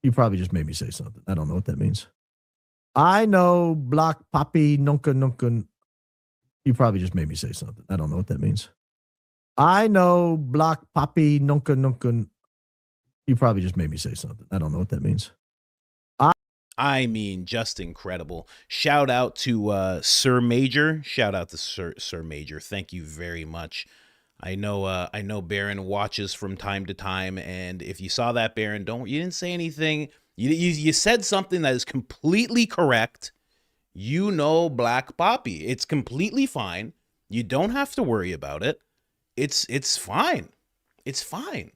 You probably just made me say something. I don't know what that means. I know block poppy nunca nunca. You probably just made me say something. I don't know what that means. I know block poppy nunca nunca. You probably just made me say something. I don't know what that means. I mean, just incredible. Shout out to Sir Major. Shout out to Sir Major. Thank you very much. I know Baron watches from time to time, and if you saw that, Baron, you didn't say anything. You said something that is completely correct. You know Black Poppy. It's completely fine. You don't have to worry about it. It's fine. It's fine.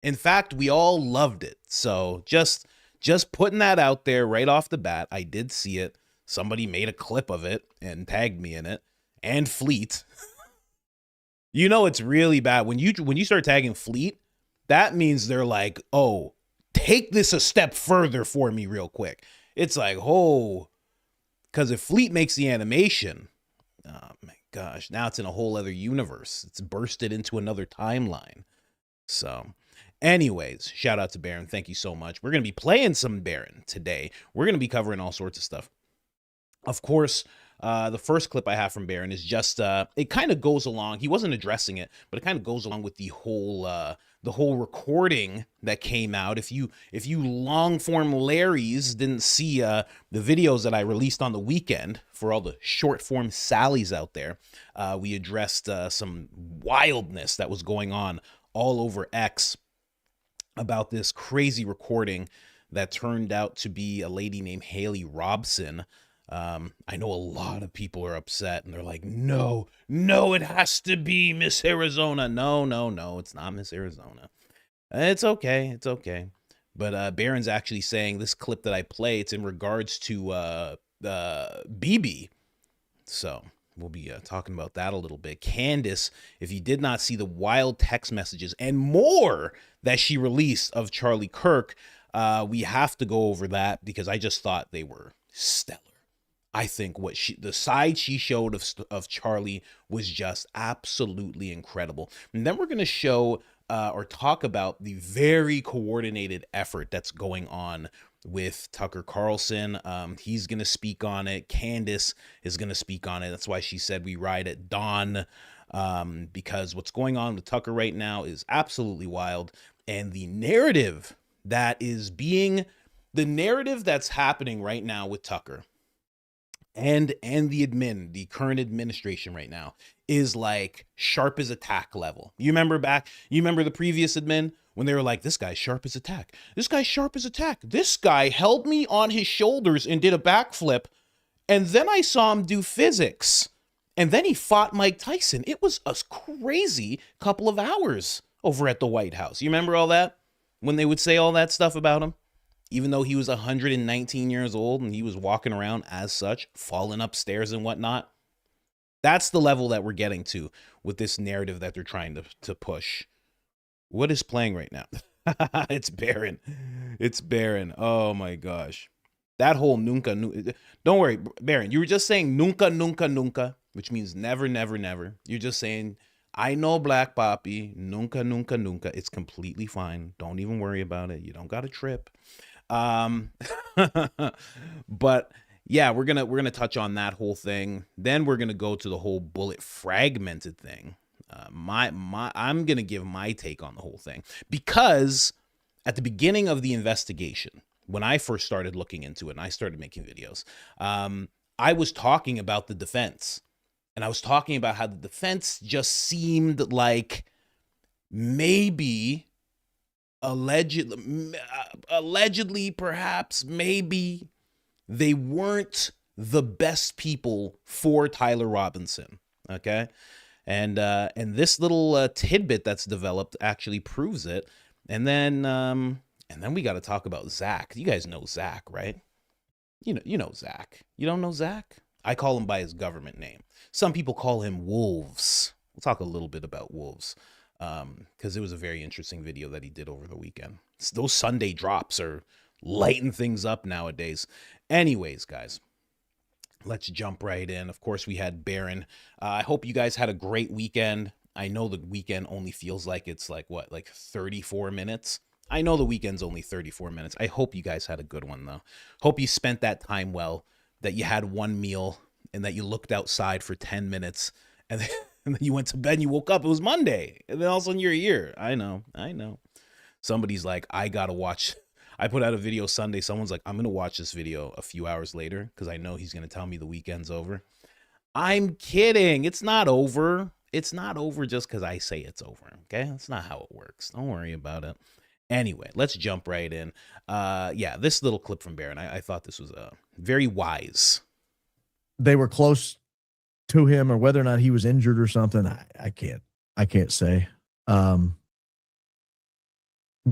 In fact, we all loved it. So just putting that out there right off the bat. I did see it. Somebody made a clip of it and tagged me in it. And Fleet. You know it's really bad when you start tagging Fleet. That means they're like, oh, take this a step further for me real quick. It's like, oh, because if Fleet makes the animation, oh my gosh, now it's in a whole other universe. It's bursted into another timeline. So anyways, shout out to Baron. Thank you so much. We're going to be playing some Baron today. We're going to be covering all sorts of stuff. Of course, the first clip I have from Baron is just, it kind of goes along. He wasn't addressing it, but it kind of goes along with the whole recording that came out. If you long form Larrys didn't see the videos that I released on the weekend for all the short form Sallys out there, we addressed some wildness that was going on all over X about this crazy recording that turned out to be a lady named Haley Robson. I know a lot of people are upset and they're like, no, it has to be Miss Arizona. No, it's not Miss Arizona. It's okay. But Baron's actually saying this clip that I play, it's in regards to BB. So we'll be talking about that a little bit. Candace, if you did not see the wild text messages and more that she released of Charlie Kirk, we have to go over that because I just thought they were stellar. I think the side she showed of Charlie was just absolutely incredible. And then we're going to show or talk about the very coordinated effort that's going on with Tucker Carlson. He's going to speak on it. Candace is going to speak on it. That's why she said we ride at dawn, because what's going on with Tucker right now is absolutely wild. And the narrative that's happening right now with Tucker and the current administration right now is like sharp as a tack level. You remember the previous admin when they were like, this guy's sharp as a tack. This guy's sharp as a tack. This guy held me on his shoulders and did a backflip. And then I saw him do physics. And then he fought Mike Tyson. It was a crazy couple of hours over at the White House. You remember all that? When they would say all that stuff about him? Even though he was 119 years old and he was walking around as such, falling upstairs and whatnot. That's the level that we're getting to with this narrative that they're trying to push. What is playing right now? It's Baron. It's Baron. Oh my gosh. That whole nunca. Don't worry, Baron. You were just saying nunca, nunca, nunca, which means never, never, never. You're just saying, I know Black Poppy, nunca, nunca, nunca. It's completely fine. Don't even worry about it. You don't got to trip. But yeah, we're gonna touch on that whole thing. Then we're gonna go to the whole bullet fragmented thing. I'm gonna give my take on the whole thing because at the beginning of the investigation, when I first started looking into it and I started making videos, I was talking about the defense, and I was talking about how the defense just seemed like maybe. Allegedly, perhaps, maybe they weren't the best people for Tyler Robinson. Okay. And this little tidbit that's developed actually proves it. And then we got to talk about Zach. You guys know Zach, right? You know Zach. You don't know Zach? I call him by his government name. Some people call him Wolves. We'll talk a little bit about Wolves. Because it was a very interesting video that he did over the weekend. Those Sunday drops are lighting things up nowadays. Anyways, guys, let's jump right in. Of course, we had Baron. I hope you guys had a great weekend. I know the weekend only feels like it's like 34 minutes. I know the weekend's only 34 minutes. I hope you guys had a good one, though. Hope you spent that time well, that you had one meal and that you looked outside for 10 minutes and then, and then you went to bed and you woke up. It was Monday. And then all of a sudden you're here. I know. Somebody's like, I got to watch. I put out a video Sunday. Someone's like, I'm going to watch this video a few hours later because I know he's going to tell me the weekend's over. I'm kidding. It's not over. It's not over just because I say it's over. Okay. That's not how it works. Don't worry about it. Anyway, let's jump right in. Yeah, this little clip from Barron, I thought this was very wise. They were close to him, or whether or not he was injured or something, I can't say. But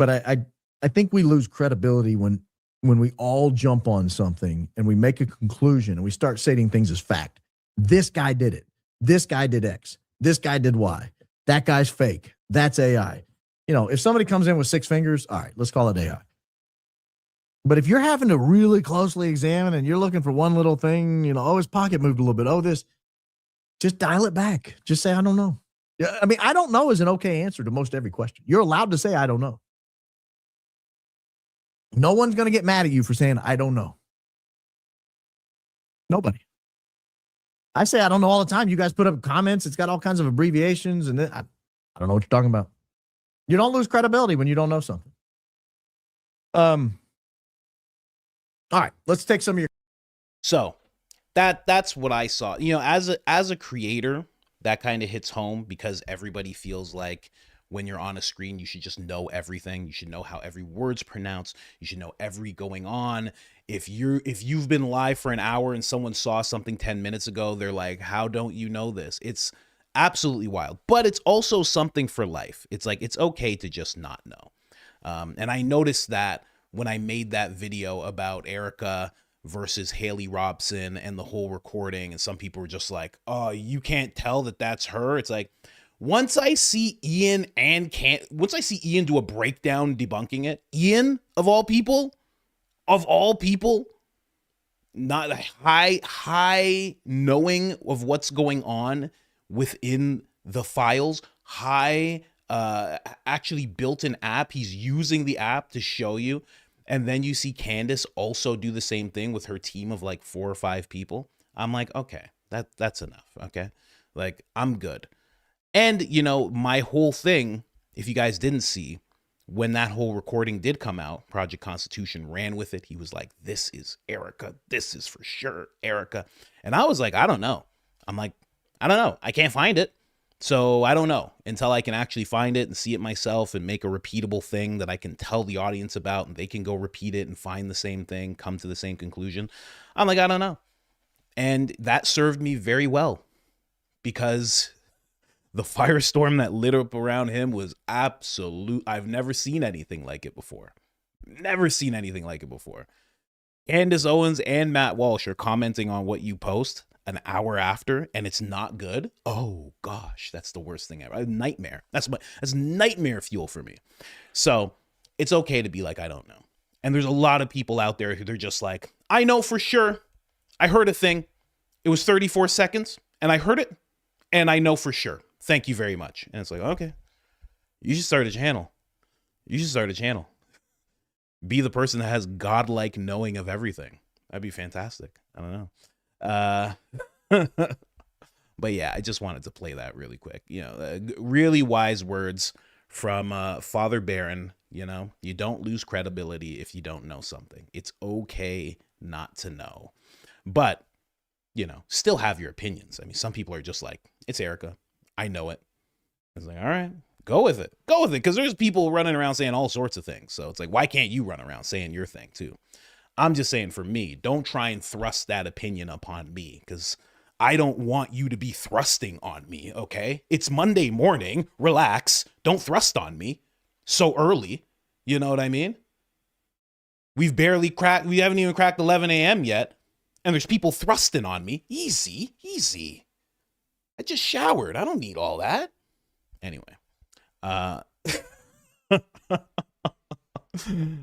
I think we lose credibility when we all jump on something and we make a conclusion and we start stating things as fact. This guy did it. This guy did X. This guy did Y. That guy's fake. That's AI. You know, if somebody comes in with 6 fingers, all right, let's call it AI. But if you're having to really closely examine and you're looking for one little thing, you know, oh, his pocket moved a little bit. Oh, this, just dial it back. Just say, I don't know. Yeah, I mean, I don't know is an okay answer to most every question. You're allowed to say, I don't know. No one's going to get mad at you for saying, I don't know. Nobody. I say, I don't know all the time. You guys put up comments. It's got all kinds of abbreviations. And I don't know what you're talking about. You don't lose credibility when you don't know something. All right, let's take some of your. So that's what I saw. You know, as a creator, that kind of hits home because everybody feels like when you're on a screen, you should just know everything. You should know how every word's pronounced. You should know every going on. If you've been live for an hour and someone saw something 10 minutes ago, they're like, how don't you know this? It's absolutely wild, but it's also something for life. It's like, it's okay to just not know. And I noticed that when I made that video about Erica versus Haley Robson and the whole recording, and some people were just like, oh, you can't tell that that's her. It's like, once I see Ian do a breakdown debunking it, Ian of all people, not high knowing of what's going on within the files, actually built an app. He's using the app to show you. And then you see Candace also do the same thing with her team of like 4 or 5 people. I'm like, okay, that's enough. Okay. Like, I'm good. And, you know, my whole thing, if you guys didn't see, when that whole recording did come out, Project Constitution ran with it. He was like, this is Erica. This is for sure Erica. And I was like, I don't know. I'm like, I don't know. I can't find it. So I don't know until I can actually find it and see it myself and make a repeatable thing that I can tell the audience about and they can go repeat it and find the same thing, come to the same conclusion. I'm like, I don't know. And that served me very well because the firestorm that lit up around him was absolute. I've never seen anything like it before. Never seen anything like it before. Candace Owens and Matt Walsh are commenting on what you post an hour after and it's not good. Oh gosh, that's the worst thing ever. A nightmare. That's nightmare fuel for me. So it's okay to be like, I don't know. And there's a lot of people out there who they're just like, I know for sure. I heard a thing. It was 34 seconds and I heard it and I know for sure. Thank you very much. And it's like, okay, you should start a channel. Be the person that has godlike knowing of everything. That'd be fantastic. I don't know. But yeah, I just wanted to play that really quick. You know, really wise words from Father Barron. You know, you don't lose credibility if you don't know something. It's okay not to know, but you know, still have your opinions. I mean, some people are just like, it's Erica. I know it. It's like, all right, go with it. Because there's people running around saying all sorts of things. So it's like, why can't you run around saying your thing too? I'm just saying for me, don't try and thrust that opinion upon me because I don't want you to be thrusting on me, okay? It's Monday morning. Relax. Don't thrust on me so early. You know what I mean? We haven't even cracked 11 a.m. yet, and there's people thrusting on me. Easy. I just showered. I don't need all that. Anyway,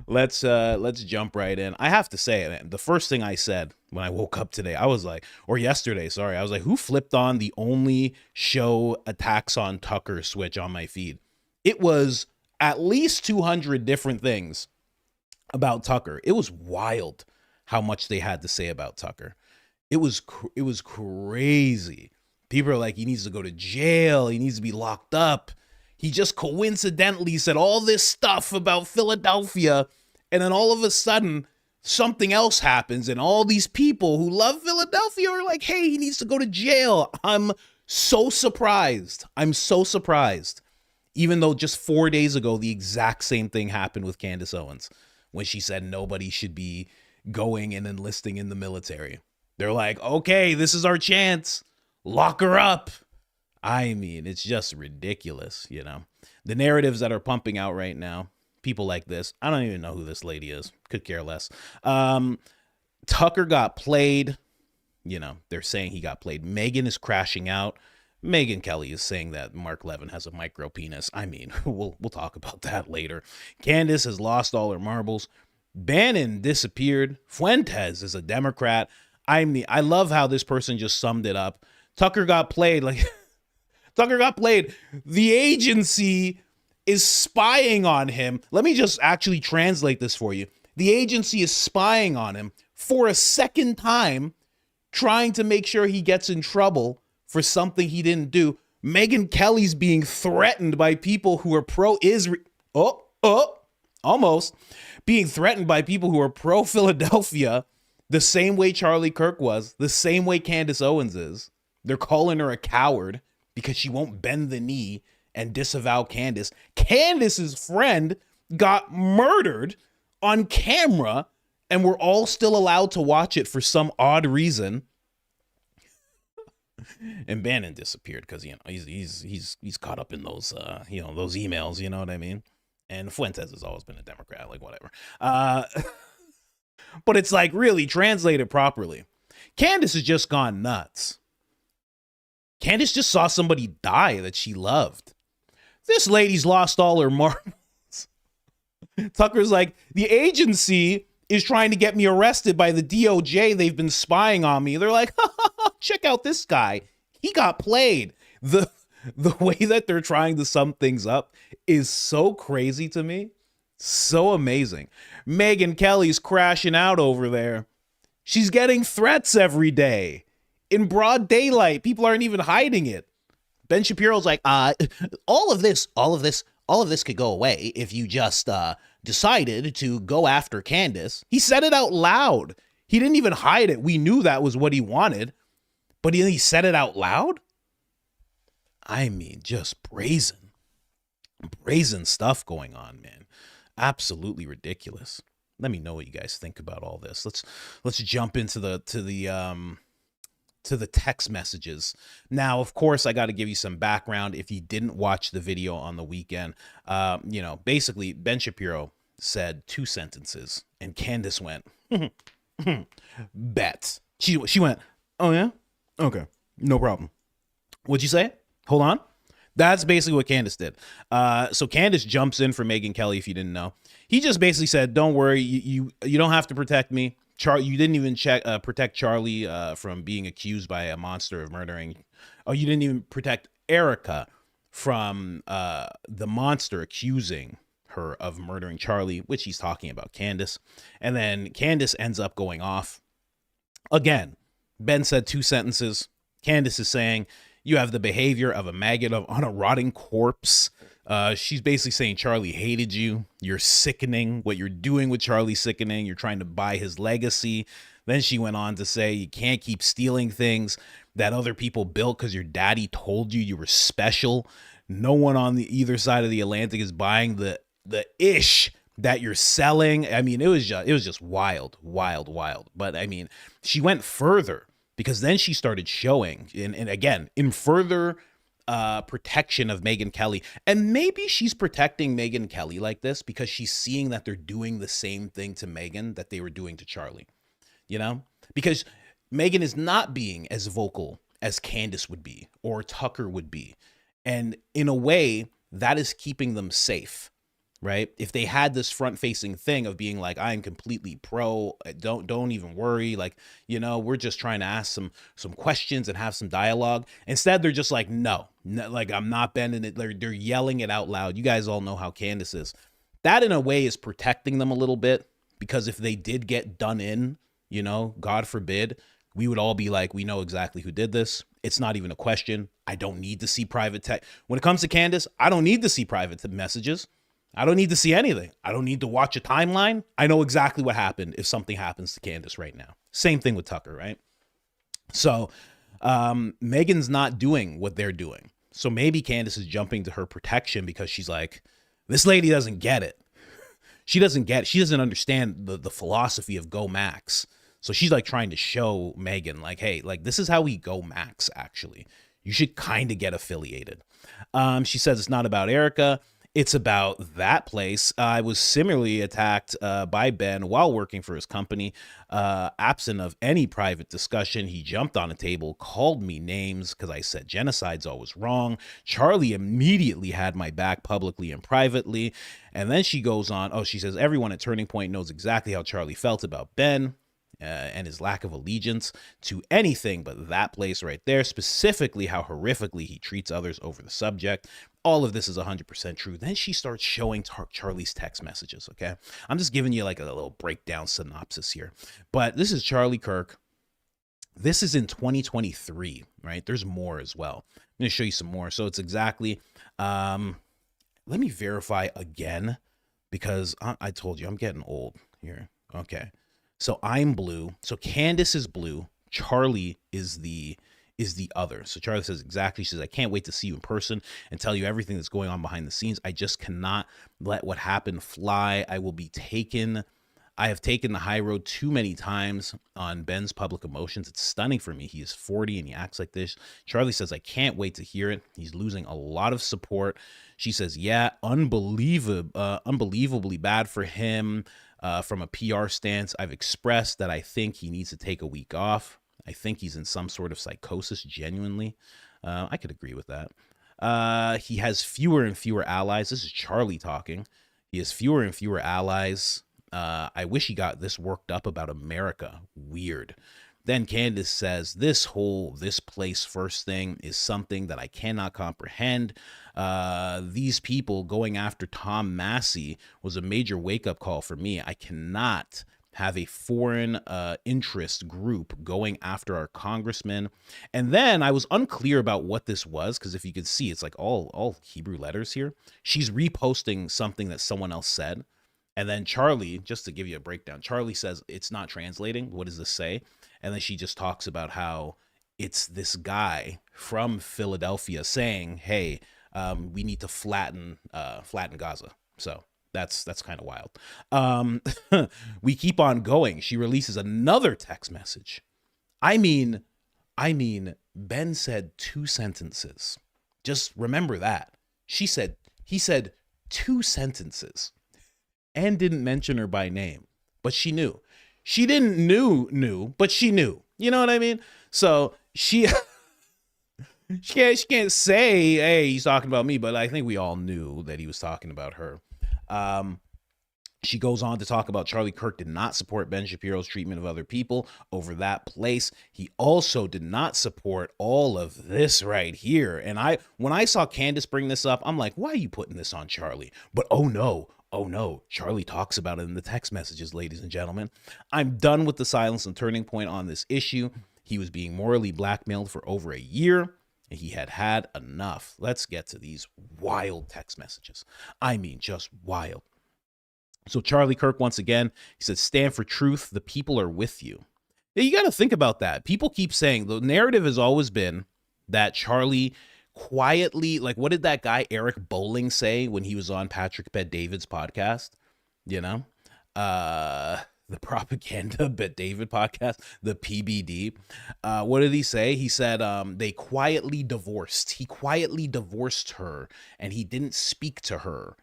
let's jump right in. I have to say, the first thing I said when I woke up today, I was like, or yesterday, sorry, I was like, who flipped on the only show attacks on Tucker switch on my feed? It was at least 200 different things about Tucker. It was wild how much they had to say about Tucker. It was crazy. People are like, he needs to go to jail. He needs to be locked up. He just coincidentally said all this stuff about Philadelphia. And then all of a sudden, something else happens. And all these people who love Philadelphia are like, hey, he needs to go to jail. I'm so surprised. Even though just 4 days ago, the exact same thing happened with Candace Owens when she said nobody should be going and enlisting in the military. They're like, okay, this is our chance. Lock her up. I mean, it's just ridiculous, you know. The narratives that are pumping out right now, people like this. I don't even know who this lady is. Could care less. Tucker got played. You know, they're saying he got played. Megyn is crashing out. Megyn Kelly is saying that Mark Levin has a micro penis. I mean, we'll talk about that later. Candace has lost all her marbles. Bannon disappeared. Fuentes is a Democrat. I mean, I love how this person just summed it up. Tucker got played. Like, Tucker got played. The agency is spying on him. Let me just actually translate this for you. The agency is spying on him for a second time, trying to make sure he gets in trouble for something he didn't do. Megyn Kelly's being threatened by people who are pro-Israel. Almost being threatened by people who are pro-Philadelphia, the same way Charlie Kirk was, the same way Candace Owens is. They're calling her a coward because she won't bend the knee and disavow Candace. Candace's friend got murdered on camera, and we're all still allowed to watch it for some odd reason. And Bannon disappeared because, you know, he's caught up in those those emails, you know what I mean? And Fuentes has always been a Democrat, like whatever. But it's like, really translated properly. Candace has just gone nuts. Candace just saw somebody die that she loved. This lady's lost all her marbles. Tucker's like, the agency is trying to get me arrested by the DOJ. They've been spying on me. They're like, check out this guy. He got played. The way that they're trying to sum things up is so crazy to me. So amazing. Megyn Kelly's crashing out over there. She's getting threats every day. In broad daylight. People aren't even hiding it. Ben Shapiro's like, all of this could go away if you just decided to go after Candace. He said it out loud. He didn't even hide it. We knew that was what he wanted, but he said it out loud. I mean, just brazen stuff going on, man. Absolutely ridiculous. Let me know what you guys think about all this. Let's jump into the text messages. Now, of course, I got to give you some background. If you didn't watch the video on the weekend, basically Ben Shapiro said 2 sentences and Candace went, bet. She went, oh yeah? Okay, no problem. What'd you say? Hold on. That's basically what Candace did. So Candace jumps in for Megyn Kelly, if you didn't know. He just basically said, don't worry, you don't have to protect me. You didn't even protect Charlie from being accused by a monster of murdering. Oh, you didn't even protect Erica from the monster accusing her of murdering Charlie, which he's talking about Candace. And then Candace ends up going off. Again, Ben said 2 sentences. Candace is saying, you have the behavior of a maggot on a rotting corpse. She's basically saying Charlie hated you. You're sickening. What you're doing with Charlie sickening. You're trying to buy his legacy. Then she went on to say you can't keep stealing things that other people built because your daddy told you were special. No one on either side of the Atlantic is buying the ish that you're selling. I mean, it was just wild. But I mean, she went further because then she started showing, and again, in further protection of Megyn Kelly. And maybe she's protecting Megyn Kelly like this because she's seeing that they're doing the same thing to Megyn that they were doing to Charlie, you know, because Megyn is not being as vocal as Candace would be or Tucker would be. And in a way that is keeping them safe. right? If they had this front-facing thing of being like, I am completely pro, don't even worry, like, we're just trying to ask some questions and have some dialogue. Instead, they're just like, no, like, I'm not bending it. They're yelling it out loud. You guys all know how Candace is. That, in a way, is protecting them a little bit, because if they did get done in, God forbid, we would all be like, we know exactly who did this. It's not even a question. I don't need to see private text. When it comes to Candace, I don't need to see private messages. I don't need to see anything. I don't need to watch a timeline. I know exactly what happened if something happens to Candace right now. Same thing with Tucker, right? So Megyn's not doing what they're doing. So maybe Candace is jumping to her protection because she's like, this lady doesn't get it. She doesn't understand the philosophy of go max. So she's like trying to show Megyn like, hey, like, this is how we go max, actually. You should kind of get affiliated. She says it's not about Erica. It's about that place. I was similarly attacked by Ben while working for his company. Absent of any private discussion, he jumped on a table, called me names because I said genocide's always wrong. Charlie immediately had my back publicly and privately. And then she goes on. She says, everyone at Turning Point knows exactly how Charlie felt about Ben. And his lack of allegiance to anything but that place right there, specifically how horrifically he treats others over the subject. All of this is 100% true. Then she starts showing Charlie's text messages, okay? I'm just giving you like a little breakdown synopsis here. But this is Charlie Kirk. This is in 2023, right? There's more as well. I'm going to show you some more. So it's exactly, let me verify again, because I told you I'm getting old here. Okay. So I'm blue. So Candace is blue. Charlie is the other. So Charlie says exactly. She says, I can't wait to see you in person and tell you everything that's going on behind the scenes. I just cannot let what happened fly. I have taken the high road too many times on Ben's public emotions. It's stunning for me. He is 40 and he acts like this. Charlie says, I can't wait to hear it. He's losing a lot of support. She says, yeah, unbelievably bad for him. From a PR stance, I've expressed that I think he needs to take a week off. I think he's in some sort of psychosis, genuinely. I could agree with that. He has fewer and fewer allies. This is Charlie talking. He has fewer and fewer allies. I wish he got this worked up about America. Weird. Then Candace says, this place first thing is something that I cannot comprehend. These people going after Tom Massey was a major wake-up call for me. I cannot have a foreign interest group going after our congressman. And then I was unclear about what this was, because if you could see, it's like all Hebrew letters here. She's reposting something that someone else said. And then Charlie, just to give you a breakdown, Charlie says, it's not translating. What does this say? And then she just talks about how it's this guy from Philadelphia saying, hey, we need to flatten Gaza. So that's kind of wild. We keep on going. She releases another text message. I mean, Ben said 2 sentences. Just remember that. He said 2 sentences and didn't mention her by name, but she knew. She didn't knew, but she knew. You know what I mean? So she can't say, hey, he's talking about me, but I think we all knew that he was talking about her. She goes on to talk about Charlie Kirk did not support Ben Shapiro's treatment of other people over that place. He also did not support all of this right here. And when I saw Candace bring this up, I'm like, why are you putting this on Charlie? But oh no, Charlie talks about it in the text messages, ladies and gentlemen. I'm done with the silence and Turning Point on this issue. He was being morally blackmailed for over a year. And he had enough. Let's get to these wild text messages. I mean, just wild. So Charlie Kirk, once again, he said, stand for truth. The people are with you. Now, you got to think about that. People keep saying the narrative has always been that Charlie quietly, like, what did that guy Eric Bowling say when he was on Patrick Bet-David's podcast? The Propaganda Bet-David podcast, the PBD. What did he say? He said they quietly divorced. He quietly divorced her and he didn't speak to her.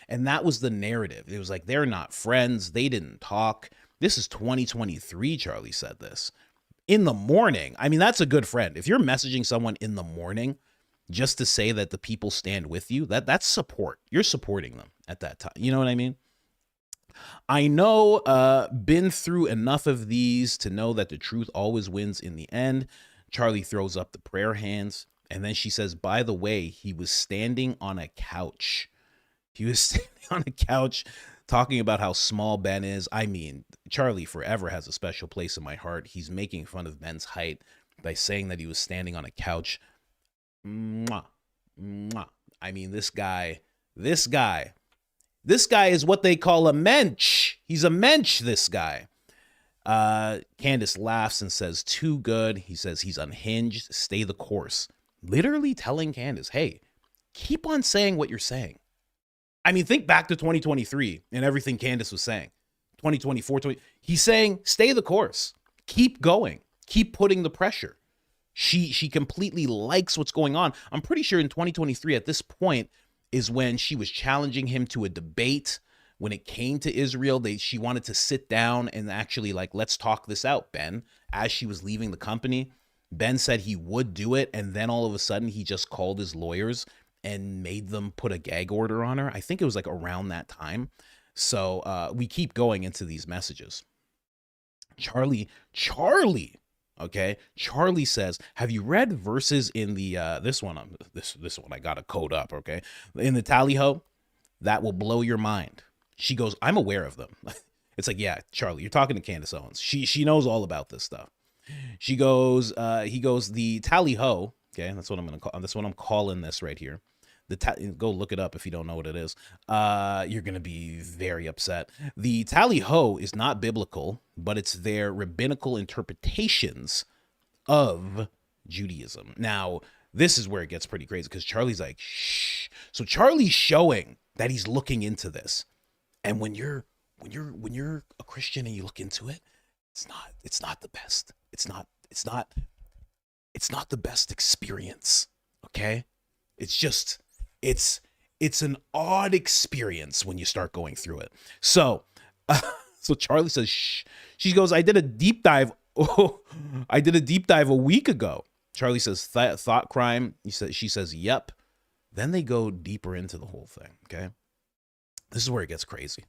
And that was the narrative. It was like, they're not friends. They didn't talk. This is 2023. Charlie said this. In the morning. I mean, that's a good friend. If you're messaging someone in the morning just to say that the people stand with you, that's support. You're supporting them. at that time. You know what I mean? I know, been through enough of these to know that the truth always wins in the end. Charlie throws up the prayer hands. And then she says, by the way, he was standing on a couch. He was standing on a couch talking about how small Ben is. I mean, Charlie forever has a special place in my heart. He's making fun of Ben's height by saying that he was standing on a couch. Mwah, mwah. I mean, this guy is what they call a mensch. He's a mensch, this guy. Candace laughs and says, too good. He says he's unhinged. Stay the course. Literally telling Candace, hey, keep on saying what you're saying. I mean, think back to 2023 and everything Candace was saying. 2024, he's saying, stay the course. Keep going. Keep putting the pressure. She completely likes what's going on. I'm pretty sure in 2023 at this point is when she was challenging him to a debate. When it came to Israel, she wanted to sit down and actually like, let's talk this out, Ben. As she was leaving the company, Ben said he would do it. And then all of a sudden he just called his lawyers and made them put a gag order on her. I think it was like around that time. So we keep going into these messages. Charlie, okay. Charlie says, have you read verses in the, this one I got to code up. Okay. In the tally-ho that will blow your mind. She goes, I'm aware of them. It's like, yeah, Charlie, you're talking to Candace Owens. She knows all about this stuff. He goes, the tally-ho. Okay. That's what I'm going to call. That's what I'm calling this right here. Go look it up if you don't know what it is. You're going to be very upset. The tally-ho is not biblical, but it's their rabbinical interpretations of Judaism. Now, this is where it gets pretty crazy because Charlie's like, shh. So Charlie's showing that he's looking into this. And when you're a Christian and you look into it, it's not the best. It's not the best experience. Okay. It's an odd experience when you start going through it. So Charlie says, shh. She goes, I did a deep dive. Oh, I did a deep dive a week ago. Charlie says, thought crime. She says, yep. Then they go deeper into the whole thing. Okay. This is where it gets crazy.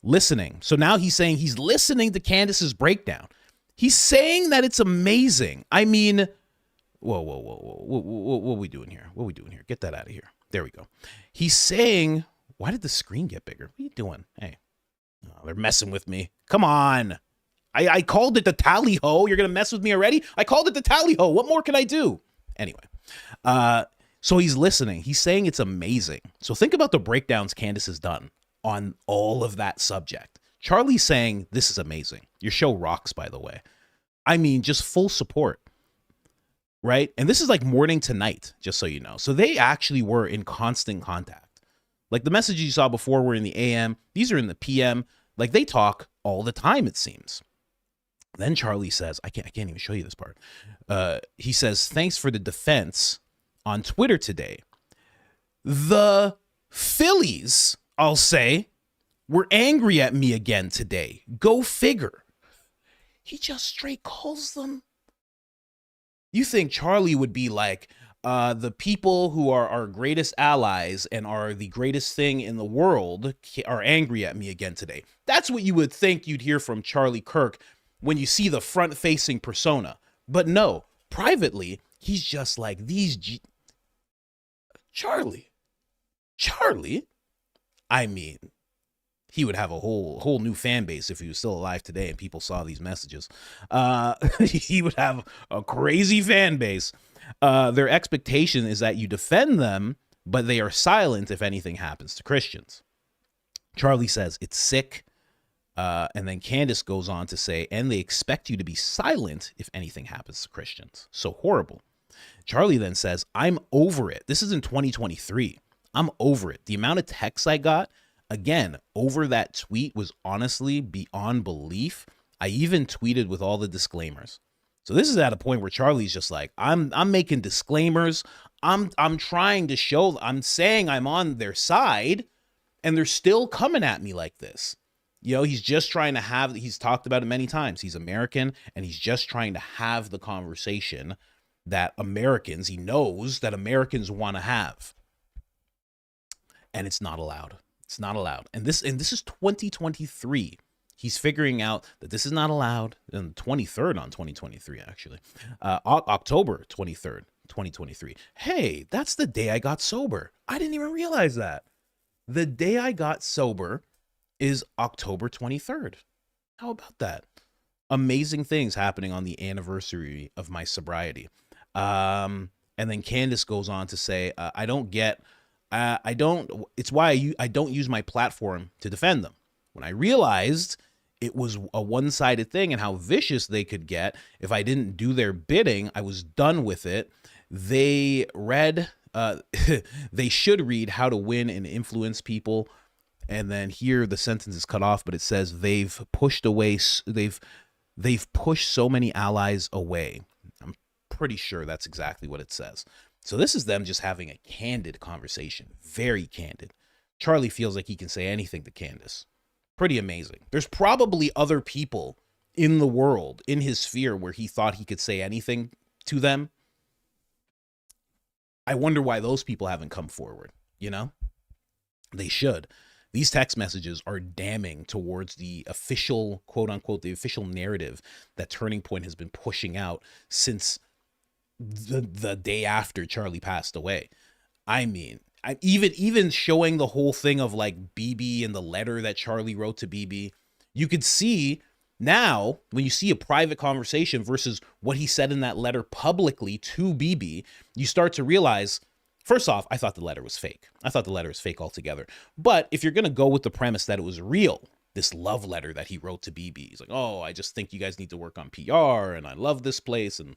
Listening. So now he's saying he's listening to Candace's breakdown. He's saying that it's amazing. I mean, whoa. What are we doing here? Get that out of here. There we go. He's saying, why did the screen get bigger? What are you doing? Hey, they're messing with me. Come on. I called it the tally-ho. You're going to mess with me already? I called it the tally-ho. What more can I do? Anyway, so he's listening. He's saying it's amazing. So think about the breakdowns Candace has done on all of that subject. Charlie's saying this is amazing. Your show rocks, by the way. I mean, just full support. Right? And this is like morning to night, just so you know. So they actually were in constant contact. Like the messages you saw before were in the AM. These are in the PM. Like they talk all the time, it seems. Then Charlie says, I can't even show you this part. He says, thanks for the defense on Twitter today. The Phillies, I'll say, were angry at me again today. Go figure. He just straight calls them. You think Charlie would be like, the people who are our greatest allies and are the greatest thing in the world are angry at me again today. That's what you would think you'd hear from Charlie Kirk when you see the front-facing persona. But no, privately, he's just like, Charlie. I mean, he would have a whole new fan base if he was still alive today and people saw these messages. He would have a crazy fan base. Their expectation is that you defend them, but they are silent if anything happens to Christians. Charlie says it's sick. And then Candace goes on to say, and they expect you to be silent if anything happens to Christians. So horrible. Charlie then says, I'm over it. This is in 2023. I'm over it. The amount of texts I got, again, over that tweet was honestly beyond belief. I even tweeted with all the disclaimers. So this is at a point where Charlie's just like, I'm making disclaimers. I'm trying to show, I'm saying I'm on their side, and they're still coming at me like this. You know, he's just trying to have, he's talked about it many times. He's American, and he's just trying to have the conversation that Americans, he knows that Americans want to have. and it's not allowed. It's not allowed. And this is 2023. He's figuring out that this is not allowed. And 23rd on 2023, actually. October 23rd, 2023. Hey, that's the day I got sober. I didn't even realize that. The day I got sober is October 23rd. How about that? Amazing things happening on the anniversary of my sobriety. And then Candace goes on to say, it's why I don't use my platform to defend them. When I realized it was a one-sided thing and how vicious they could get if I didn't do their bidding, I was done with it. They should read How to Win and Influence People. And then here the sentence is cut off, but it says they've pushed so many allies away. I'm pretty sure that's exactly what it says. So this is them just having a candid conversation, very candid. Charlie feels like he can say anything to Candace. Pretty amazing. There's probably other people in the world, in his sphere, where he thought he could say anything to them. I wonder why those people haven't come forward, you know? They should. These text messages are damning towards the official, quote unquote, the official narrative that Turning Point has been pushing out since the day after Charlie passed away. I mean, even showing the whole thing of like BB and the letter that Charlie wrote to BB, you could see now when you see a private conversation versus what he said in that letter publicly to BB, you start to realize, first off, I thought the letter was fake. I thought the letter was fake altogether. But if you're going to go with the premise that it was real, this love letter that he wrote to BB, he's like, oh, I just think you guys need to work on PR and I love this place and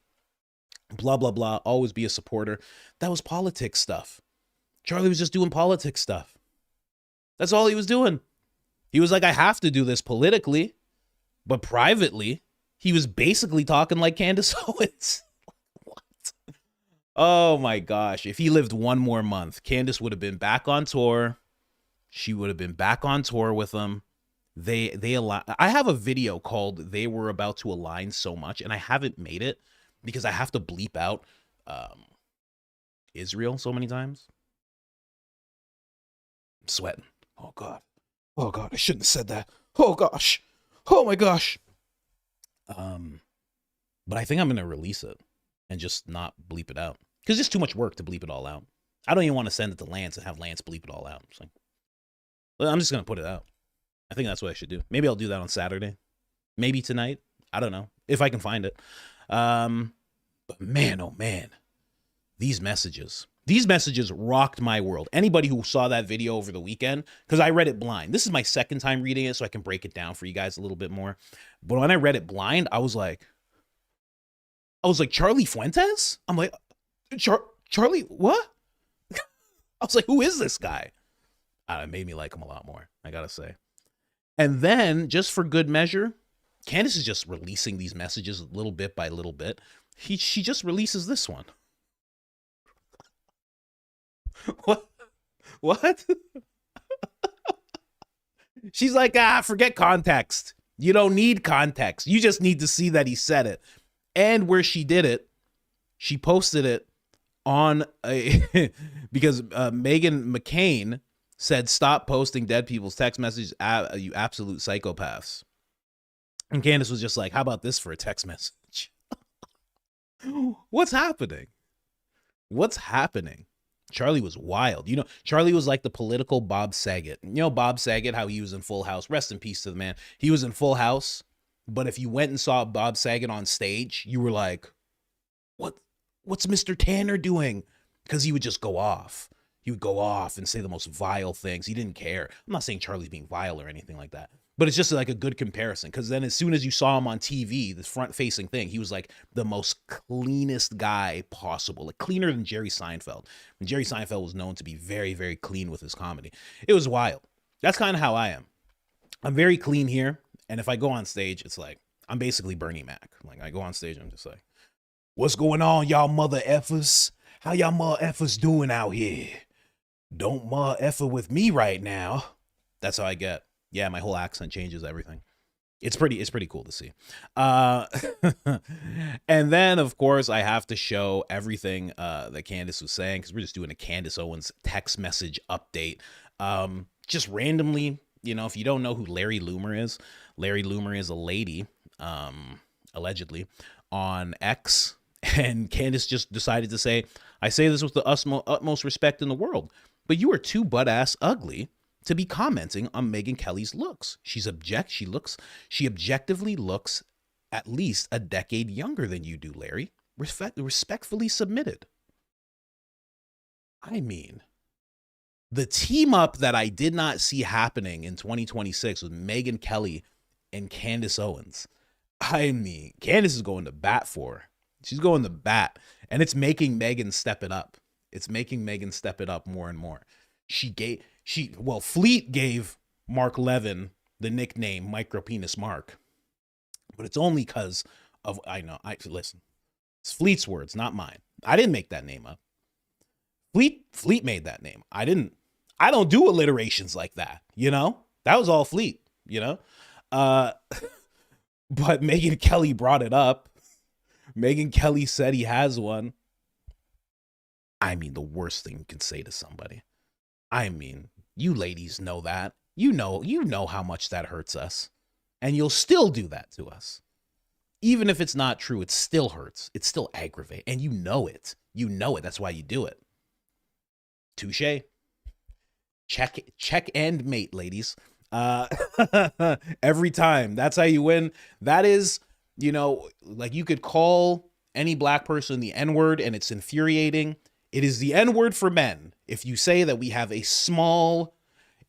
blah, blah, blah, always be a supporter. That was politics stuff. Charlie was just doing politics stuff. That's all he was doing. He was like, I have to do this politically, but privately, he was basically talking like Candace Owens. What? Oh my gosh. If he lived one more month, Candace would have been back on tour. She would have been back on tour with him. I have a video called They Were About to Align So Much, and I haven't made it because I have to bleep out Israel so many times. I'm sweating. Oh God. Oh God, I shouldn't have said that. Oh gosh. Oh my gosh. But I think I'm gonna release it and just not bleep it out. Because it's too much work to bleep it all out. I don't even want to send it to Lance and have Lance bleep it all out. I'm just gonna put it out. I think that's what I should do. Maybe I'll do that on Saturday. Maybe tonight. I don't know. If I can find it. But man, oh man. These messages rocked my world. Anybody who saw that video over the weekend, because I read it blind. This is my second time reading it, so I can break it down for you guys a little bit more. But when I read it blind, I was like, Charlie Fuentes? I'm like, Charlie, what? I was like, who is this guy? It made me like him a lot more, I gotta say. And then, just for good measure, Candace is just releasing these messages little bit by little bit. She just releases this one. What? She's like, forget context. You don't need context. You just need to see that he said it. And where she did it, she posted it on because Megyn McCain said, stop posting dead people's text messages, you absolute psychopaths. And Candace was just like, how about this for a text message? What's happening? Charlie was wild. You know, Charlie was like the political Bob Saget. You know, Bob Saget, how he was in Full House. Rest in peace to the man. He was in Full House, but if you went and saw Bob Saget on stage, you were like, what's Mr. Tanner doing? Because he would just go off. He would go off and say the most vile things. He didn't care. I'm not saying Charlie's being vile or anything like that, but it's just like a good comparison. Because then as soon as you saw him on TV, this front-facing thing, he was like the most cleanest guy possible, like cleaner than Jerry Seinfeld. And Jerry Seinfeld was known to be very, very clean with his comedy. It was wild. That's kind of how I am. I'm very clean here, and if I go on stage, it's like I'm basically Bernie Mac. Like I go on stage, I'm just like, "What's going on, y'all mother effers? How y'all mother effers doing out here? Don't mother effer with me right now." That's how I get. Yeah, my whole accent changes everything. It's pretty cool to see. And then, of course, I have to show everything that Candace was saying, because we're just doing a Candace Owens text message update. Just randomly, if you don't know who Larry Loomer is a lady, allegedly, on X. And Candace just decided to say, I say this with the utmost respect in the world, but you are too butt-ass ugly to be commenting on Megyn Kelly's looks. She objectively looks at least a decade younger than you do, Larry. Respectfully submitted. I mean, the team up that I did not see happening in 2026 with Megyn Kelly and Candace Owens. I mean, Candace is going to bat for her. She's going to bat, and it's making Megyn step it up. It's making Megyn step it up more and more. Fleet gave Mark Levin the nickname Micropenis Mark, but it's only because of, listen, it's Fleet's words, not mine. I didn't make that name up. Fleet made that name. I don't do alliterations like that, That was all Fleet, But Megyn Kelly brought it up. Megyn Kelly said he has one. I mean, the worst thing you can say to somebody. I mean, you ladies know that. You know how much that hurts us. And you'll still do that to us. Even if it's not true, it still hurts. It still aggravates. And you know it. You know it. That's why you do it. Touche. Check and mate, ladies. Every time. That's how you win. That is, you could call any black person the N-word and it's infuriating. It is the N-word for men. If you say that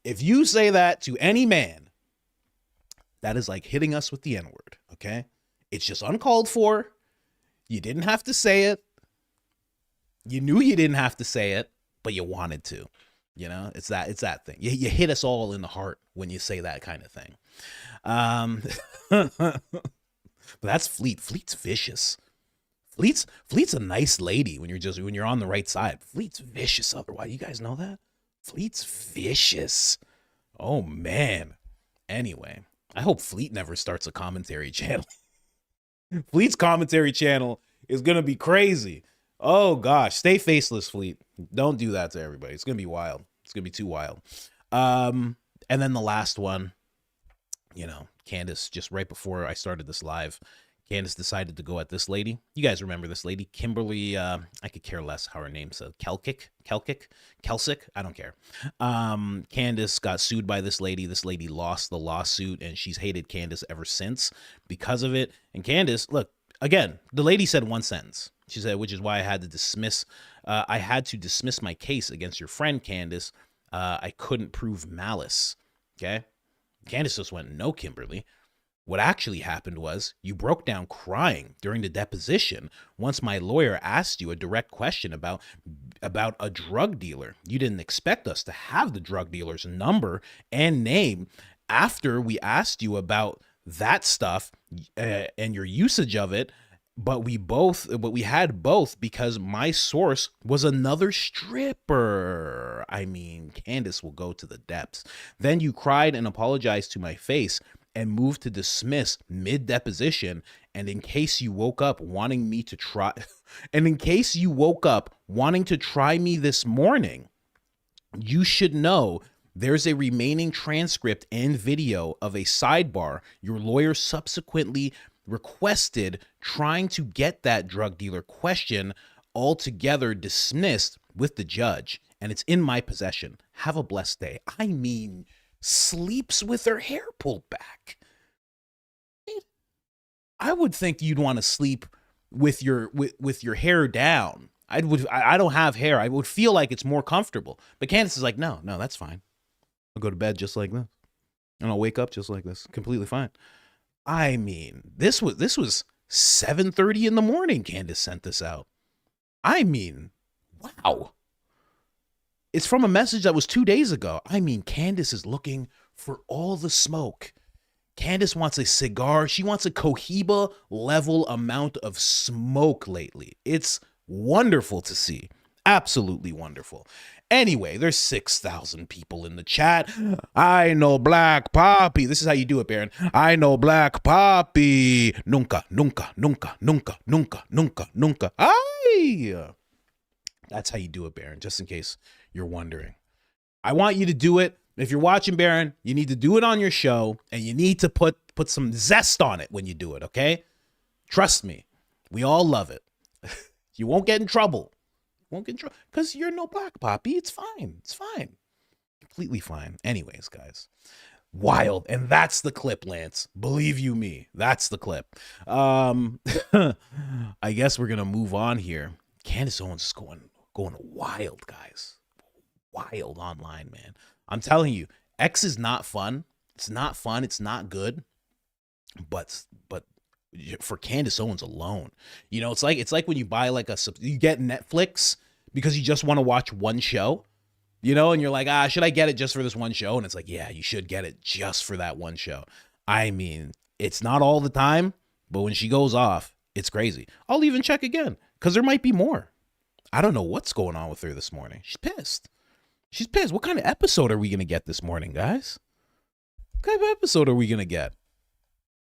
if you say that to any man, that is like hitting us with the N-word, okay? It's just uncalled for. You didn't have to say it. You knew you didn't have to say it, but you wanted to. It's that thing. You hit us all in the heart when you say that kind of thing. But that's Fleet. Fleet's vicious. Fleet's a nice lady when you're on the right side. Fleet's vicious otherwise. You guys know that? Fleet's vicious. Oh man. Anyway, I hope Fleet never starts a commentary channel. Fleet's commentary channel is gonna be crazy. Oh gosh, stay faceless, Fleet. Don't do that to everybody. It's gonna be wild. It's gonna be too wild. And then the last one, Candace, just right before I started this live, Candace decided to go at this lady. You guys remember this lady, Kimberly? I could care less how her name said. Kelsick. I don't care. Candace got sued by this lady. This lady lost the lawsuit, and she's hated Candace ever since because of it. And Candace, look, again, the lady said one sentence. She said, which is why I had to dismiss my case against your friend, Candace. I couldn't prove malice. Okay. Candace just went, no, Kimberly. What actually happened was you broke down crying during the deposition once my lawyer asked you a direct question about a drug dealer. You didn't expect us to have the drug dealer's number and name after we asked you about that stuff and your usage of it. But we had both because my source was another stripper. I mean, Candace will go to the depths. Then you cried and apologized to my face and moved to dismiss mid-deposition. And in case you woke up wanting to try me this morning, you should know there's a remaining transcript and video of a sidebar your lawyer subsequently requested trying to get that drug dealer question altogether dismissed with the judge, and it's in my possession. Have a blessed day. I mean, sleeps with her hair pulled back. I would think you'd want to sleep with your hair down. I don't have hair. I would feel like it's more comfortable. But Candace is like, no, that's fine. I'll go to bed just like this, and I'll wake up just like this, completely fine. I mean, this was 7:30 in the morning. Candace sent this out. I mean, wow. It's from a message that was 2 days ago. I mean, Candace is looking for all the smoke. Candace wants a cigar. She wants a Cohiba level amount of smoke lately. It's wonderful to see. Absolutely wonderful. Anyway, there's 6,000 people in the chat. I know Black Poppy. This is how you do it, Baron. I know Black Poppy. Nunca, nunca, nunca, nunca, nunca, nunca, nunca. Ay! That's how you do it, Baron, just in case you're wondering. I want you to do it. If you're watching Baron, you need to do it on your show, and you need to put some zest on it when you do it, okay? Trust me. We all love it. You won't get in trouble. You won't get in trouble because you're no black poppy. It's fine. It's fine. Completely fine. Anyways, guys. Wild. And that's the clip, Lance. Believe you me. That's the clip. I guess we're going to move on here. Candace Owens is going wild, guys. Wild online, man. I'm telling you, X is not fun. It's not fun. It's not good. But for Candace Owens alone, you know, it's like when you buy like you get Netflix because you just want to watch one show, you know, and you're like, should I get it just for this one show? And it's like, yeah, you should get it just for that one show. I mean, it's not all the time, but when she goes off, it's crazy. I'll even check again because there might be more. I don't know what's going on with her this morning. She's pissed. She's pissed. What kind of episode are we going to get this morning, guys? What kind of episode are we going to get?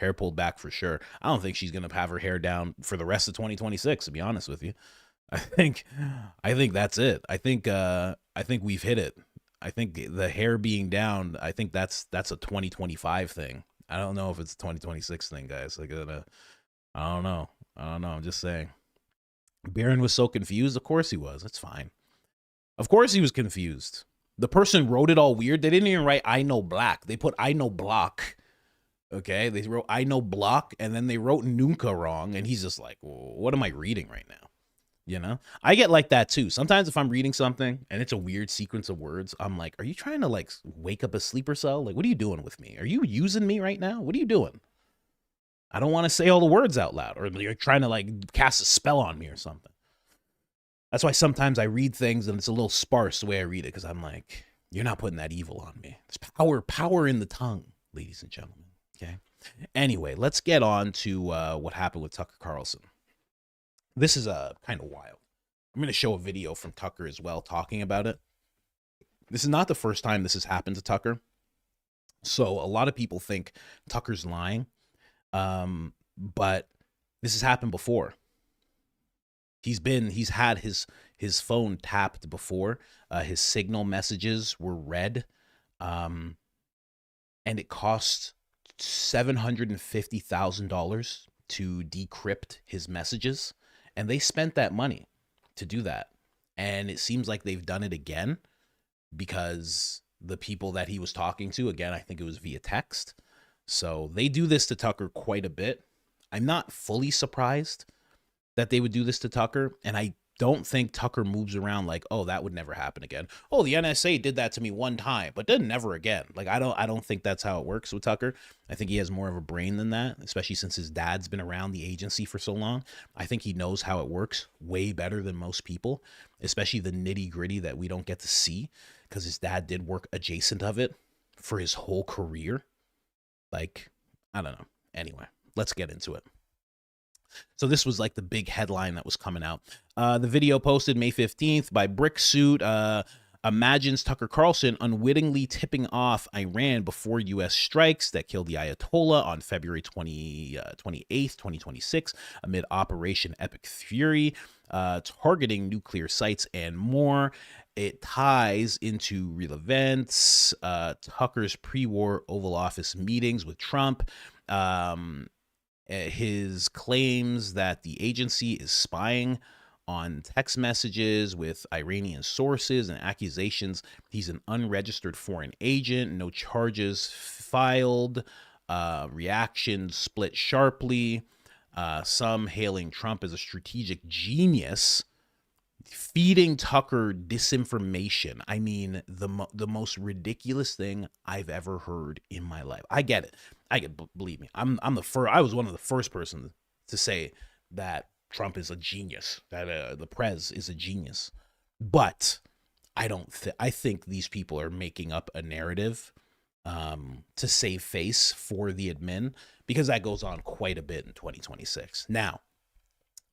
Hair pulled back for sure. I don't think she's going to have her hair down for the rest of 2026, to be honest with you. I think that's it. I think we've hit it. I think the hair being down, I think that's a 2025 thing. I don't know if it's a 2026 thing, guys. I don't know. I'm just saying. Baron was so confused. Of course he was. It's fine. Of course he was confused. The person wrote it all weird. They didn't even write I know black. They put I know block. Okay, they wrote I know block, and then they wrote Nunca wrong, and he's just like, well, what am I reading right now? You know, I get like that too. Sometimes if I'm reading something and it's a weird sequence of words, I'm like, are you trying to like wake up a sleeper cell? Like, what are you doing with me? Are you using me right now? What are you doing? I don't want to say all the words out loud, or you're trying to like cast a spell on me or something. That's why sometimes I read things and it's a little sparse the way I read it, because I'm like, you're not putting that evil on me. There's power in the tongue, ladies and gentlemen. Okay. Anyway, let's get on to what happened with Tucker Carlson. This is kind of wild. I'm going to show a video from Tucker as well talking about it. This is not the first time this has happened to Tucker. So a lot of people think Tucker's lying. But this has happened before. He's had his phone tapped before. His signal messages were read. And it cost $750,000 to decrypt his messages, and they spent that money to do that. And it seems like they've done it again because the people that he was talking to, again, I think it was via text. So they do this to Tucker quite a bit. I'm not fully surprised that they would do this to Tucker, and I don't think Tucker moves around like, oh, that would never happen again. Oh, the NSA did that to me one time, but then never again. Like, I don't think that's how it works with Tucker. I think he has more of a brain than that, especially since his dad's been around the agency for so long. I think he knows how it works way better than most people, especially the nitty gritty that we don't get to see, because his dad did work adjacent of it for his whole career. Like, I don't know. Anyway, let's get into it. So this was like the big headline that was coming out. The video posted May 15th by Bricksuit imagines Tucker Carlson unwittingly tipping off Iran before U.S. strikes that killed the Ayatollah on February 28th, 2026, amid Operation Epic Fury, targeting nuclear sites and more. It ties into real events, Tucker's pre-war Oval Office meetings with Trump, his claims that the agency is spying on text messages with Iranian sources, and accusations he's an unregistered foreign agent, no charges filed, reactions split sharply, some hailing Trump as a strategic genius, feeding Tucker disinformation. I mean, the most ridiculous thing I've ever heard in my life. I get it. Believe me. I was one of the first person to say that Trump is a genius, that the Prez is a genius. But I think these people are making up a narrative to save face for the admin, because that goes on quite a bit in 2026. Now,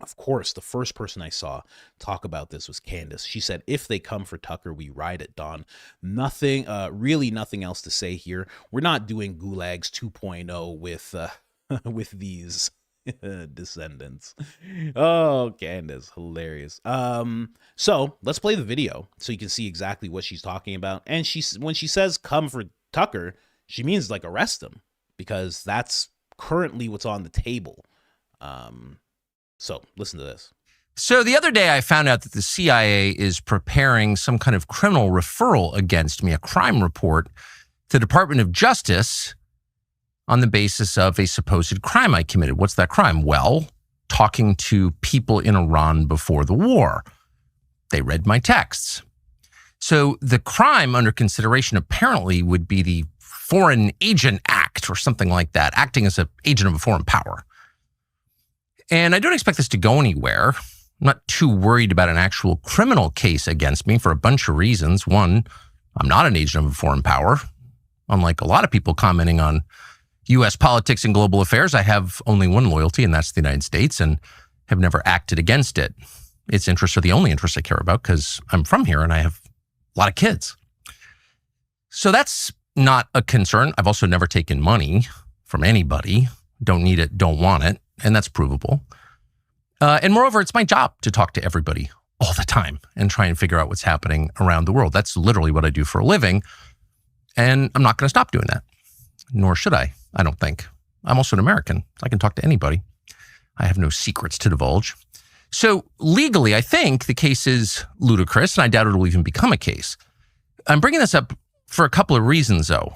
of course, the first person I saw talk about this was Candace. She said, if they come for Tucker, we ride at dawn. Nothing, really nothing else to say here. We're not doing Gulags 2.0 with these Descendants. Oh, Candace, hilarious. So let's play the video so you can see exactly what she's talking about. And when she says come for Tucker, she means like arrest him, because that's currently what's on the table. So listen to this. So the other day I found out that the CIA is preparing some kind of criminal referral against me, a crime report to the Department of Justice on the basis of a supposed crime I committed. What's that crime? Well, talking to people in Iran before the war. They read my texts. So the crime under consideration apparently would be the Foreign Agent Act or something like that, acting as an agent of a foreign power. And I don't expect this to go anywhere. I'm not too worried about an actual criminal case against me for a bunch of reasons. One, I'm not an agent of a foreign power. Unlike a lot of people commenting on U.S. politics and global affairs, I have only one loyalty, and that's the United States, and have never acted against it. Its interests are the only interests I care about because I'm from here and I have a lot of kids. So that's not a concern. I've also never taken money from anybody. Don't need it, don't want it, and that's provable. And moreover, it's my job to talk to everybody all the time and try and figure out what's happening around the world. That's literally what I do for a living, and I'm not going to stop doing that, nor should I don't think. I'm also an American. I can talk to anybody. I have no secrets to divulge. So legally, I think the case is ludicrous, and I doubt it will even become a case. I'm bringing this up for a couple of reasons, though,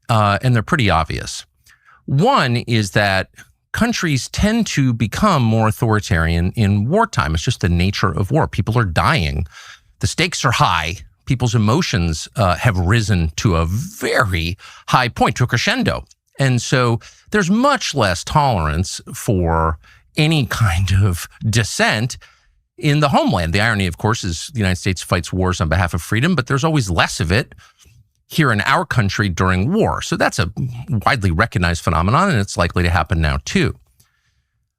and they're pretty obvious. One is that countries tend to become more authoritarian in wartime. It's just the nature of war. People are dying. The stakes are high. People's emotions have risen to a very high point, to a crescendo. And so there's much less tolerance for any kind of dissent in the homeland. The irony, of course, is the United States fights wars on behalf of freedom, but there's always less of it here in our country during war. So that's a widely recognized phenomenon, and it's likely to happen now too.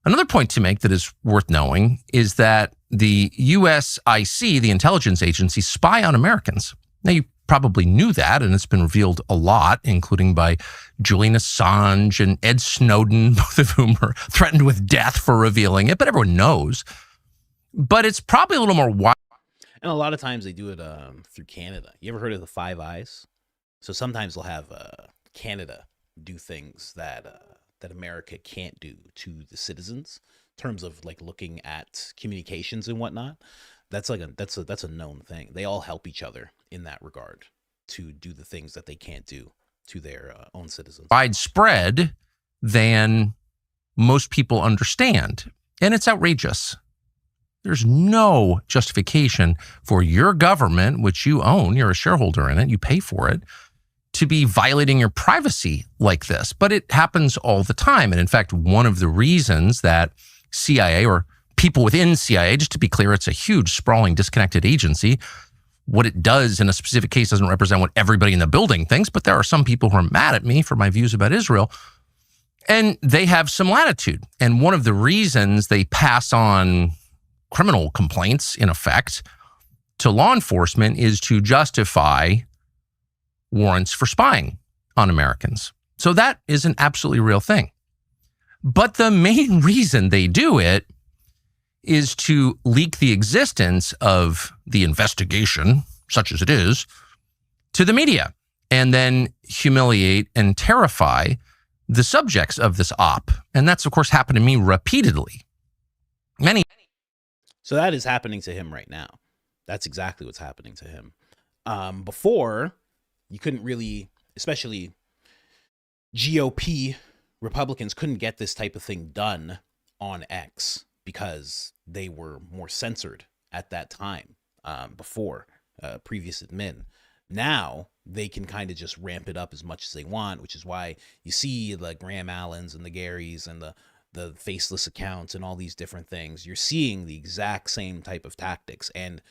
Another point to make that is worth knowing is that the USIC, the intelligence agency, spy on Americans. Now, you probably knew that, and it's been revealed a lot, including by Julian Assange and Ed Snowden, both of whom are threatened with death for revealing it, but everyone knows. But it's probably a little more wild. And a lot of times they do it through Canada. You ever heard of the Five Eyes? So sometimes they'll have Canada do things that America can't do to the citizens in terms of like looking at communications and whatnot. That's a known thing. They all help each other in that regard to do the things that they can't do to their own citizens. Widespread than most people understand. And it's outrageous. There's no justification for your government, which you own, you're a shareholder in it, you pay for it, to be violating your privacy like this. But it happens all the time. And in fact, one of the reasons that CIA or people within CIA, just to be clear, it's a huge, sprawling, disconnected agency. What it does in a specific case doesn't represent what everybody in the building thinks, but there are some people who are mad at me for my views about Israel, and they have some latitude. And one of the reasons they pass on criminal complaints, in effect, to law enforcement is to justify warrants for spying on Americans. So that is an absolutely real thing. But the main reason they do it is to leak the existence of the investigation, such as it is, to the media, and then humiliate and terrify the subjects of this op. And that's, of course, happened to me repeatedly. So that is happening to him right now. That's exactly what's happening to him. Before, you couldn't really, especially GOP Republicans couldn't get this type of thing done on X because they were more censored at that time before previous admin. Now they can kind of just ramp it up as much as they want, which is why you see the Graham Allens and the Garys and the faceless accounts and all these different things. You're seeing the exact same type of tactics. And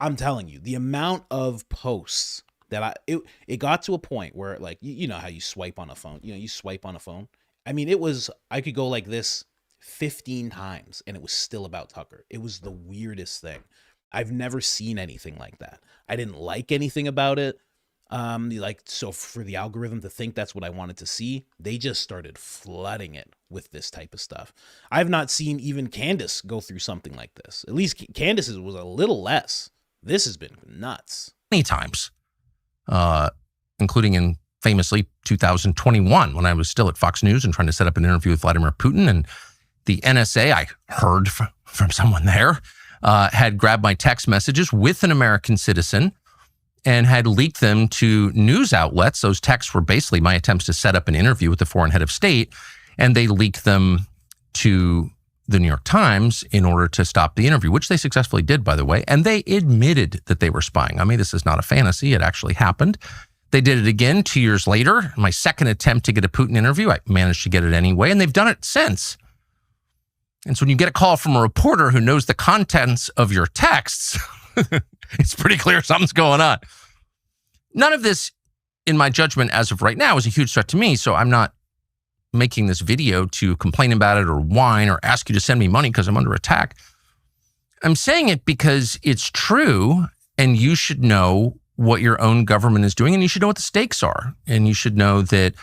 I'm telling you, the amount of posts that it got to a point where, like, you know how you swipe on a phone, you swipe on a phone. I mean, I could go like this 15 times and it was still about Tucker. It was the weirdest thing. I've never seen anything like that. I didn't like anything about it. So for the algorithm to think that's what I wanted to see, they just started flooding it with this type of stuff. I've not seen even Candace go through something like this. At least Candace's was a little less. This has been nuts. Many times, including in famously 2021 when I was still at Fox News and trying to set up an interview with Vladimir Putin, and the NSA, I heard from someone there, had grabbed my text messages with an American citizen and had leaked them to news outlets. Those texts were basically my attempts to set up an interview with the foreign head of state, and they leaked them to the New York Times in order to stop the interview, which they successfully did, by the way. And they admitted that they were spying on me. This is not a fantasy. It actually happened. They did it again 2 years later. My second attempt to get a Putin interview, I managed to get it anyway, and they've done it since. And so when you get a call from a reporter who knows the contents of your texts, it's pretty clear something's going on. None of this, in my judgment, as of right now, is a huge threat to me. So I'm not making this video to complain about it or whine or ask you to send me money because I'm under attack. I'm saying it because it's true, and you should know what your own government is doing, and you should know what the stakes are. And you should know that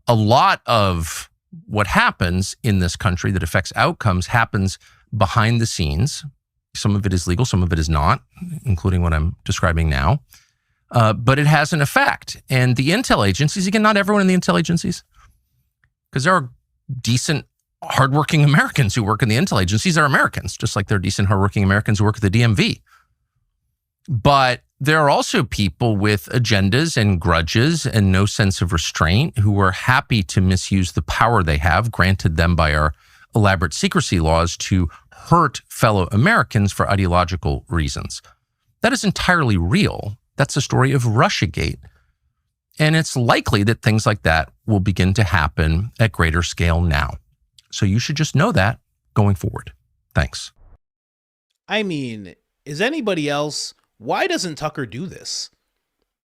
a lot of what happens in this country that affects outcomes happens behind the scenes. Some of it is legal, some of it is not, including what I'm describing now. But it has an effect. And the intel agencies, again, not everyone in the intel agencies, because there are decent, hardworking Americans who work in the intel agencies are Americans, just like there are decent, hardworking Americans who work at the DMV. But there are also people with agendas and grudges and no sense of restraint who are happy to misuse the power they have, granted them by our elaborate secrecy laws, to hurt fellow Americans for ideological reasons. That is entirely real. That's the story of Russiagate. And it's likely that things like that will begin to happen at greater scale now. So you should just know that going forward. Thanks. I mean, is anybody else? Why doesn't Tucker do this?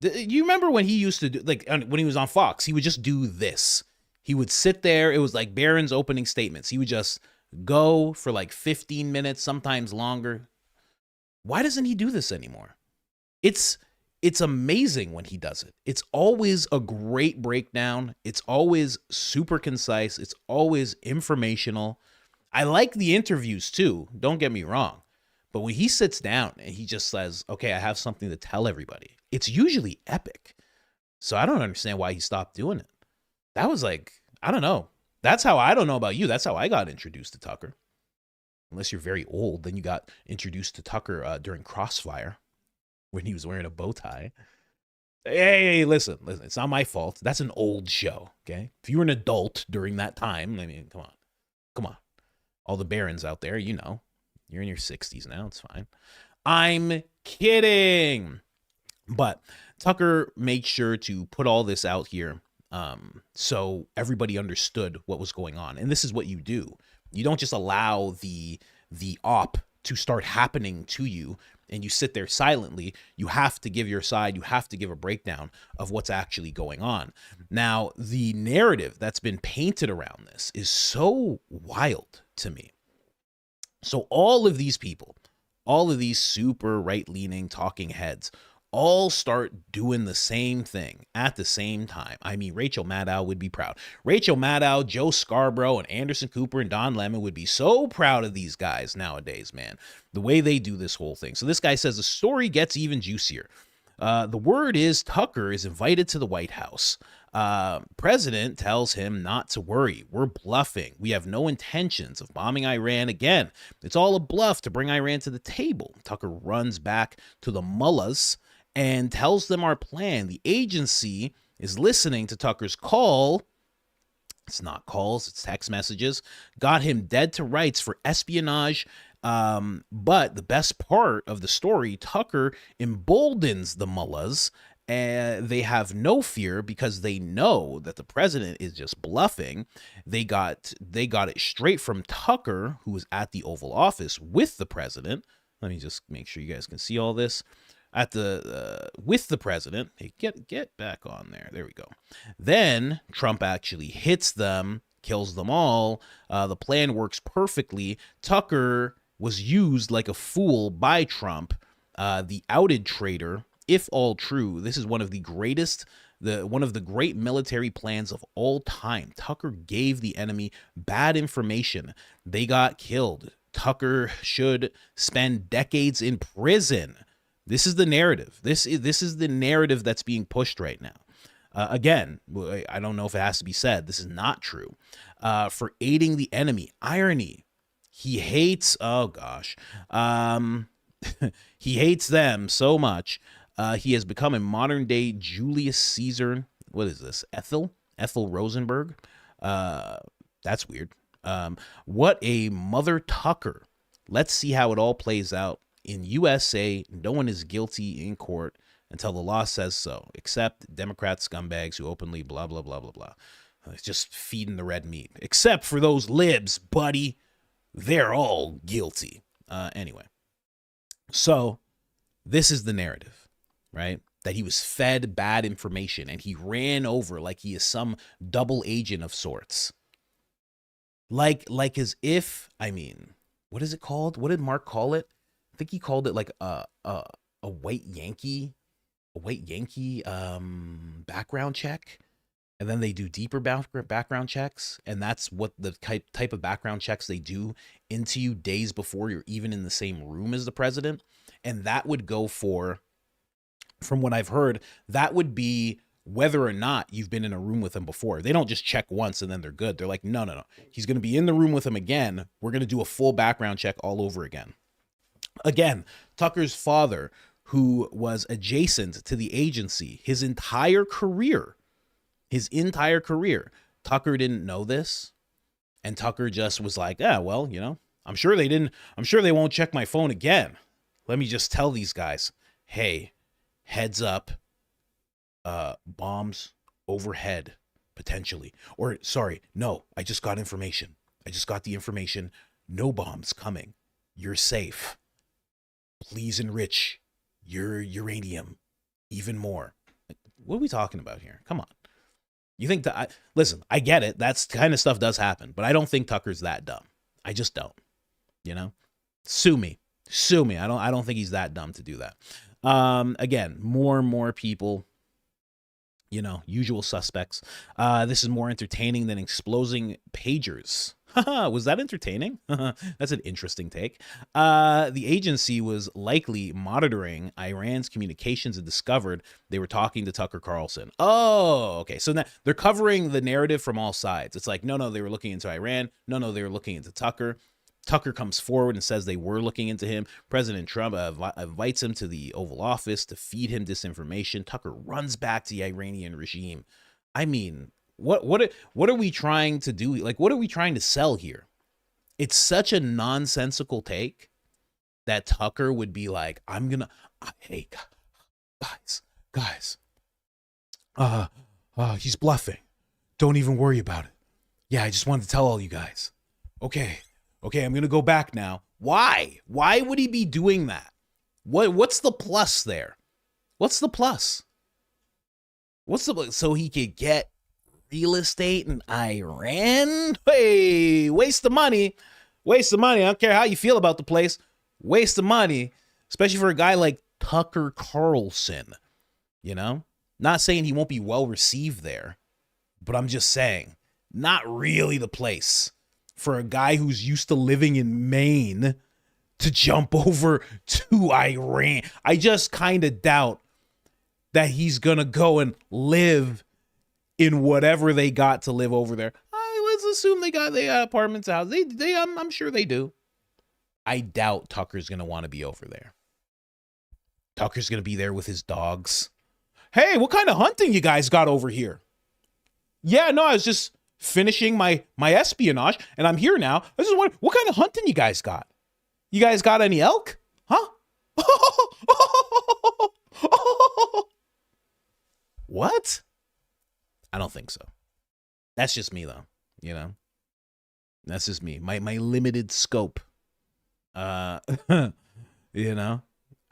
You remember when he used to do, like, when he was on Fox, he would just do this. He would sit there. It was like Barron's opening statements. He would just go for like 15 minutes, sometimes longer. Why doesn't he do this anymore? It's amazing when he does it. It's always a great breakdown. It's always super concise. It's always informational. I like the interviews too. Don't get me wrong. But when he sits down and he just says, okay, I have something to tell everybody, it's usually epic. So I don't understand why he stopped doing it. That was like, I don't know. I don't know about you. That's how I got introduced to Tucker. Unless you're very old, then you got introduced to Tucker during Crossfire when he was wearing a bow tie. Hey, listen, it's not my fault. That's an old show, okay? If you were an adult during that time, I mean, come on. All the barons out there, you know. You're in your 60s now. It's fine. I'm kidding. But Tucker made sure to put all this out here so everybody understood what was going on. And this is what you do. You don't just allow the op to start happening to you and you sit there silently. You have to give your side. You have to give a breakdown of what's actually going on. Now, the narrative that's been painted around this is so wild to me. So all of these people, all of these super right-leaning talking heads, all start doing the same thing at the same time. I mean, Rachel Maddow would be proud. Rachel Maddow, Joe Scarborough, and Anderson Cooper and Don Lemon would be so proud of these guys nowadays, man. The way they do this whole thing. So this guy says the story gets even juicier. The word is Tucker is invited to the White House. President tells him not to worry. We're bluffing. We have no intentions of bombing Iran again. It's all a bluff to bring Iran to the table. Tucker runs back to the mullahs and tells them our plan. The agency is listening to Tucker's call. It's not calls, it's text messages. Got him dead to rights for espionage. But the best part of the story, Tucker emboldens the mullahs. And they have no fear because they know that the president is just bluffing. They got it straight from Tucker, who was at the Oval Office with the president. Let me just make sure you guys can see all this. At the with the president. Hey, get back on there. There we go. Then Trump actually hits them, kills them all. The plan works perfectly. Tucker was used like a fool by Trump. The outed traitor if all true, this is one of the greatest, one of the great military plans of all time. Tucker gave the enemy bad information. They got killed. Tucker should spend decades in prison. This is the narrative. This is the narrative that's being pushed right now. Again, I don't know if it has to be said. This is not true. For aiding the enemy. Irony. He hates, oh gosh. He hates them so much. He has become a modern day Julius Caesar. What is this? Ethel Rosenberg. That's weird. What a mother Tucker. Let's see how it all plays out. In USA, no one is guilty in court until the law says so, except Democrat scumbags who openly blah, blah, blah, blah, blah. It's just feeding the red meat. Except for those libs, buddy. They're all guilty. Anyway. So, this is the narrative, right? That he was fed bad information and he ran over like he is some double agent of sorts. Like as if, I mean, what is it called? What did Mark call it? I think he called it like a white Yankee background check. And then they do deeper background checks. And that's what the type of background checks they do into you days before you're even in the same room as the president. And that would go for, from what I've heard, that would be whether or not you've been in a room with him before. They don't just check once and then they're good. They're like, no. He's going to be in the room with him again. We're going to do a full background check all over again. Again, Tucker's father, who was adjacent to the agency his entire career, Tucker didn't know this. And Tucker just was like, well, I'm sure they won't check my phone again. Let me just tell these guys, hey, heads up, bombs overhead, potentially. Or, sorry, no, I just got information. I just got the information. No bombs coming. You're safe. Please enrich your uranium even more. What are we talking about here? Come on. You think that, listen, I get it. That's kind of stuff does happen, but I don't think Tucker's that dumb. I just don't, sue me. I don't think he's that dumb to do that. Again, more and more people, usual suspects. This is more entertaining than exploding pagers. Was that entertaining? That's an interesting take. The agency was likely monitoring Iran's communications and discovered they were talking to Tucker Carlson. Oh, okay. So now they're covering the narrative from all sides. It's like, no, they were looking into Iran. No, they were looking into Tucker. Tucker comes forward and says they were looking into him. President Trump invites him to the Oval Office to feed him disinformation. Tucker runs back to the Iranian regime. I mean, what are we trying to do? Like, what are we trying to sell here? It's such a nonsensical take that Tucker would be like, hey, guys, he's bluffing. Don't even worry about it. Yeah, I just wanted to tell all you guys. Okay, I'm going to go back now. Why? Why would he be doing that? What's the plus there? What's the plus? So he could get real estate in Iran? Hey, waste of money. I don't care how you feel about the place. Waste of money, especially for a guy like Tucker Carlson. Not saying he won't be well received there, but I'm just saying, not really the place for a guy who's used to living in Maine to jump over to Iran. I just kind of doubt that he's going to go and live in whatever they got to live over there. Let's assume they got apartments, house. I'm sure they do. I doubt Tucker's going to want to be over there. Tucker's going to be there with his dogs. Hey, what kind of hunting you guys got over here? Yeah, no, I was just finishing my espionage, and I'm here now. I just wonder, what kind of hunting you guys got? You guys got any elk? Huh? What? I don't think so. That's just me, though. That's just me. My limited scope. I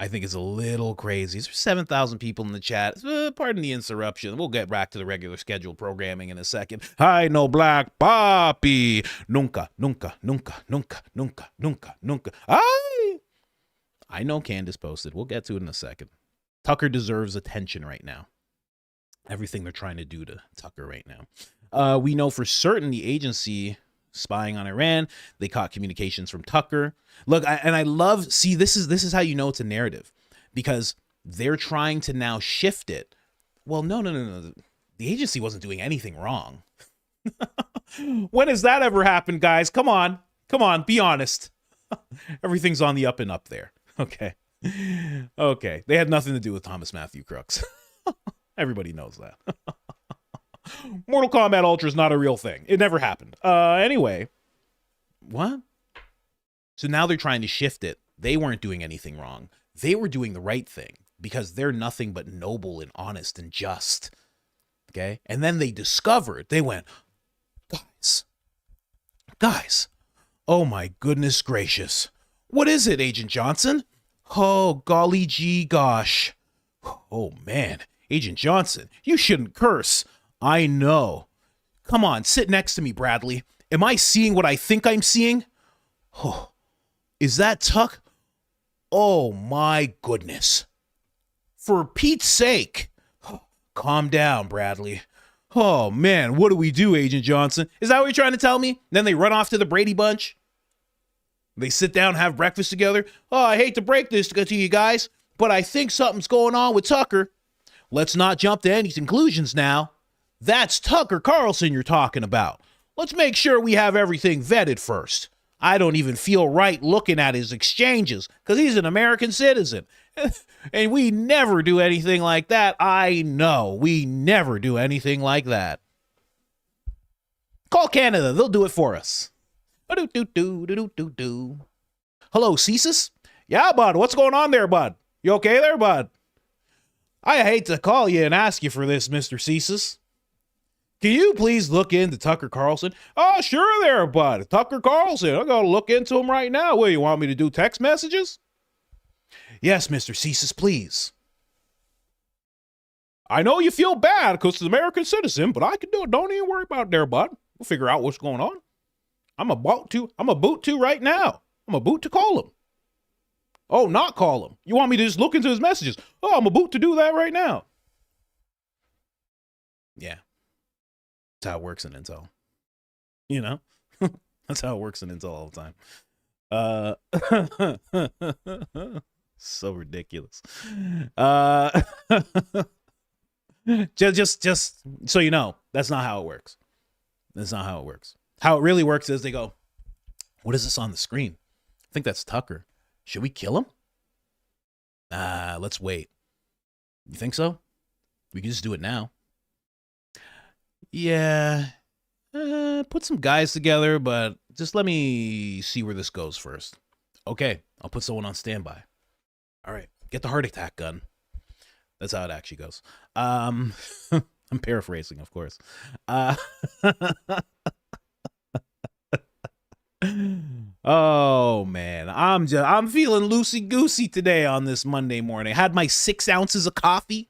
think it's a little crazy. There's 7,000 people in the chat. Pardon the interruption. We'll get back to the regular scheduled programming in a second. Hi, no black papi. Nunca. I know Candace posted. We'll get to it in a second. Tucker deserves attention right now. Everything they're trying to do to Tucker right now. We know for certain the agency spying on Iran. They caught communications from Tucker. Look, I love, see, this is how you know it's a narrative, because they're trying to now shift it. Well, no. The agency wasn't doing anything wrong. When has that ever happened, guys? Come on, be honest. Everything's on the up and up there. Okay. They had nothing to do with Thomas Matthew Crooks. Everybody knows that. Mortal Kombat Ultra is not a real thing. It never happened. Anyway, what? So now they're trying to shift it. They weren't doing anything wrong. They were doing the right thing because they're nothing but noble and honest and just. Okay? And then they discovered, they went, guys, oh my goodness gracious. What is it, Agent Johnson? Oh, golly gee gosh. Oh man, Agent Johnson, you shouldn't curse. I know. Come on, sit next to me, Bradley. Am I seeing what I think I'm seeing? Oh, is that Tuck? Oh my goodness. For Pete's sake. Calm down, Bradley. Oh man, what do we do, Agent Johnson? Is that what you're trying to tell me? Then they run off to the Brady Bunch. They sit down, have breakfast together. Oh, I hate to break this to you guys, but I think something's going on with Tucker. Let's not jump to any conclusions now. That's Tucker Carlson you're talking about. Let's make sure we have everything vetted first. I don't even feel right looking at his exchanges because he's an American citizen. And we never do anything like that. I know. We never do anything like that. Call Canada. They'll do it for us. Hello, Cesis? Yeah, bud. What's going on there, bud? You okay there, bud? I hate to call you and ask you for this, Mr. Cesis. Can you please look into Tucker Carlson? Oh, sure there, bud. Tucker Carlson. I gotta look into him right now. What, you want me to do text messages? Yes, Mr. Cesis, please. I know you feel bad because it's an American citizen, but I can do it. Don't even worry about it there, bud. We'll figure out what's going on. I'm a boot to right now. I'm a boot to call him. Oh, not call him. You want me to just look into his messages? Oh, I'm a boot to do that right now. Yeah. That's how it works in Intel. You know? That's how it works in Intel all the time. So ridiculous. Just so you know, that's not how it works. That's not how it works. How it really works is they go, what is this on the screen? I think that's Tucker. Should we kill him? Let's wait. You think so? We can just do it now. Yeah. Put some guys together, but just let me see where this goes first. Okay, I'll put someone on standby. All right, get the heart attack gun. That's how it actually goes. I'm paraphrasing, of course. Oh man, I'm feeling loosey-goosey today on this Monday morning. I had my 6 ounces of coffee.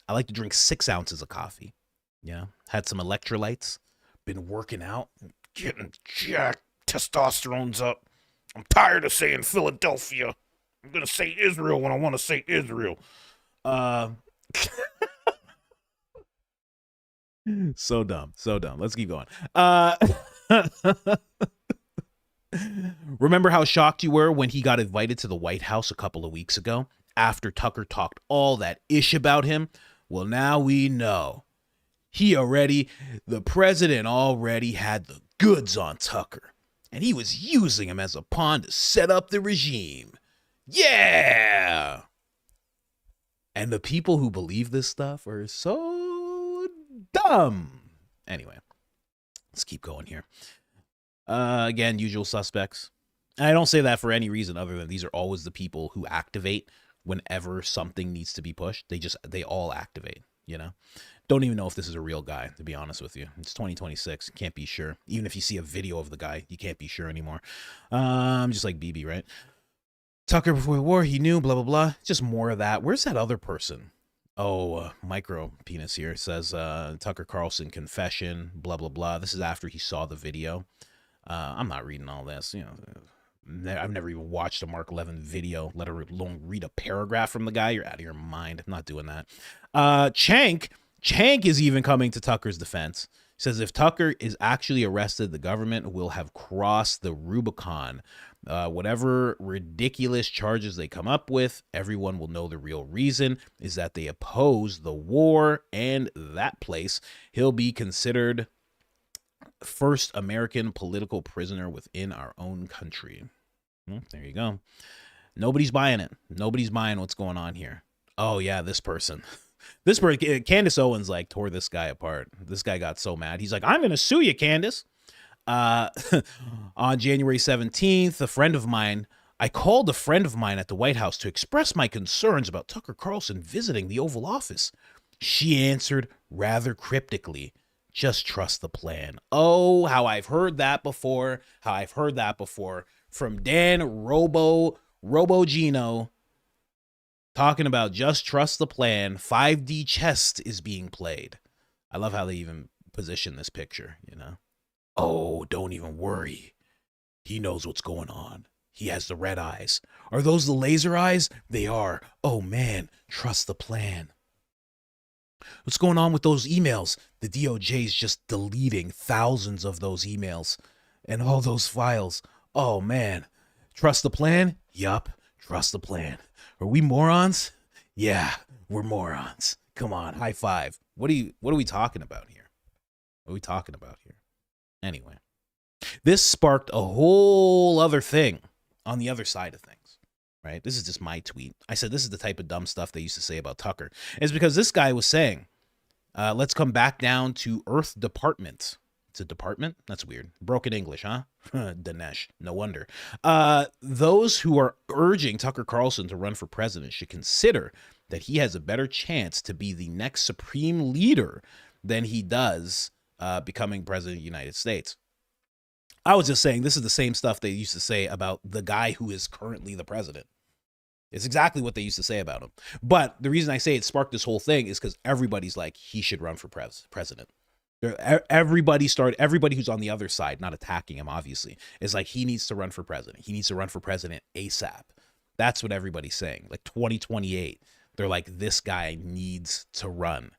I like to drink 6 ounces of coffee. Yeah, had some electrolytes. Been working out, getting jacked. Testosterone's up. I'm tired of saying Philadelphia. I'm gonna say Israel when I want to say Israel. So dumb. Let's keep going. Remember how shocked you were when he got invited to the White House a couple of weeks ago after Tucker talked all that ish about him? Well, now we know. The president already had the goods on Tucker, and he was using him as a pawn to set up the regime. Yeah! And the people who believe this stuff are so dumb. Anyway, let's keep going here. Again, usual suspects. And I don't say that for any reason other than these are always the people who activate whenever something needs to be pushed. They all activate, you know? Don't even know if this is a real guy, to be honest with you. It's 2026. Can't be sure. Even if you see a video of the guy, you can't be sure anymore. Just like BB, right? Tucker before the war, he knew, blah, blah, blah. Just more of that. Where's that other person? Oh, micro penis here. It says Tucker Carlson confession, blah, blah, blah. This is after he saw the video. I'm not reading all this. You know, I've never even watched a Mark Levin video, let alone read a paragraph from the guy. You're out of your mind. I'm not doing that. Cenk is even coming to Tucker's defense. He says if Tucker is actually arrested, the government will have crossed the Rubicon. Whatever ridiculous charges they come up with, everyone will know the real reason is that they oppose the war, and that place he'll be considered first American political prisoner within our own country. There you go. Nobody's buying it. Nobody's buying what's going on here. Oh yeah, this person, Candace Owens like tore this guy apart. This guy got so mad. He's like, I'm going to sue you, Candace. On January 17th, I called a friend of mine at the White House to express my concerns about Tucker Carlson visiting the Oval Office. She answered rather cryptically, just trust the plan. Oh, how I've heard that before. From Dan Robo Gino, talking about just trust the plan. 5D chess is being played. I love how they even position this picture, you know. Oh, don't even worry. He knows what's going on. He has the red eyes. Are those the laser eyes? They are. Oh man, trust the plan. What's going on with those emails? The DOJ is just deleting thousands of those emails and all those files. Oh man, trust the plan? Yup, trust the plan. Are we morons? Yeah, we're morons. Come on, high five. What are we talking about here? Anyway, this sparked a whole other thing on the other side of things, right? This is just my tweet. I said this is the type of dumb stuff they used to say about Tucker. It's because this guy was saying, let's come back down to Earth Department. It's a department? That's weird. Broken English, huh? Dinesh, no wonder. Those who are urging Tucker Carlson to run for president should consider that he has a better chance to be the next supreme leader than he does becoming president of the United States. I was just saying this is the same stuff they used to say about the guy who is currently the president. It's exactly what they used to say about him. But the reason I say it sparked this whole thing is because everybody's like, he should run for president. Everybody who's on the other side, not attacking him, obviously, is like, he needs to run for president. He needs to run for president ASAP. That's what everybody's saying. Like 2028, they're like, this guy needs to run,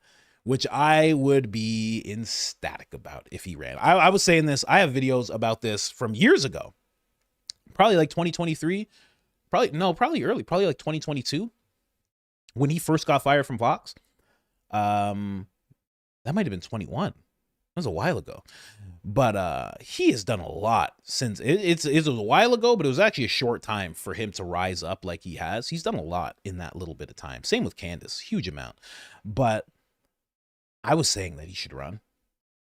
which I would be ecstatic about if he ran. I was saying this. I have videos about this from years ago, probably like 2023, probably early, probably like 2022 when he first got fired from Fox. That might've been 21. That was a while ago, but he has done a lot since it was a while ago, but it was actually a short time for him to rise up like he has. He's done a lot in that little bit of time. Same with Candace, huge amount. But I was saying that he should run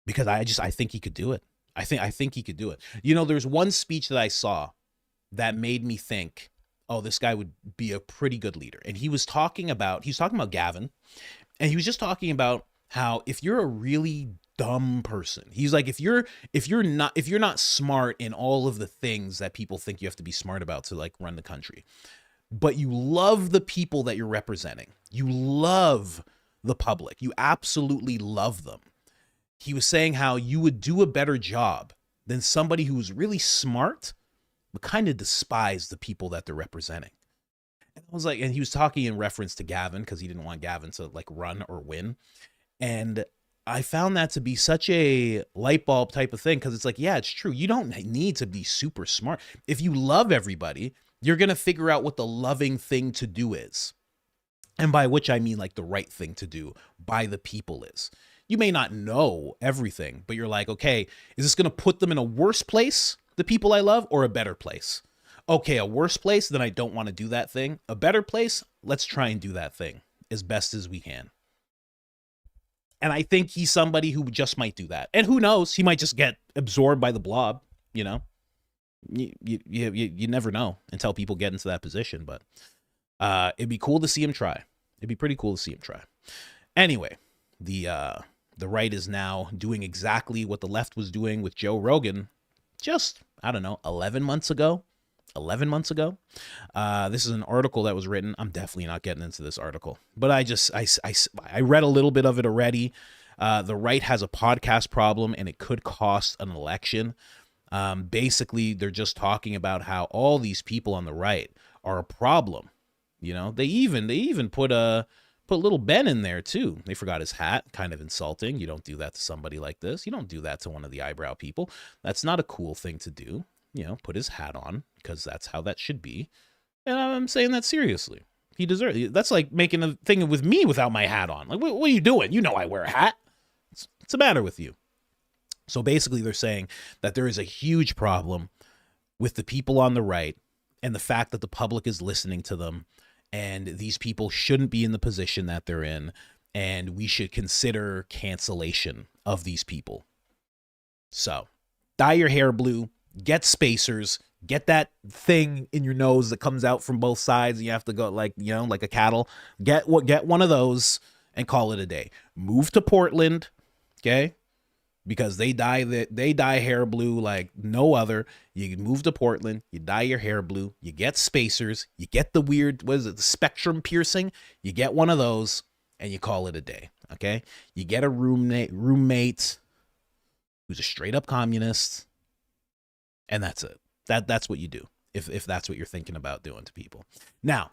because I think he could do it. I think he could do it. You know, there's one speech that I saw that made me think, oh, this guy would be a pretty good leader. And he was talking about Gavin, and he was just talking about how if you're a really dumb person, he's like, if you're not smart in all of the things that people think you have to be smart about to like run the country, but you love the people that you're representing, you love the public, you absolutely love them. He was saying how you would do a better job than somebody who's really smart but kind of despise the people that they're representing. And I was like, and he was talking in reference to Gavin because he didn't want Gavin to like run or win. And I found that to be such a light bulb type of thing because it's like, yeah, it's true. You don't need to be super smart. If you love everybody, you're going to figure out what the loving thing to do is. And by which I mean like the right thing to do by the people is. You may not know everything, but you're like, okay, is this going to put them in a worse place, the people I love, or a better place? Okay, a worse place, then I don't want to do that thing. A better place, let's try and do that thing as best as we can. And I think he's somebody who just might do that. And who knows, he might just get absorbed by the blob, you know? You never know until people get into that position, but it'd be cool to see him try. It'd be pretty cool to see him try. Anyway, the right is now doing exactly what the left was doing with Joe Rogan just, I don't know, 11 months ago. This is an article that was written. I'm definitely not getting into this article, but I read a little bit of it already. The right has a podcast problem and it could cost an election. Basically, they're just talking about how all these people on the right are a problem. You know, they even put little Ben in there too. They forgot his hat, kind of insulting. You don't do that to somebody like this. You don't do that to one of the eyebrow people. That's not a cool thing to do. You know, put his hat on because that's how that should be. And I'm saying that seriously. He deserves. That's like making a thing with me without my hat on. Like, what are you doing? You know I wear a hat. What's the matter with you? So basically, they're saying that there is a huge problem with the people on the right and the fact that the public is listening to them, and these people shouldn't be in the position that they're in, and we should consider cancellation of these people. So, dye your hair blue, get spacers, get that thing in your nose that comes out from both sides, and you have to go like a cattle. Get one of those and call it a day. Move to Portland, okay? Because they dye hair blue like no other. You move to Portland, you dye your hair blue, you get spacers, you get the weird, the spectrum piercing, you get one of those, and you call it a day, okay? You get a roommate who's a straight up communist, and that's it. That's what you do if that's what you're thinking about doing to people. Now,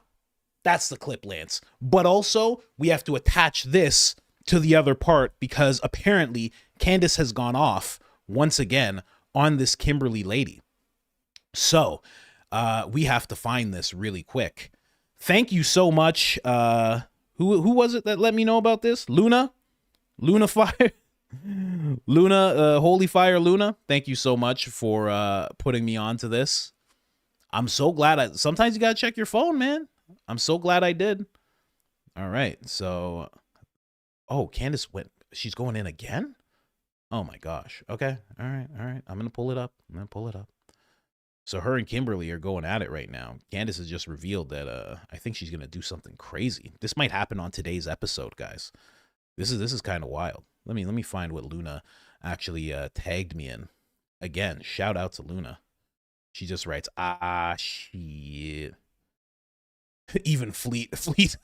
that's the clip, Lance. But also, we have to attach this to the other part because apparently Candace has gone off once again on this Kimberly lady. So we have to find this really quick. Thank you so much. Who was it that let me know about this? Luna Fire. Holy Fire Luna. Thank you so much for putting me on to this. I'm so glad. Sometimes you gotta check your phone, man. I'm so glad I did. All right, so Candace went. She's going in again. Oh my gosh. Okay. All right. I'm gonna pull it up. So her and Kimberly are going at it right now. Candace has just revealed that I think she's gonna do something crazy. This might happen on today's episode, guys. This is kind of wild. Let me find what Luna actually tagged me in. Again, shout out to Luna. She just writes, shit. Even Fleet's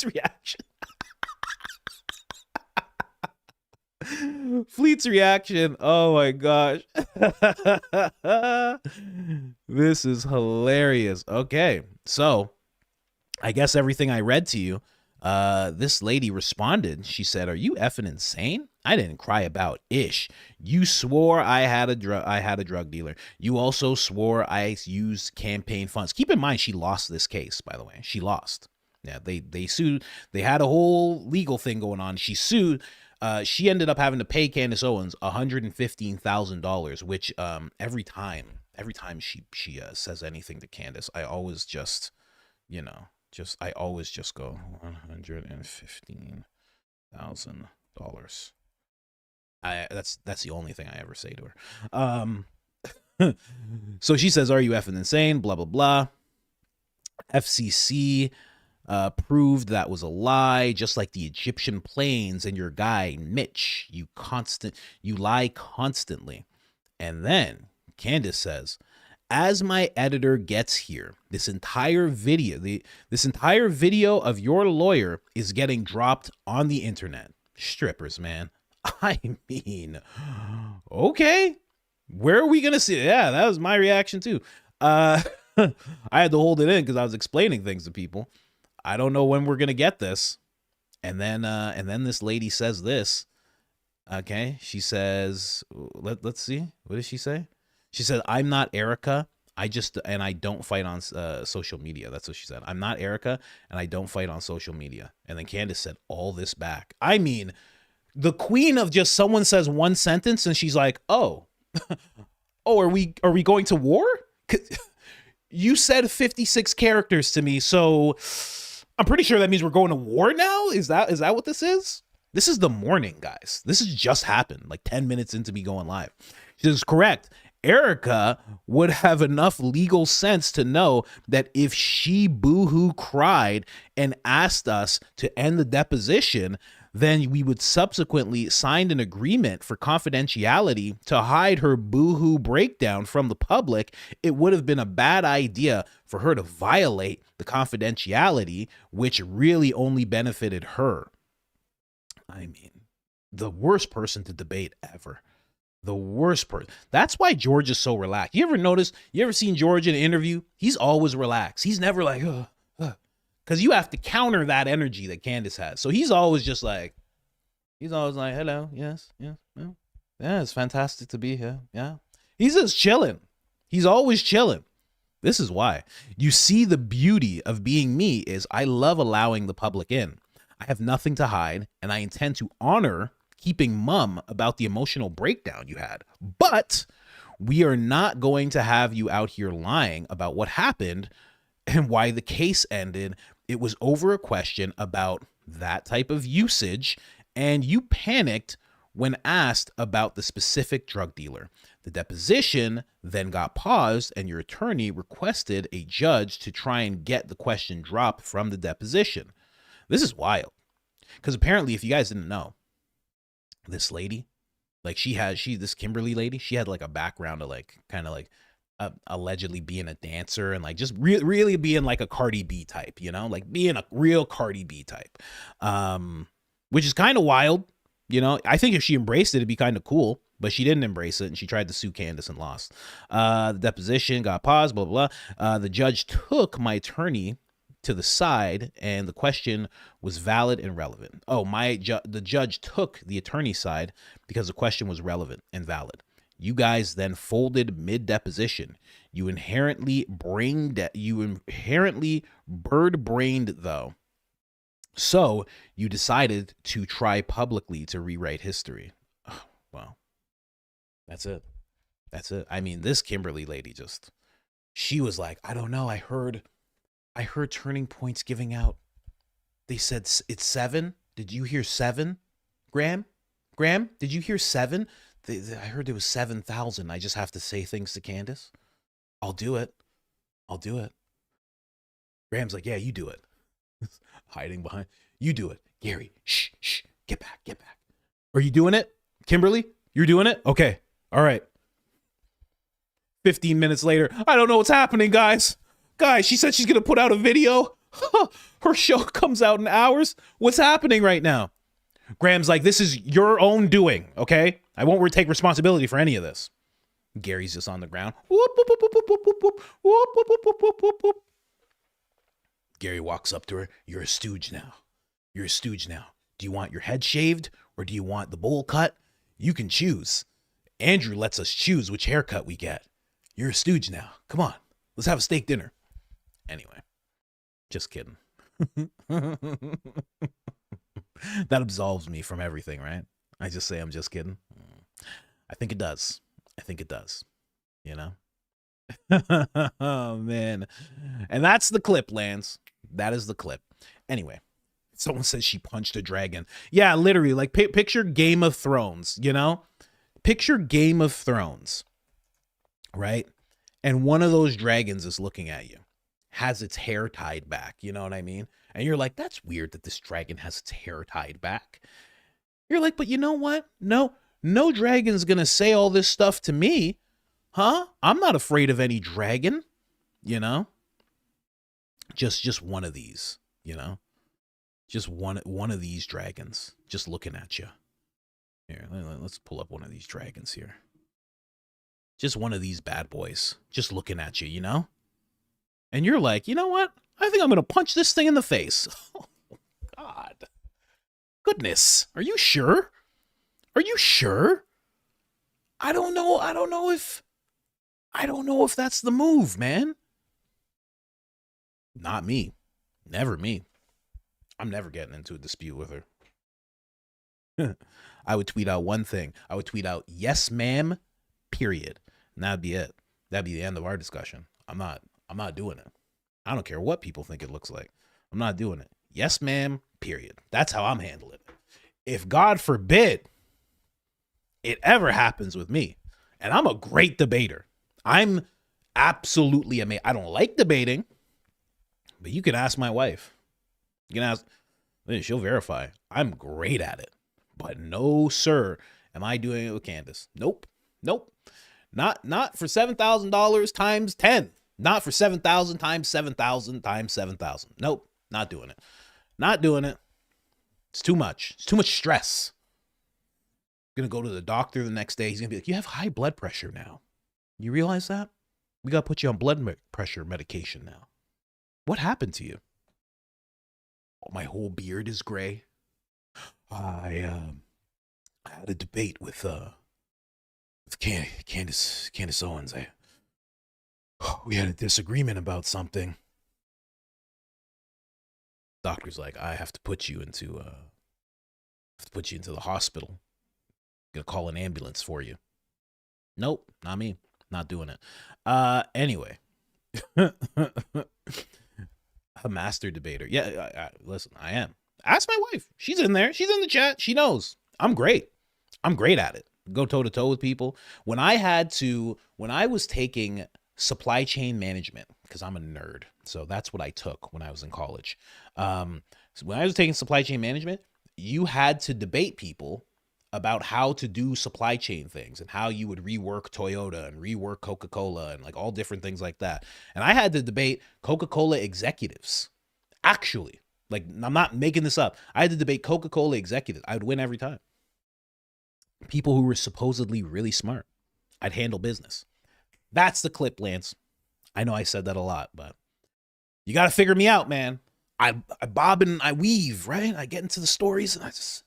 reaction. Fleet's reaction. Oh my gosh. This is hilarious. Okay, so I guess everything I read to you, this lady responded. She said, "Are you effing insane? I didn't cry about ish. You swore I had a drug dealer. You also swore I used campaign funds." Keep in mind, she lost this case, by the way. She lost. Yeah, they sued. They had a whole legal thing going on. She sued. She ended up having to pay Candace Owens $115,000, which every time she says anything to Candace, I always just go $115,000. That's the only thing I ever say to her. So she says, "Are you effing insane?" Blah blah blah. FCC proved that was a lie, just like the Egyptian planes and your guy Mitch. You lie constantly. And then Candace says, "As my editor gets here, this entire video of your lawyer is getting dropped on the internet." Strippers, man. I mean, okay, where are we gonna see it? Yeah, that was my reaction too. I had to hold it in because I was explaining things to people. I don't know when we're gonna get this. And then this lady says this. Okay, she says, let's see, what does she say? She said, "I'm not Erica. I don't fight on social media." That's what she said. "I'm not Erica, and I don't fight on social media." And then Candace said all this back. I mean, the queen of just someone says one sentence and she's like, "Oh, are we going to war? You said 56 characters to me, so I'm pretty sure that means we're going to war now." Is that what this is? This is the morning, guys. This has just happened, like 10 minutes into me going live. She says, "Correct. Erica would have enough legal sense to know that if she boohoo cried and asked us to end the deposition, then we would subsequently sign an agreement for confidentiality to hide her boohoo breakdown from the public. It would have been a bad idea for her to violate the confidentiality, which really only benefited her." I mean, the worst person to debate ever. The worst person. That's why George is so relaxed. You ever notice, you ever seen George in an interview? He's always relaxed. He's never like, because you have to counter that energy that Candace has. So he's always just like, hello, yes, yeah, it's fantastic to be here. Yeah. He's just chilling. He's always chilling. This is why. You see, the beauty of being me is I love allowing the public in. I have nothing to hide, and I intend to honor keeping mum about the emotional breakdown you had. But we are not going to have you out here lying about what happened and why the case ended. It was over a question about that type of usage, and you panicked when asked about the specific drug dealer. The deposition then got paused, and your attorney requested a judge to try and get the question dropped from the deposition. This is wild, because apparently, if you guys didn't know, this lady, like this Kimberly lady, she had like a background of like kind of like allegedly being a dancer and like just really being like a Cardi B type, you know, like being a real Cardi B type, which is kind of wild. You know, I think if she embraced it, it'd be kind of cool, but she didn't embrace it, and she tried to sue Candace and lost. The deposition got paused, blah, blah, blah. The judge took my attorney to the side, and the question was valid and relevant. Oh, the judge took the attorney's side because the question was relevant and valid. You guys then folded mid-deposition. You inherently bird-brained, though. So you decided to try publicly to rewrite history. Oh, well, that's it. That's it. I mean, this Kimberly lady she was like, I don't know. I heard Turning Point's giving out. They said it's 7. Did you hear 7? Graham, did you hear 7? I heard there was 7,000. I just have to say things to Candace. I'll do it. Graham's like, yeah, you do it. Hiding behind. You do it. Gary, shh, get back. Are you doing it? Kimberly, you're doing it? Okay. All right. 15 minutes later, I don't know what's happening, guys. She said she's going to put out a video. Her show comes out in hours. What's happening right now? Graham's like, this is your own doing, okay? I won't take responsibility for any of this. Gary's just on the ground. Whoop, whoop, whoop, whoop, whoop, whoop, whoop, whoop, whoop, whoop, whoop, whoop, whoop. Gary walks up to her. You're a stooge now. Do you want your head shaved or do you want the bowl cut? You can choose. Andrew lets us choose which haircut we get. You're a stooge now. Come on. Let's have a steak dinner. Anyway, just kidding. That absolves me from everything, right? I just say I'm just kidding. I think it does. You know? Oh, man. And that's the clip, Lance. That is the clip. Anyway, someone says she punched a dragon. Yeah, literally. Like, picture Game of Thrones, you know? Picture Game of Thrones, right? And one of those dragons is looking at you, has its hair tied back. You know what I mean? And you're like, that's weird that this dragon has its hair tied back. You're like, but you know what? No dragon's going to say all this stuff to me. Huh? I'm not afraid of any dragon, you know? Just one of these, you know? Just one of these dragons just looking at you. Here, let's pull up one of these dragons here. Just one of these bad boys just looking at you, you know? And you're like, you know what? I think I'm going to punch this thing in the face. Oh, God. Goodness. Are you sure? I don't know if that's the move, man. Not me. Never me. I'm never getting into a dispute with her. I would tweet out one thing. I would tweet out, yes, ma'am, period. And that'd be it. That'd be the end of our discussion. I'm not doing it. I don't care what people think it looks like. I'm not doing it. Yes, ma'am, period. That's how I'm handling it. If God forbid it ever happens with me, and I'm a great debater. I'm absolutely amazing. I don't like debating, but you can ask my wife. You can ask, she'll verify. I'm great at it. But no, sir, am I doing it with Candace? Nope. Not for $7,000 times 10. Not for 7,000 times 7,000 times 7,000. Nope, not doing it. Not doing it. It's too much. It's too much stress. Gonna go to the doctor the next day. He's gonna be like, you have high blood pressure now. You realize that? We gotta put you on pressure medication now. What happened to you? Oh, my whole beard is gray. I had a debate with Candace Owens. We had a disagreement about something. Doctor's like, I have to put you into the hospital. Gonna call an ambulance for you. Nope, not me. Not doing it. Anyway. A master debater. Yeah, listen, I am. Ask my wife. She's in there. She's in the chat. She knows. I'm great. I'm great at it. Go toe to toe with people. When I was taking supply chain management, because I'm a nerd, so that's what I took when I was in college. So when I was taking supply chain management, you had to debate people about how to do supply chain things and how you would rework Toyota and rework Coca-Cola and like all different things like that. And I had to debate Coca-Cola executives. Actually, like, I'm not making this up. I had to debate Coca-Cola executives. I would win every time. People who were supposedly really smart. I'd handle business. That's the clip, Lance. I know I said that a lot, but you got to figure me out, man. I bob and I weave, right? I get into the stories and I just,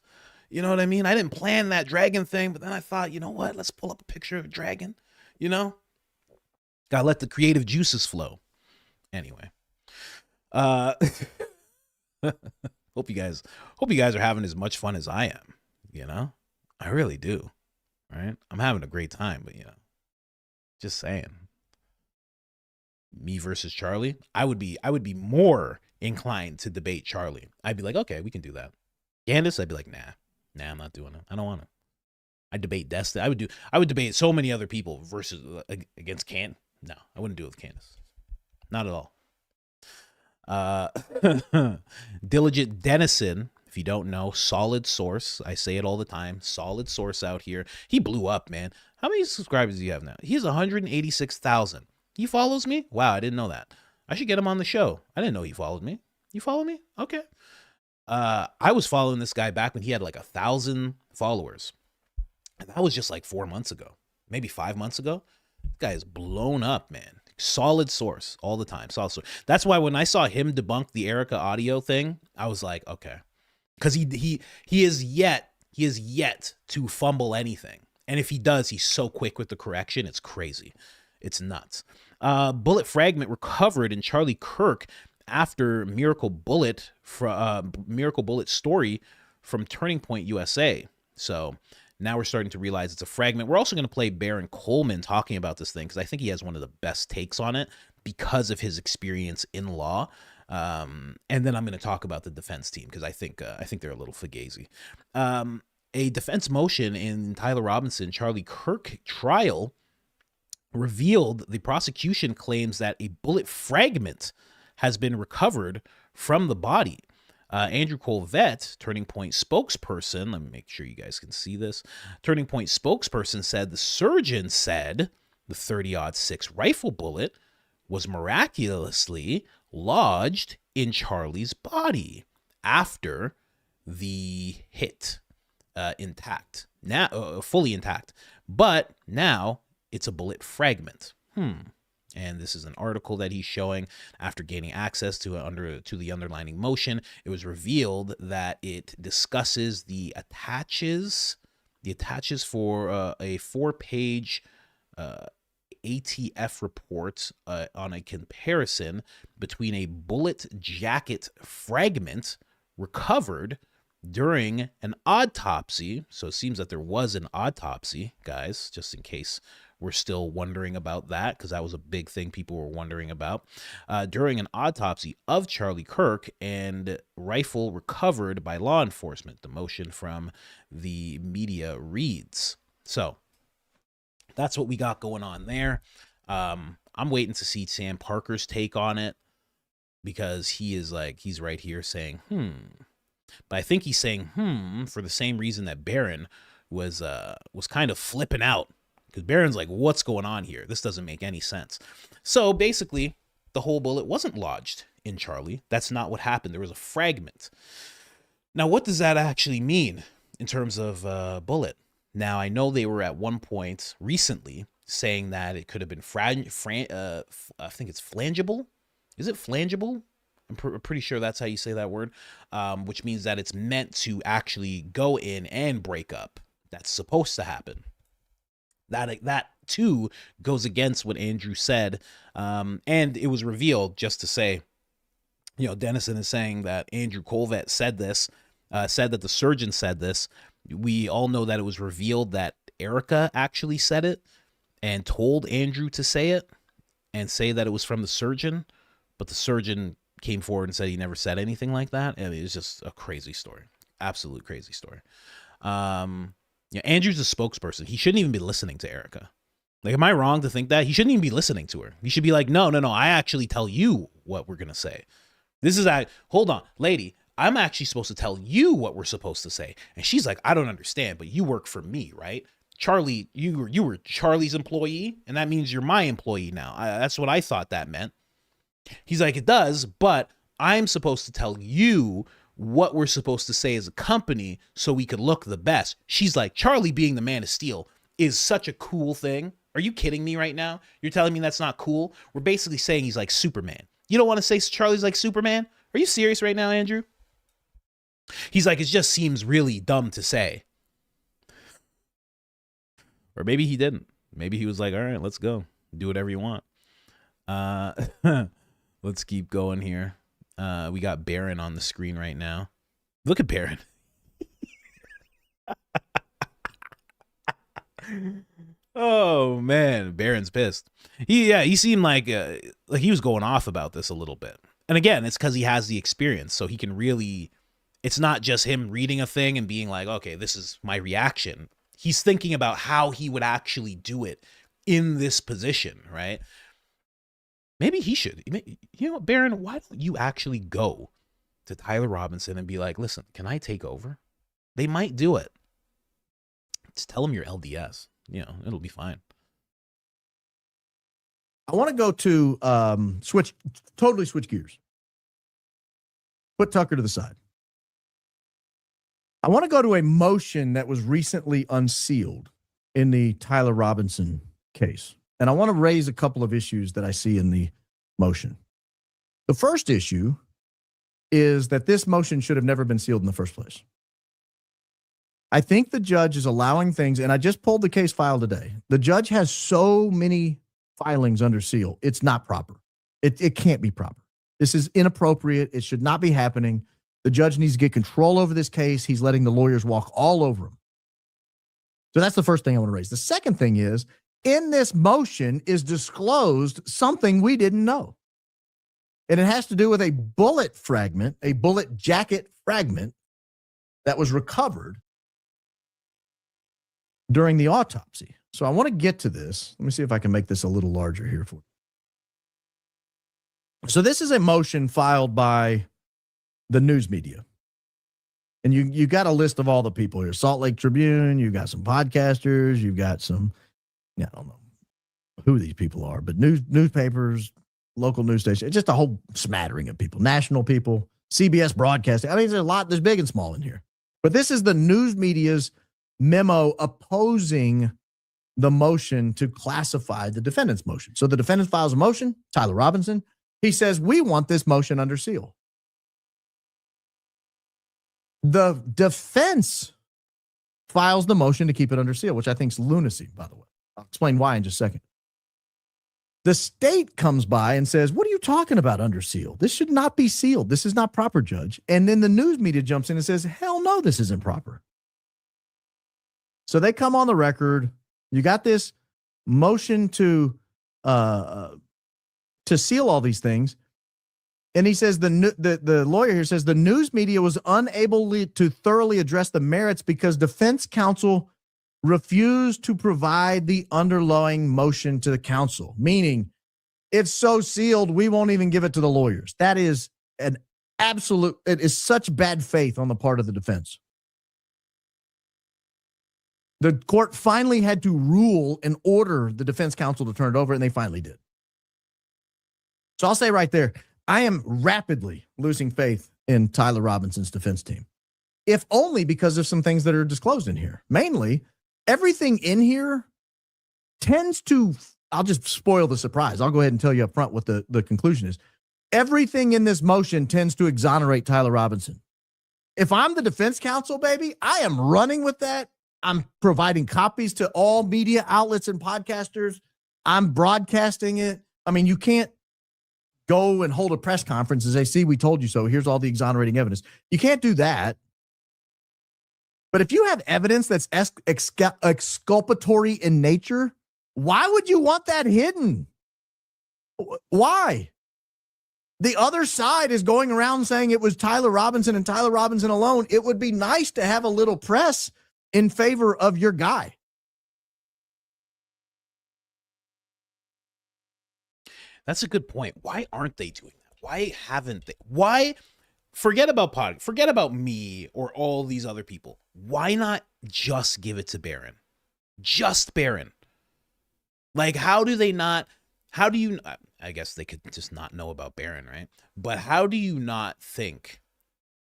you know what I mean? I didn't plan that dragon thing, but then I thought, you know what? Let's pull up a picture of a dragon, you know? Got to let the creative juices flow. Anyway. Hope you guys are having as much fun as I am, you know? I really do. Right? I'm having a great time, but you know, just saying. Me versus Charlie, I would be more inclined to debate Charlie. I'd be like, okay, we can do that. Candace, I'd be like, nah, I'm not doing it. I don't want to. I debate Destiny. I would debate so many other people versus against Can. No, I wouldn't do it with Candace. Not at all. Diligent Dennison, if you don't know, solid source. I say it all the time. Solid source out here. He blew up, man. How many subscribers do you have now? He has 186,000. He follows me? Wow, I didn't know that. I should get him on the show. I didn't know he followed me. You follow me? Okay. I was following this guy back when he had like 1,000 followers. And that was just like 4 months ago. Maybe 5 months ago. This guy is blown up, man. Solid source all the time. Solid source. That's why when I saw him debunk the Erica audio thing, I was like, okay. Because he is yet to fumble anything. And if he does, he's so quick with the correction. It's crazy. It's nuts. Bullet fragment recovered in Charlie Kirk after Miracle Bullet story from Turning Point USA. So now we're starting to realize it's a fragment. We're also going to play Baron Coleman talking about this thing because I think he has one of the best takes on it because of his experience in law. And then I'm going to talk about the defense team because I think they're a little fugazi. A defense motion in Tyler Robinson, Charlie Kirk trial revealed the prosecution claims that a bullet fragment has been recovered from the body. Andrew Colvette, Turning Point spokesperson, let me make sure you guys can see this. Turning Point spokesperson said the surgeon said the 30-06 rifle bullet was miraculously lodged in Charlie's body after the hit, intact, now fully intact, but now it's a bullet fragment. And this is an article that he's showing after gaining access to the underlining motion. It was revealed that it discusses the attaches for a 4-page ATF report on a comparison between a bullet jacket fragment recovered during an autopsy. So it seems that there was an autopsy, guys, just in case we're still wondering about that, because that was a big thing people were wondering about. During an autopsy of Charlie Kirk, and rifle recovered by law enforcement. The motion from the media reads. So that's what we got going on there. I'm waiting to see Sam Parker's take on it, because he's right here saying, But I think he's saying, for the same reason that Barron was kind of flipping out. Because Barron's like, what's going on here? This doesn't make any sense. So basically, the whole bullet wasn't lodged in Charlie. That's not what happened. There was a fragment. Now, what does that actually mean in terms of bullet? Now, I know they were at one point recently saying that it could have been I think it's flangible. Is it flangible? I'm pretty sure that's how you say that word, which means that it's meant to actually go in and break up. That's supposed to happen. That too goes against what Andrew said, and it was revealed, just to say, Dennison is saying that Andrew Colvett said this, said that the surgeon said this. We all know that it was revealed that Erica actually said it and told Andrew to say it and say that it was from the surgeon, but the surgeon came forward and said he never said anything like that. I mean, it's just a crazy story. Absolute crazy story. Andrew's a spokesperson. He shouldn't even be listening to Erica. Like, am I wrong to think that? He shouldn't even be listening to her. He should be like, no, I actually tell you what we're going to say. Hold on, lady, I'm actually supposed to tell you what we're supposed to say. And she's like, I don't understand, but you work for me, right? Charlie, you were Charlie's employee, and that means you're my employee now. That's what I thought that meant. He's like, it does, but I'm supposed to tell you what we're supposed to say as a company so we could look the best. She's like, Charlie being the Man of Steel is such a cool thing. Are you kidding me right now? You're telling me that's not cool? We're basically saying he's like Superman. You don't want to say Charlie's like Superman? Are you serious right now, Andrew? He's like, it just seems really dumb to say. Or maybe he didn't. Maybe he was like, all right, let's go. Do whatever you want. Let's keep going here. We got Baron on the screen right now. Look at Baron. Oh, man. Baron's pissed. He seemed like he was going off about this a little bit. And again, it's because he has the experience, so he can really... It's not just him reading a thing and being like, okay, this is my reaction. He's thinking about how he would actually do it in this position, right? Maybe he should. Baron, why don't you actually go to Tyler Robinson and be like, listen, can I take over? They might do it. Just tell him you're LDS. It'll be fine. I want to go to totally switch gears. Put Tucker to the side. I want to go to a motion that was recently unsealed in the Tyler Robinson case. And I want to raise a couple of issues that I see in the motion. The first issue is that this motion should have never been sealed in the first place. I think the judge is allowing things, and I just pulled the case file today. The judge has so many filings under seal. It's not proper. It can't be proper. This is inappropriate. It should not be happening. The judge needs to get control over this case. He's letting the lawyers walk all over him. So that's the first thing I want to raise. The second thing is, in this motion is disclosed something we didn't know. And it has to do with a bullet fragment, a bullet jacket fragment that was recovered during the autopsy. So I want to get to this. Let me see if I can make this a little larger here for you. So this is a motion filed by the news media. And you got a list of all the people here. Salt Lake Tribune, you've got some podcasters, you've got some, I don't know who these people are, but newspapers, local news stations, just a whole smattering of people, national people, CBS broadcasting. I mean, there's big and small in here. But this is the news media's memo opposing the motion to classify the defendant's motion. So the defendant files a motion, Tyler Robinson. He says, we want this motion under seal. The defense files the motion to keep it under seal, which I think is lunacy, by the way. I'll explain why in just a second. The state comes by and says, what are you talking about under seal? This should not be sealed. This is not proper, Judge. And then the news media jumps in and says, hell no, this isn't proper. So they come on the record. You got this motion to seal all these things. And he says, the lawyer here says, the news media was unable to thoroughly address the merits because defense counsel refused to provide the underlying motion to the counsel, meaning it's so sealed, we won't even give it to the lawyers. That is it is such bad faith on the part of the defense. The court finally had to rule and order the defense counsel to turn it over, and they finally did. So I'll say right there, I am rapidly losing faith in Tyler Robinson's defense team, if only because of some things that are disclosed in here. Mainly, everything in here tends to, I'll just spoil the surprise. I'll go ahead and tell you up front what the conclusion is. Everything in this motion tends to exonerate Tyler Robinson. If I'm the defense counsel, baby, I am running with that. I'm providing copies to all media outlets and podcasters. I'm broadcasting it. I mean, you can't go and hold a press conference and say, see, we told you so. Here's all the exonerating evidence. You can't do that. But if you have evidence that's exculpatory in nature, why would you want that hidden? Why? The other side is going around saying it was Tyler Robinson and Tyler Robinson alone. It would be nice to have a little press in favor of your guy. That's a good point. Why aren't they doing that? Why haven't they? Why? Forget about me or all these other people. Why not just give it to Barron? Just Barron. Like, how do you, I guess they could just not know about Barron, right? But how do you not think,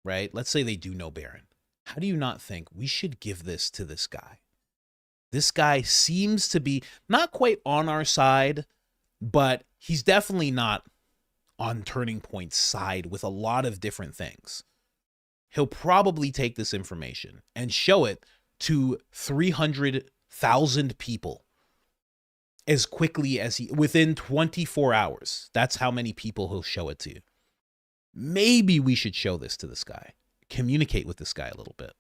right? Let's say they do know Barron. How do you not think we should give this to this guy? This guy seems to be not quite on our side, but he's definitely not on Turning Point's side with a lot of different things. He'll probably take this information and show it to 300,000 people as quickly as within 24 hours. That's how many people he'll show it to. Maybe we should show this to this guy. Communicate with this guy a little bit.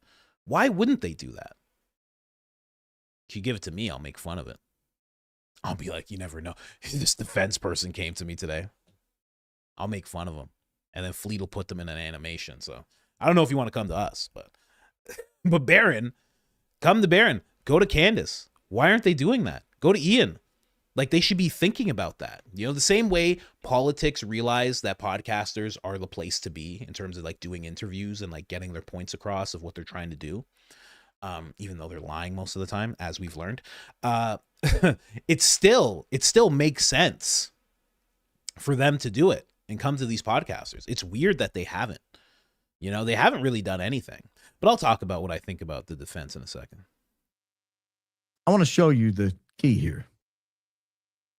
Why wouldn't they do that? If you give it to me, I'll make fun of it. I'll be like, you never know. This defense person came to me today. I'll make fun of them. And then Fleet will put them in an animation. So I don't know if you want to come to us, but Barron, come to Barron. Go to Candace. Why aren't they doing that? Go to Ian. Like, they should be thinking about that. You know, the same way politics realize that podcasters are the place to be in terms of like doing interviews and like getting their points across of what they're trying to do. Even though they're lying most of the time, as we've learned, it still makes sense for them to do it and come to these podcasters. It's weird that they haven't. You know, they haven't really done anything. But I'll talk about what I think about the defense in a second. I want to show you the key here.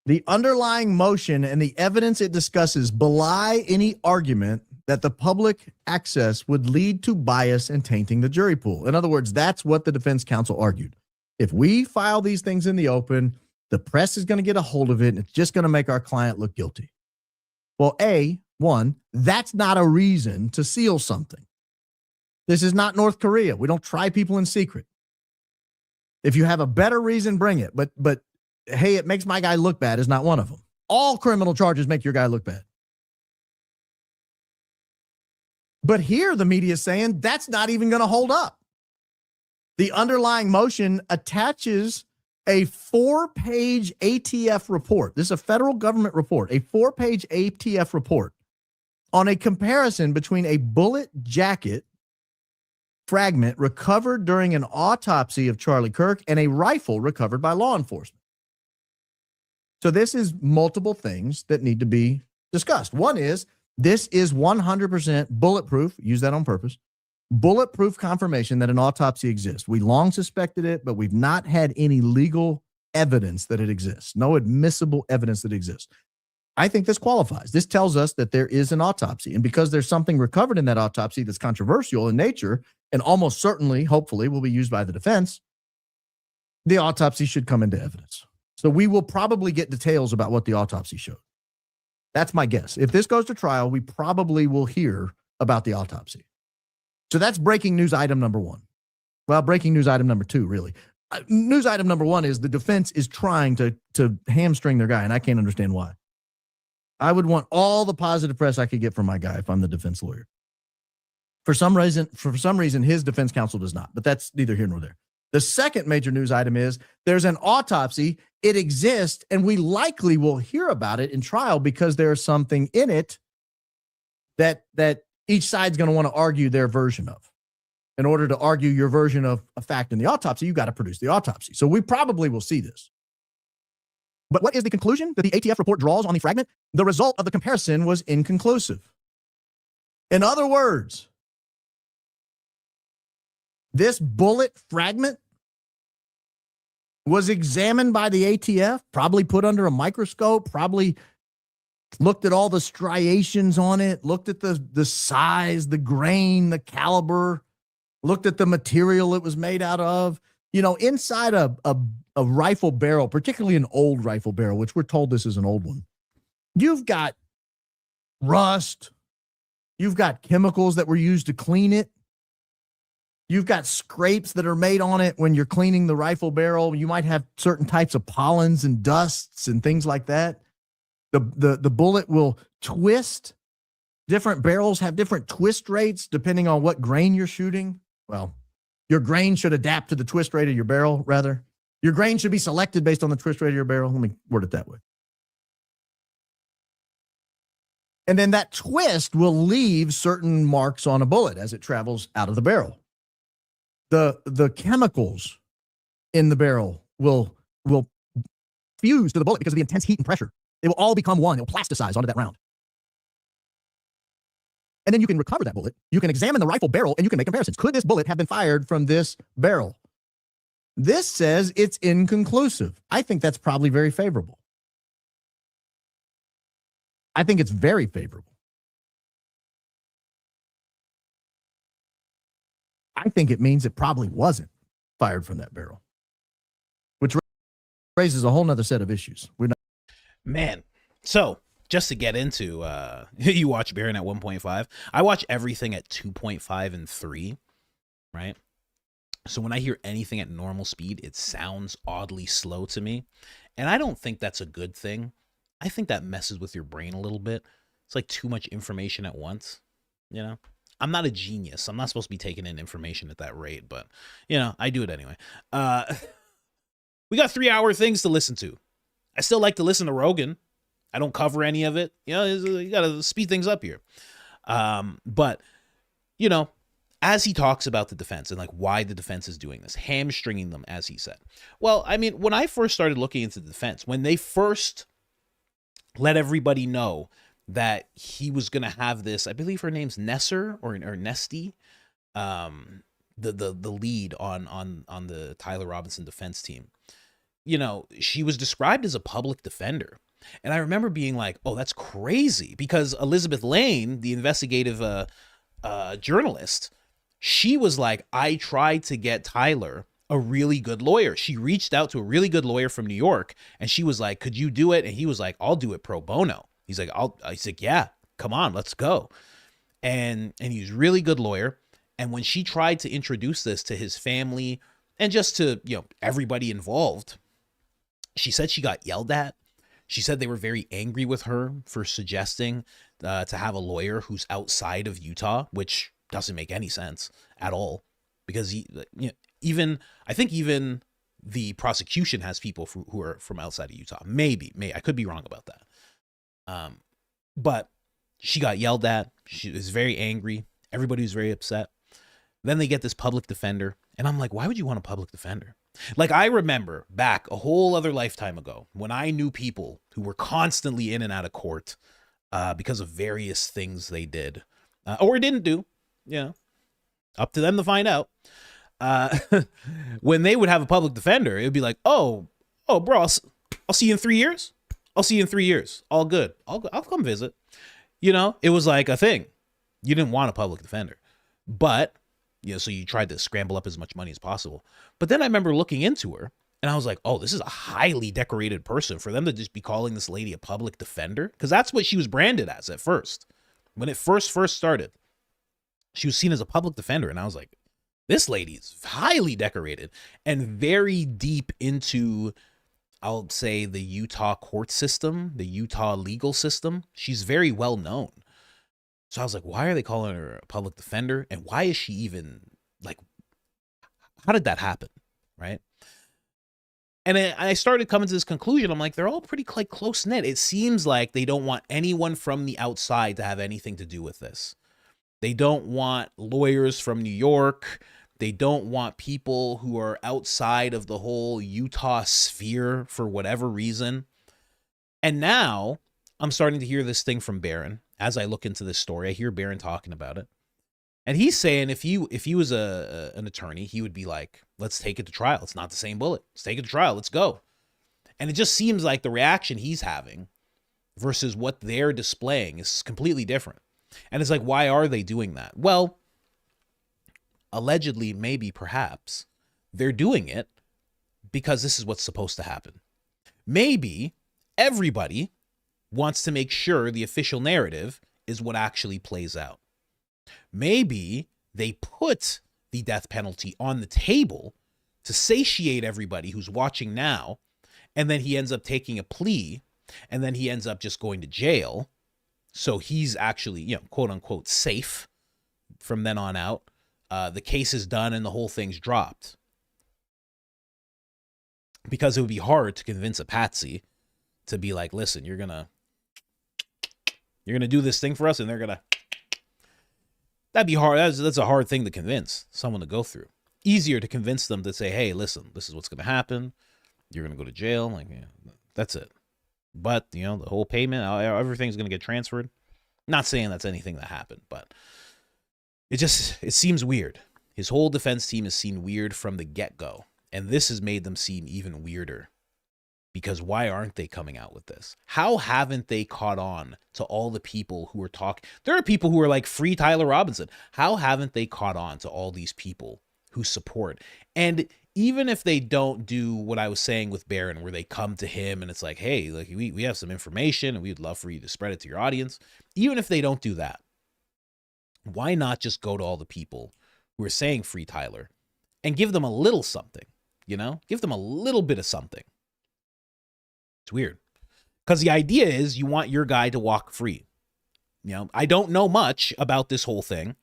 The underlying motion and the evidence it discusses belie any argument that the public access would lead to bias and tainting the jury pool. In other words, that's what the defense counsel argued. If we file these things in the open, the press is going to get a hold of it, and it's just going to make our client look guilty. Well, one, that's not a reason to seal something. This is not North Korea. We don't try people in secret. If you have a better reason, bring it. But hey, it makes my guy look bad is not one of them. All criminal charges make your guy look bad. But here the media is saying that's not even going to hold up. The underlying motion attaches a 4-page ATF report. This is a federal government report, a 4-page ATF report on a comparison between a bullet jacket fragment recovered during an autopsy of Charlie Kirk and a rifle recovered by law enforcement. So this is multiple things that need to be discussed. One is this is 100% bulletproof, use that on purpose, bulletproof confirmation that an autopsy exists. We long suspected it, but we've not had any legal evidence that it exists. No admissible evidence that exists. I think this qualifies. This tells us that there is an autopsy. And because there's something recovered in that autopsy that's controversial in nature and almost certainly, hopefully, will be used by the defense, the autopsy should come into evidence. So we will probably get details about what the autopsy showed. That's my guess. If this goes to trial, we probably will hear about the autopsy. So that's breaking news item number one. Well, breaking news item number two, really. News item number one is the defense is trying to hamstring their guy, and I can't understand why. I would want all the positive press I could get from my guy if I'm the defense lawyer. For some reason, his defense counsel does not, but that's neither here nor there. The second major news item is there's an autopsy. It exists, and we likely will hear about it in trial because there's something in it that each side's going to want to argue their version of. In order to argue your version of a fact in the autopsy, you got to produce the autopsy. So we probably will see this. But what is the conclusion that the ATF report draws on the fragment? The result of the comparison was inconclusive. In other words, this bullet fragment was examined by the ATF, probably put under a microscope, probably looked at all the striations on it, looked at the size, the grain, the caliber, looked at the material it was made out of. You know, inside a rifle barrel, particularly an old rifle barrel, which we're told this is an old one, you've got rust, you've got chemicals that were used to clean it, you've got scrapes that are made on it when you're cleaning the rifle barrel. You might have certain types of pollens and dusts and things like that. The bullet will twist. Different barrels have different twist rates depending on what grain you're shooting. Well, your grain should adapt to the twist rate of your barrel, rather. Your grain should be selected based on the twist rate of your barrel. Let me word it that way. And then that twist will leave certain marks on a bullet as it travels out of the barrel. The chemicals in the barrel will fuse to the bullet because of the intense heat and pressure. They will all become one. It will plasticize onto that round. And then you can recover that bullet. You can examine the rifle barrel and you can make comparisons. Could this bullet have been fired from this barrel? This says it's inconclusive. I think that's probably very favorable. I think it's very favorable. I think it means it probably wasn't fired from that barrel, which raises a whole nother set of issues. Man, so just to get into, you watch Barron at 1.5. I watch everything at 2.5 and 3, right? So when I hear anything at normal speed, it sounds oddly slow to me. And I don't think that's a good thing. I think that messes with your brain a little bit. It's like too much information at once, you know? I'm not a genius. I'm not supposed to be taking in information at that rate, but, you know, I do it anyway. We got 3-hour things to listen to. I still like to listen to Rogan. I don't cover any of it. You know, you got to speed things up here. But, you know, as he talks about the defense and like why the defense is doing this, hamstringing them, as he said. Well, I mean, when I first started looking into the defense, when they first let everybody know that he was going to have this, I believe her name's Nesser or Nesty, the lead on the Tyler Robinson defense team. You know, she was described as a public defender. And I remember being like, oh, that's crazy, because Elizabeth Lane, the investigative journalist, she was like, I tried to get Tyler a really good lawyer. She reached out to a really good lawyer from New York, and she was like, could you do it? And he was like, I'll do it pro bono. He's like, yeah, come on, let's go. And he's a really good lawyer. And when she tried to introduce this to his family and just to, you know, everybody involved, she said she got yelled at. She said they were very angry with her for suggesting to have a lawyer who's outside of Utah, which doesn't make any sense at all, because I think even the prosecution has people who are from outside of Utah. Maybe I could be wrong about that. But she got yelled at. She was very angry. Everybody was very upset. Then they get this public defender, and I'm like, why would you want a public defender? Like, I remember back a whole other lifetime ago when I knew people who were constantly in and out of court because of various things they did or didn't do, you know, up to them to find out. When they would have a public defender, it would be like, oh, bro, I'll see you in 3 years. I'll see you in 3 years. All good. I'll come visit. You know, it was like a thing. You didn't want a public defender, but, you know, so you tried to scramble up as much money as possible. But then I remember looking into her, and I was like, oh, this is a highly decorated person. For them to just be calling this lady a public defender, because that's what she was branded as at first. When it first started, she was seen as a public defender, and I was like, this lady's highly decorated and very deep into, I'll say, the Utah court system, the Utah legal system. She's very well known. So I was like, why are they calling her a public defender? And why is she even, like, how did that happen? Right. And I started coming to this conclusion. I'm like, they're all pretty close knit. It seems like they don't want anyone from the outside to have anything to do with this. They don't want lawyers from New York. They don't want people who are outside of the whole Utah sphere for whatever reason. And now I'm starting to hear this thing from Barron. As I look into this story, I hear Barron talking about it. And he's saying if he was an attorney, he would be like, let's take it to trial. It's not the same bullet. Let's take it to trial. Let's go. And it just seems like the reaction he's having versus what they're displaying is completely different. And it's like, why are they doing that? Well, allegedly, maybe, perhaps, they're doing it because this is what's supposed to happen. Maybe everybody wants to make sure the official narrative is what actually plays out. Maybe they put the death penalty on the table to satiate everybody who's watching now, and then he ends up taking a plea, and then he ends up just going to jail. So he's actually, quote unquote, safe from then on out. The case is done and the whole thing's dropped. Because it would be hard to convince a patsy to be like, listen, you're gonna do this thing for us, and they're gonna. That'd be hard. That's a hard thing to convince someone to go through. Easier to convince them to say, hey, listen, this is what's gonna happen. You're gonna go to jail. Like, that's it. But the whole payment, everything's gonna get transferred. Not saying that's anything that happened, but it seems weird. His whole defense team has seen weird from the get-go. And this has made them seem even weirder. Because why aren't they coming out with this? How haven't they caught on to all the people who are talking? There are people who are like, free Tyler Robinson. How haven't they caught on to all these people who support? And even if they don't do what I was saying with Barron, where they come to him and it's like, hey, like we have some information and we'd love for you to spread it to your audience. Even if they don't do that, why not just go to all the people who are saying free Tyler and give them a little something? Give them a little bit of something. It's weird. Because the idea is you want your guy to walk free. I don't know much about this whole thing,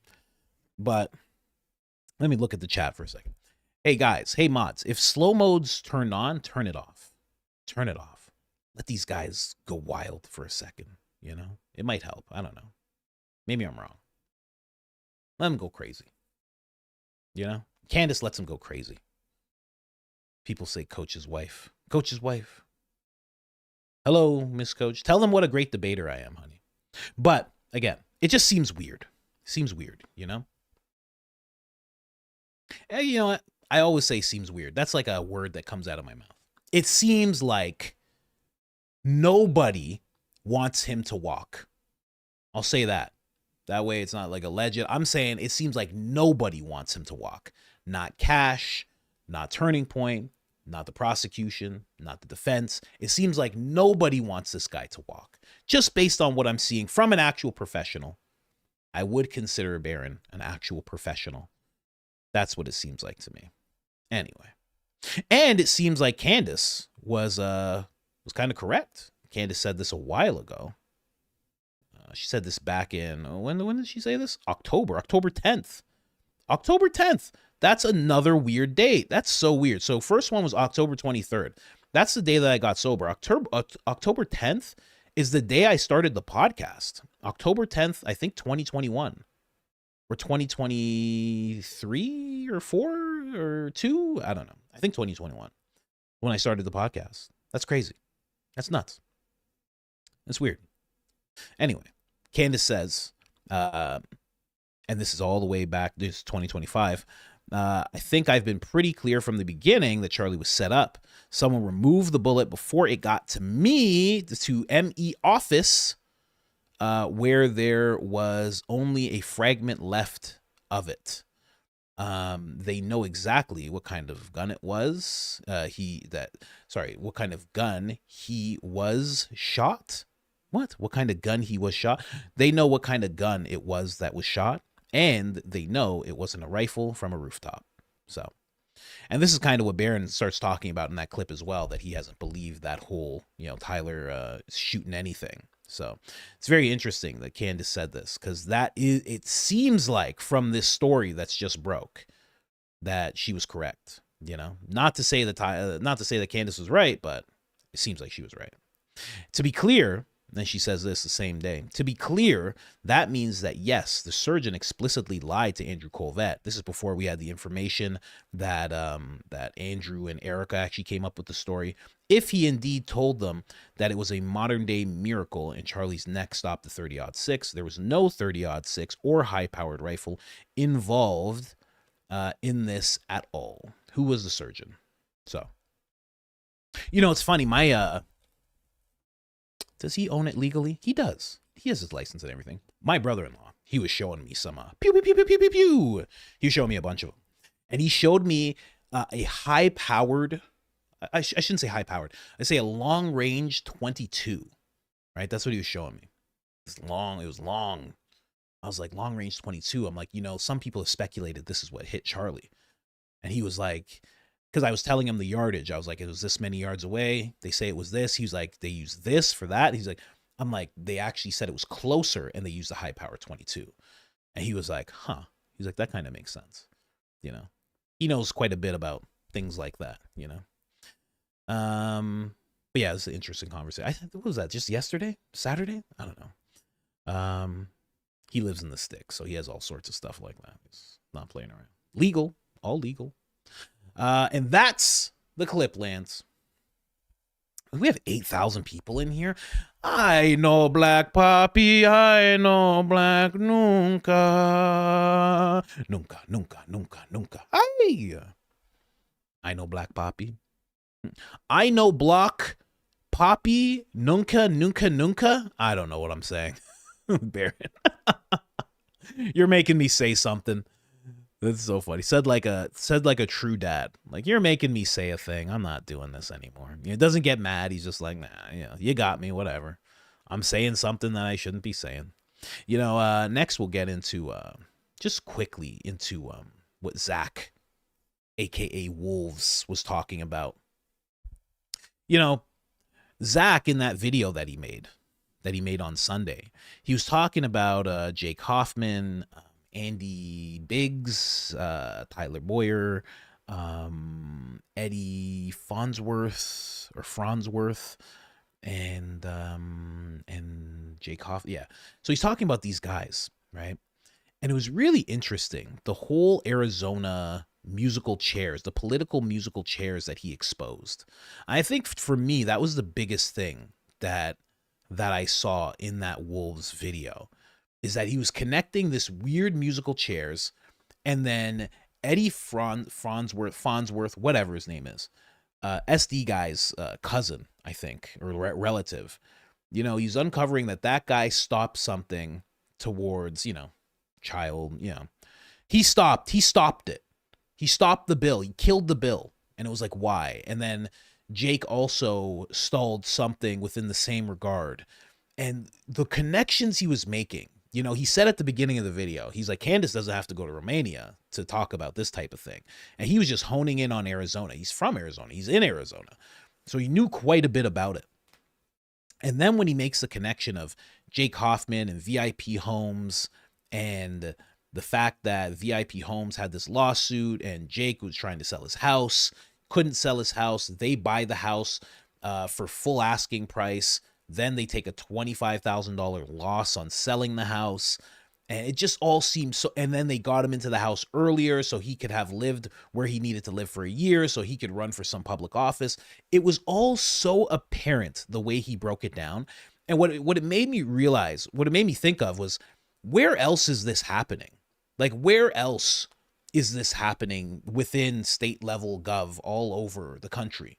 but let me look at the chat for a second. Hey, guys. Hey, mods. If slow mode's turned on, turn it off. Turn it off. Let these guys go wild for a second, It might help. I don't know. Maybe I'm wrong. Let them go crazy. Candace lets them go crazy. People say coach's wife. Coach's wife. Hello, Miss Coach. Tell them what a great debater I am, honey. But, again, it just seems weird. Seems weird, And you know what? I always say seems weird. That's like a word that comes out of my mouth. It seems like nobody wants him to walk. I'll say that. That way it's not like alleged. I'm saying it seems like nobody wants him to walk. Not Cash, not Turning Point, not the prosecution, not the defense. It seems like nobody wants this guy to walk. Just based on what I'm seeing from an actual professional, I would consider Barron an actual professional. That's what it seems like to me. Anyway. And it seems like Candace was kind of correct. Candace said this a while ago. She said this back in, when did she say this? October 10th. October 10th. That's another weird date. That's so weird. So first one was October 23rd. That's the day that I got sober. October 10th is the day I started the podcast. October 10th, I think 2021. Or 2023 or 4 or 2? I don't know. I think 2021 when I started the podcast. That's crazy. That's nuts. That's weird. Anyway, Candace says, and this is all the way back, this is 2025, I think I've been pretty clear from the beginning that Charlie was set up. Someone removed the bullet before it got to me, to ME office, where there was only a fragment left of it. They know exactly what kind of gun it was. What kind of gun he was shot. What kind of gun he was shot? They know what kind of gun it was that was shot. And they know it wasn't a rifle from a rooftop. So, and this is kind of what Barron starts talking about in that clip as well, that he hasn't believed that whole, Tyler shooting anything. So it's very interesting that Candace said this, because it seems like from this story that's just broke that she was correct. Not to say that Candace was right, but it seems like she was right. To be clear, then she says this the same day. To be clear, that means that, yes, the surgeon explicitly lied to Andrew Colvett. This is before we had the information that that Andrew and Erica actually came up with the story. If he indeed told them that it was a modern-day miracle and Charlie's neck stopped the 30-06, there was no 30-06 or high-powered rifle involved in this at all. Who was the surgeon? So, you know, it's funny. My does he own it legally? He does. He has his license and everything. My brother-in-law, he was showing me some pew, pew, pew, pew, pew, pew, pew. He was showing me a bunch of them. And he showed me a high-powered, I shouldn't say high-powered. I say a long-range 22, right? That's what he was showing me. It's long. It was long. I was like, long-range 22. I'm like, you know, some people have speculated this is what hit Charlie. And he was like, because I was telling him the yardage. I was like, it was this many yards away. They say it was this. He was like, they use this for that. He's like, I'm like, they actually said it was closer and they used the high power 22. And he was like, huh. He's like, that kind of makes sense. You know, he knows quite a bit about things like that, you know. But yeah, it's an interesting conversation. What was that? Just yesterday? Saturday? I don't know. He lives in the sticks, so he has all sorts of stuff like that. He's not playing around. Legal, all legal. And that's the clip, Lance. We have 8,000 people in here. I know Black Papi, I know Black Nunca. Nunca, nunca, nunca, nunca. Ay. I know Black Papi. I know Block Papi, Nunca, Nunca, Nunca. I don't know what I'm saying. Baron. You're making me say something. That's so funny. Said like a true dad. Like, you're making me say a thing. I'm not doing this anymore. He doesn't get mad. He's just like, nah, you got me, whatever. I'm saying something that I shouldn't be saying. You know, next we'll get into just quickly into what Zach, aka Wolves, was talking about. You know, Zach, in that video that he made on Sunday, he was talking about Jake Hoffman, Andy Biggs, Tyler Boyer, Eddie Farnsworth, and Jake Hoffman. Yeah. So he's talking about these guys, right? And it was really interesting, the whole Arizona musical chairs, the political musical chairs that he exposed. I think for me, that was the biggest thing that I saw in that Wolves video, is that he was connecting this weird musical chairs, and then Eddie Farnsworth, whatever his name is, SD guy's cousin, I think, or relative. You know, he's uncovering that guy stopped something towards, you know, child, you know. He stopped it. He stopped the bill. He killed the bill. And it was like, why? And then Jake also stalled something within the same regard. And the connections he was making, you know, he said at the beginning of the video, he's like, Candace doesn't have to go to Romania to talk about this type of thing. And he was just honing in on Arizona. He's from Arizona. He's in Arizona. So he knew quite a bit about it. And then when he makes the connection of Jake Hoffman and VIP Homes, and the fact that VIP Homes had this lawsuit and Jake was trying to sell his house, couldn't sell his house. They buy the house for full asking price. Then they take a $25,000 loss on selling the house. And it just all seems so. And then they got him into the house earlier so he could have lived where he needed to live for a year so he could run for some public office. It was all so apparent the way he broke it down. And what it made me realize, what it made me think of was, where else is this happening? Like, where else is this happening within state level gov all over the country,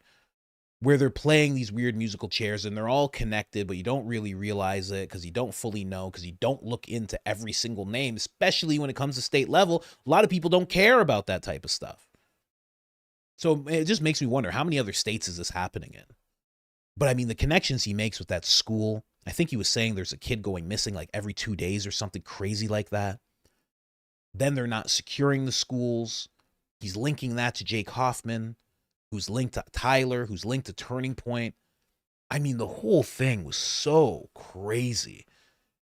where they're playing these weird musical chairs and they're all connected, but you don't really realize it because you don't fully know, because you don't look into every single name, especially when it comes to state level. A lot of people don't care about that type of stuff. So it just makes me wonder, how many other states is this happening in? But I mean, the connections he makes with that school, I think he was saying there's a kid going missing like every 2 days or something crazy like that. Then they're not securing the schools. He's linking that to Jake Hoffman, who's linked to Tyler, who's linked to Turning Point. I mean, the whole thing was so crazy.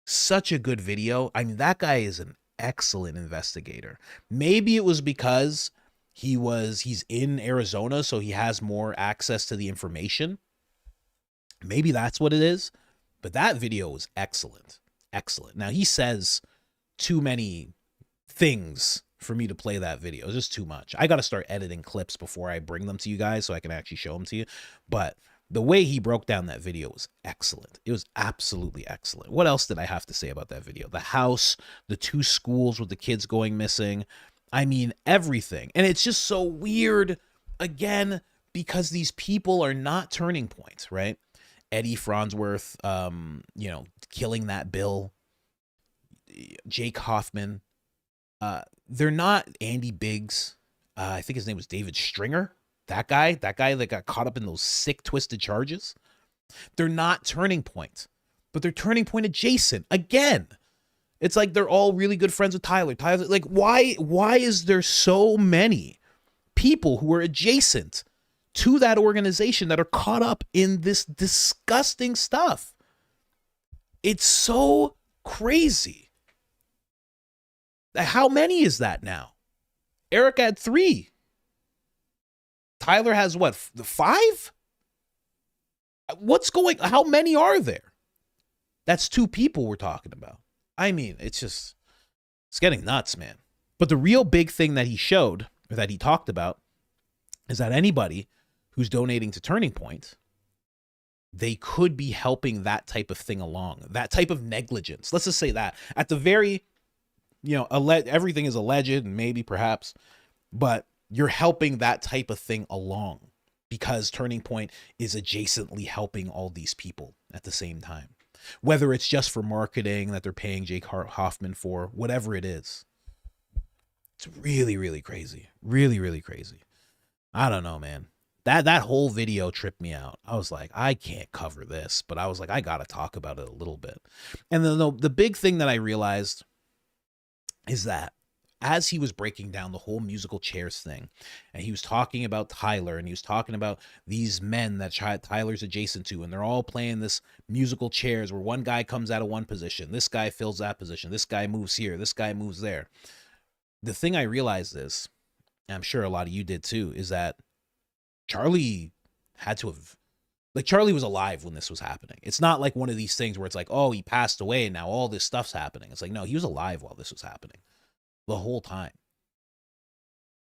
Such a good video. I mean, that guy is an excellent investigator. Maybe it was because he's in Arizona, so he has more access to the information. Maybe that's what it is. But that video was excellent. Excellent. Now, he says too many things for me to play that video. It's just too much. I got to start editing clips before I bring them to you guys so I can actually show them to you. But the way he broke down that video was excellent. It was absolutely excellent. What else did I have to say about that video? The house, the 2 schools with the kids going missing. I mean, everything. And it's just so weird, again, because these people are not turning points, right? Eddie Farnsworth, killing that Bill, Jake Hoffman. They're not Andy Biggs. I think his name was David Stringer. That guy that got caught up in those sick, twisted charges. They're not turning point, but they're turning point adjacent. Again, it's like they're all really good friends with Tyler. Tyler, like, why is there so many people who are adjacent to that organization that are caught up in this disgusting stuff? It's so crazy. How many is that now? Eric had 3. Tyler has what, 5? How many are there? That's 2 people we're talking about. I mean, it's getting nuts, man. But the real big thing that he showed, or that he talked about, is that anybody who's donating to Turning Point, they could be helping that type of thing along, that type of negligence. Let's just say that. At the very, everything is alleged and maybe perhaps, but you're helping that type of thing along because Turning Point is adjacently helping all these people at the same time. Whether it's just for marketing that they're paying Jake Hoffman for, whatever it is. It's really, really crazy. Really, really crazy. I don't know, man. That whole video tripped me out. I was like, I can't cover this, but I was like, I got to talk about it a little bit. And then the big thing that I realized is that as he was breaking down the whole musical chairs thing, and he was talking about Tyler, and he was talking about these men that Tyler's adjacent to, and they're all playing this musical chairs where one guy comes out of one position, this guy fills that position, this guy moves here, this guy moves there. The thing I realized is, and I'm sure a lot of you did too, is that Charlie had to have, Charlie was alive when this was happening. It's not like one of these things where it's like, oh, he passed away and now all this stuff's happening. It's like, no, he was alive while this was happening. The whole time.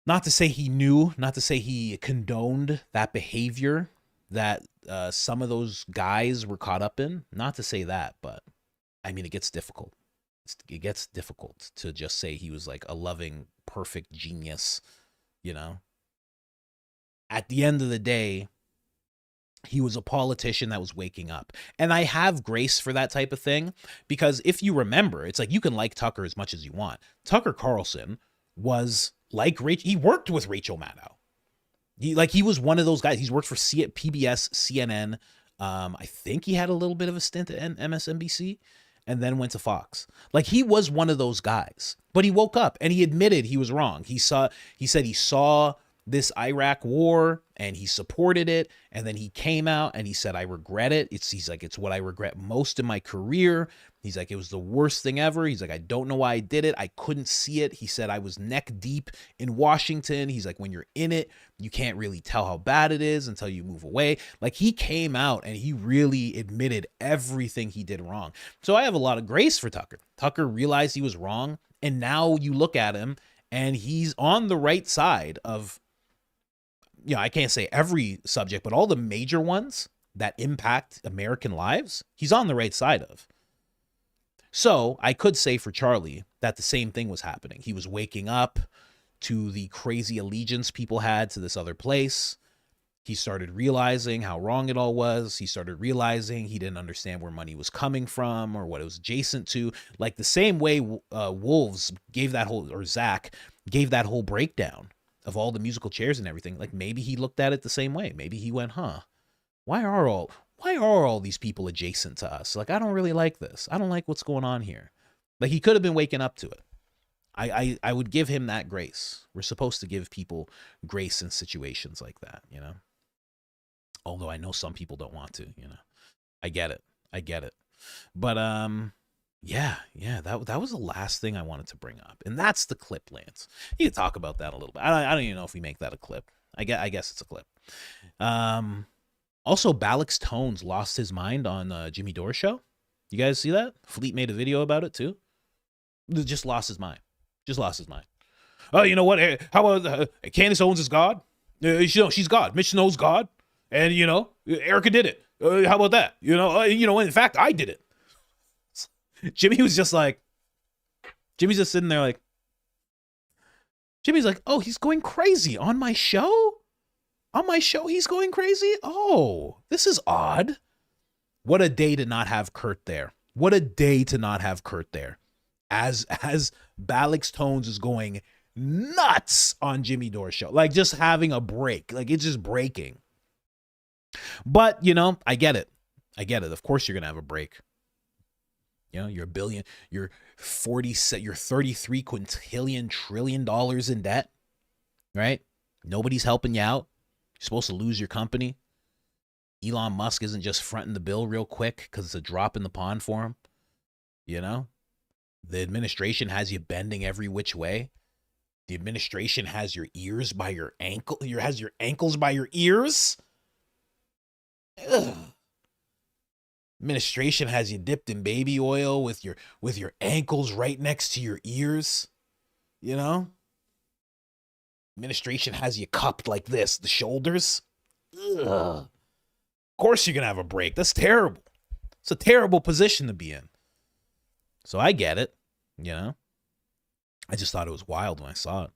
Not to say he knew, not to say he condoned that behavior that some of those guys were caught up in. Not to say that, but I mean, it gets difficult. It gets difficult to just say he was like a loving, perfect genius, At the end of the day, he was a politician that was waking up. And I have grace for that type of thing because if you remember, it's like you can like Tucker as much as you want. Tucker Carlson was like Rachel. He worked with Rachel Maddow. He was one of those guys. He's worked for PBS, CNN. I think he had a little bit of a stint at MSNBC and then went to Fox. He was one of those guys. But he woke up and he admitted he was wrong. He said he saw this Iraq war and he supported it. And then he came out and he said, I regret it. He's like, it's what I regret most in my career. He's like, it was the worst thing ever. He's like, I don't know why I did it. I couldn't see it. He said, I was neck deep in Washington. He's like, when you're in it, you can't really tell how bad it is until you move away. He came out and he really admitted everything he did wrong. So I have a lot of grace for Tucker. Tucker realized he was wrong. And now you look at him and he's on the right side of, I can't say every subject, but all the major ones that impact American lives, he's on the right side of. So I could say for Charlie that the same thing was happening. He was waking up to the crazy allegiance people had to this other place. He started realizing how wrong it all was. He started realizing he didn't understand where money was coming from or what it was adjacent to. The same way Wolves gave that whole, or Zach gave that whole breakdown of all the musical chairs and everything. Maybe he looked at it the same way. Maybe he went, why are all these people adjacent to us? I don't really like this. I don't like what's going on here. He could have been waking up to it. I would give him that grace. We're supposed to give people grace in situations like that, Although I know some people don't want to, I get it. But yeah, that was the last thing I wanted to bring up. And that's the clip, Lance. You can talk about that a little bit. I don't even know if we make that a clip. I guess it's a clip. Also, Balix Tones lost his mind on Jimmy Dore's show. You guys see that? Fleet made a video about it too. Just lost his mind. Just lost his mind. Oh, you know what? How about Candace Owens is God? She's God. Mitch Snow's God. And, Erica did it. How about that? In fact, I did it. Jimmy was just like, Jimmy's just sitting there like, Jimmy's like, oh, he's going crazy on my show? On my show, he's going crazy? Oh, this is odd. What a day to not have Kurt there. What a day to not have Kurt there. As Balix Tones is going nuts on Jimmy Dore's show. Like just having a break. Like it's just breaking. But, I get it. Of course you're going to have a break. You're a billion, you're 33 quintillion trillion dollars in debt, right? Nobody's helping you out. You're supposed to lose your company. Elon Musk isn't just fronting the bill real quick because it's a drop in the pond for him. The administration has you bending every which way. The administration has your ears by your ankle. Has your ankles by your ears. Ugh. Administration has you dipped in baby oil with your ankles right next to your ears. Administration has you cupped like this, the shoulders. Ugh. Of course you're going to have a break. That's terrible. It's a terrible position to be in. So I get it, I just thought it was wild when I saw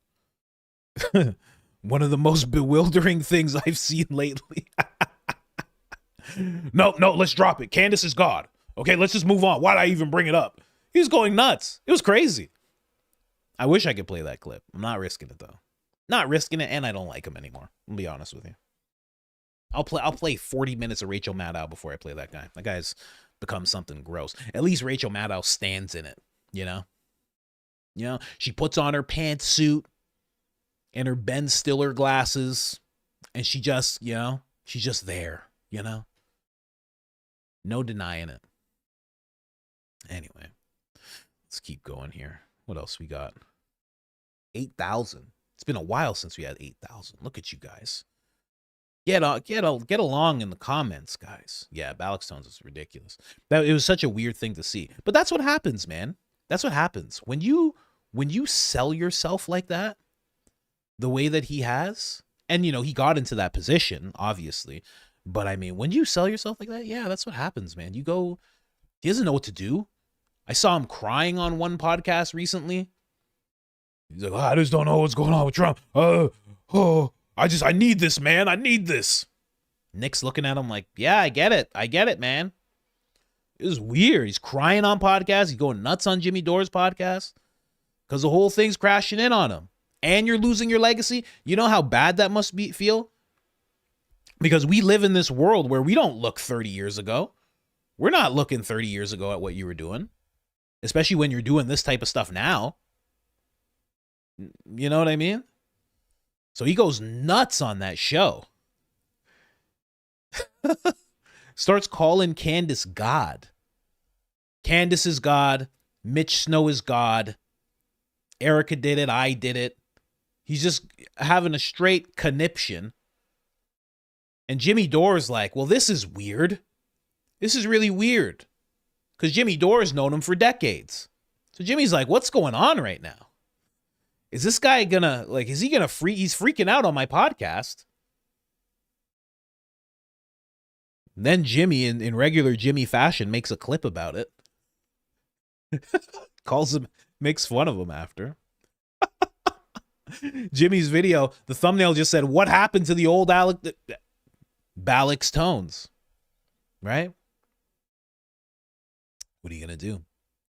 it. One of the most bewildering things I've seen lately. No, let's drop it. Candace is God. Okay, let's just move on. Why'd I even bring it up? He's going nuts. It was crazy. I wish I could play that clip. I'm not risking it, though. Not risking it, and I don't like him anymore. I'll be honest with you. I'll play 40 minutes of Rachel Maddow before I play that guy. That guy's become something gross. At least Rachel Maddow stands in it, She puts on her pantsuit and her Ben Stiller glasses, and she just, she's just there, No denying it. Anyway, let's keep going here. What else we got? 8,000. It's been a while since we had 8,000. Look at you guys. Get along in the comments, guys. Yeah, Balix Tones is ridiculous. It was such a weird thing to see. But that's what happens, man. That's what happens. When you sell yourself like that, the way that he has, and he got into that position, obviously. But I mean, when you sell yourself like that, yeah, that's what happens, man. He doesn't know what to do. I saw him crying on one podcast recently. He's like, I just don't know what's going on with Trump. I need this, man. I need this. Nick's looking at him like, yeah, I get it, man. It was weird. He's crying on podcasts. He's going nuts on Jimmy Dore's podcast because the whole thing's crashing in on him. And you're losing your legacy. You know how bad that must feel? Because we live in this world where we don't look 30 years ago. We're not looking 30 years ago at what you were doing, especially when you're doing this type of stuff now. You know what I mean? So he goes nuts on that show. Starts calling Candace God. Candace is God. Mitch Snow is God. Erica did it. I did it. He's just having a straight conniption. And Jimmy Dore's like, well, this is weird. This is really weird. Because Jimmy Dore's known him for decades. So Jimmy's like, what's going on right now? Is this guy gonna, is he gonna he's freaking out on my podcast. Then Jimmy, in regular Jimmy fashion, makes a clip about it. Calls him, makes fun of him after. Jimmy's video, the thumbnail just said, what happened to the old Balix Tones? Right? What are you going to do?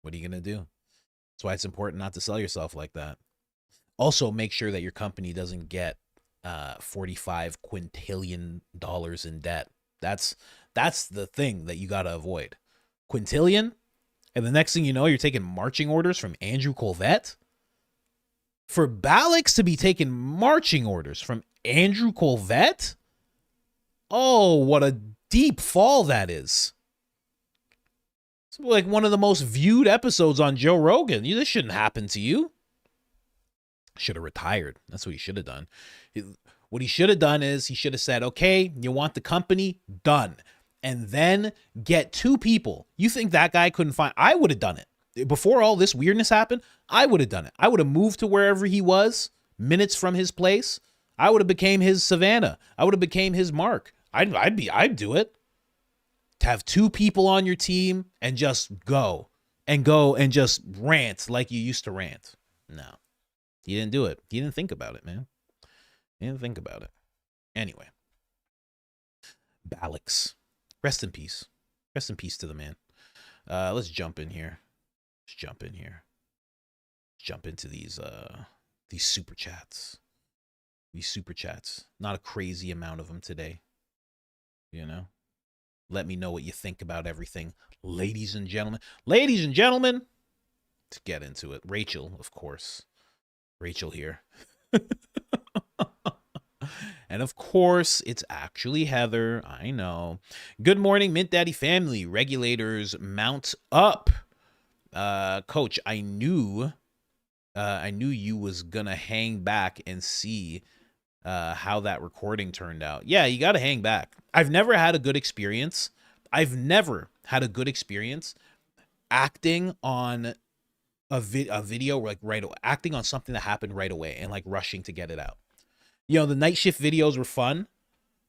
What are you going to do? That's why it's important not to sell yourself like that. Also, make sure that your company doesn't get $45 quintillion in debt. That's the thing that you got to avoid. Quintillion, and the next thing you know, you're taking marching orders from Andrew Colvette. For Balix to be taking marching orders from Andrew Colvette? Oh, what a deep fall that is. It's like one of the most viewed episodes on Joe Rogan. This shouldn't happen to you. Should have retired. That's what he should have done. What he should have done is he should have said, okay, you want the company? Done. And then get 2 people. You think that guy couldn't find? I would have done it. Before all this weirdness happened, I would have done it. I would have moved to wherever he was, minutes from his place. I would have became his Savannah. I would have became his Mark. I'd do it. To have 2 people on your team and just go and just rant like you used to rant. No, he didn't do it. He didn't think about it, man. He didn't think about it. Anyway, Balix, rest in peace. Rest in peace to the man. Let's jump in here. Jump into these super chats. These super chats. Not a crazy amount of them today. You know? Let me know what you think about everything. Ladies and gentlemen. Ladies and gentlemen. Let's get into it. Rachel, of course. Rachel here. And of course, it's actually Heather. I know. Good morning, Mint Daddy family. Regulators mount up. Coach, I knew you was gonna hang back and see how that recording turned out. Yeah, you gotta hang back. I've never had a good experience. Acting on a video like right away, acting on something that happened right away and like rushing to get it out. You know, the night shift videos were fun,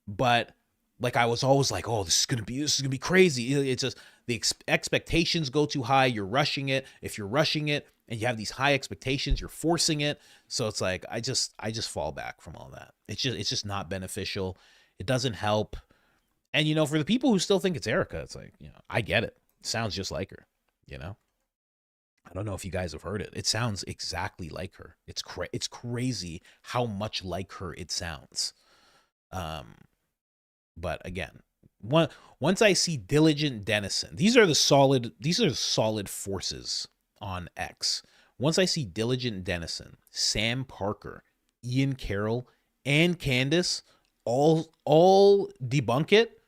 but like I was always like, oh, this is gonna be crazy. It's just the expectations go too high. You're rushing it. If you're rushing it and you have these high expectations, you're forcing it. So it's like I just fall back from all that. It's just not beneficial. It doesn't help. And you know, for the people who still think it's Erica, it's like, you know, I get it. It sounds just like her. You know, I don't know if you guys have heard it. It sounds exactly like her. It's crazy how much like her it sounds. But again, once I see Diligent Dennison, these are solid forces on X. Once I see Diligent Dennison, Sam Parker, Ian Carroll, and Candace all debunk it,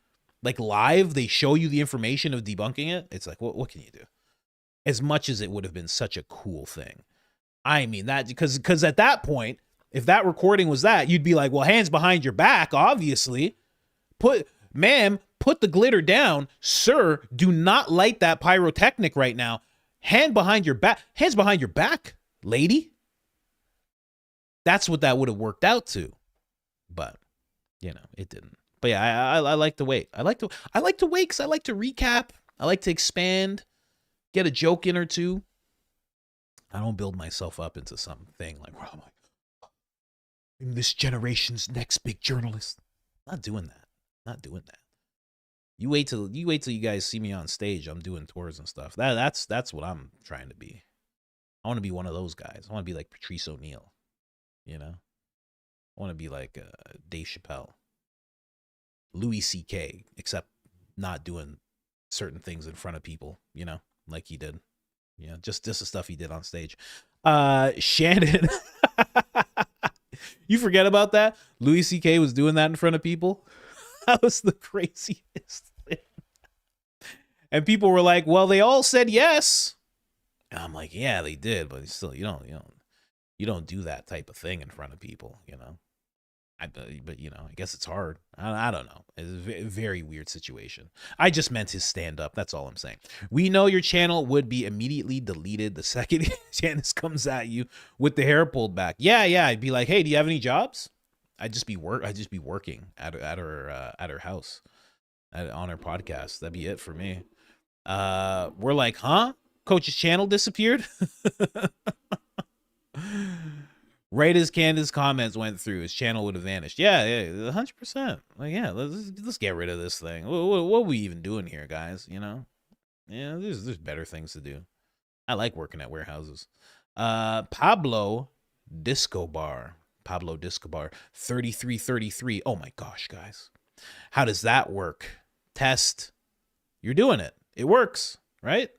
like live, they show you the information of debunking it. It's like, what can you do? As much as it would have been such a cool thing. I mean, that because at that point, if that recording was that, you'd be like, well, hands behind your back, obviously. Put the glitter down. Sir, do not light that pyrotechnic right now. Hands behind your back, lady. That's what that would have worked out to. But, you know, it didn't. But yeah, I like to wait. I like to wait because I like to recap. I like to expand. Get a joke in or two. I don't build myself up into something like, well, I'm this generation's next big journalist. Not doing that. You wait till you guys see me on stage. I'm doing tours and stuff. That's what I'm trying to be. I want to be one of those guys. I want to be like Patrice O'Neal. You know? I want to be like Dave Chappelle. Louis C.K., except not doing certain things in front of people, you know? Like he did. Yeah, just the stuff he did on stage. Shannon. You forget about that? Louis C.K. was doing that in front of people. That was the craziest thing. And people were like, well, they all said yes. And I'm like, yeah, they did, but still, you don't do that type of thing in front of people, you know? But you know, I guess it's hard. I don't know. It's a very weird situation. I just meant his stand-up. That's all I'm saying. We know your channel would be immediately deleted the second Candace comes at you with the hair pulled back. Yeah. I'd be like, hey, do you have any jobs? I'd just be working at her house, on her podcast. That'd be it for me. We're like, huh? Coach's channel disappeared. Right as Candace's comments went through, his channel would have vanished. Yeah, 100%. Like, yeah, let's get rid of this thing. What are we even doing here, guys? You know? Yeah, there's better things to do. I like working at warehouses. Pablo Disco Bar, 3333. Oh my gosh, guys. How does that work? Test. You're doing it. It works, right?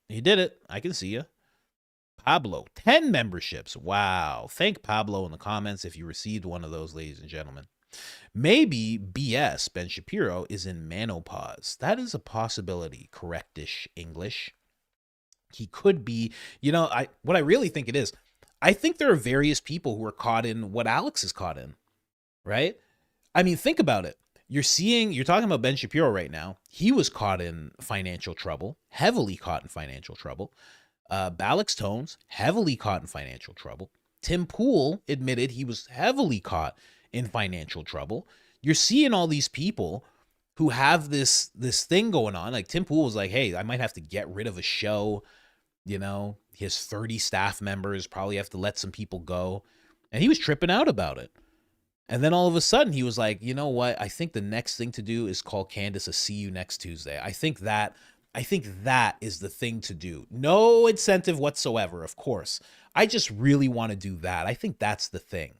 You did it. I can see you. Pablo, 10 memberships. Wow. Thank Pablo in the comments if you received one of those, ladies and gentlemen. Maybe BS, Ben Shapiro, is in menopause. That is a possibility. Correctish English. He could be, you know, what I really think it is, I think there are various people who are caught in what Alex is caught in, right? I mean, think about it. You're talking about Ben Shapiro right now. He was caught in financial trouble, heavily caught in financial trouble. Balix Tones, heavily caught in financial trouble. Tim Pool admitted he was heavily caught in financial trouble. You're seeing all these people who have this thing going on. Like Tim Pool was like, hey, I might have to get rid of a show. You know, he has 30 staff members, probably have to let some people go. And he was tripping out about it. And then all of a sudden he was like, you know what? I think the next thing to do is call Candace a see you next Tuesday. I think that is the thing to do. No incentive whatsoever, of course. I just really want to do that. I think that's the thing,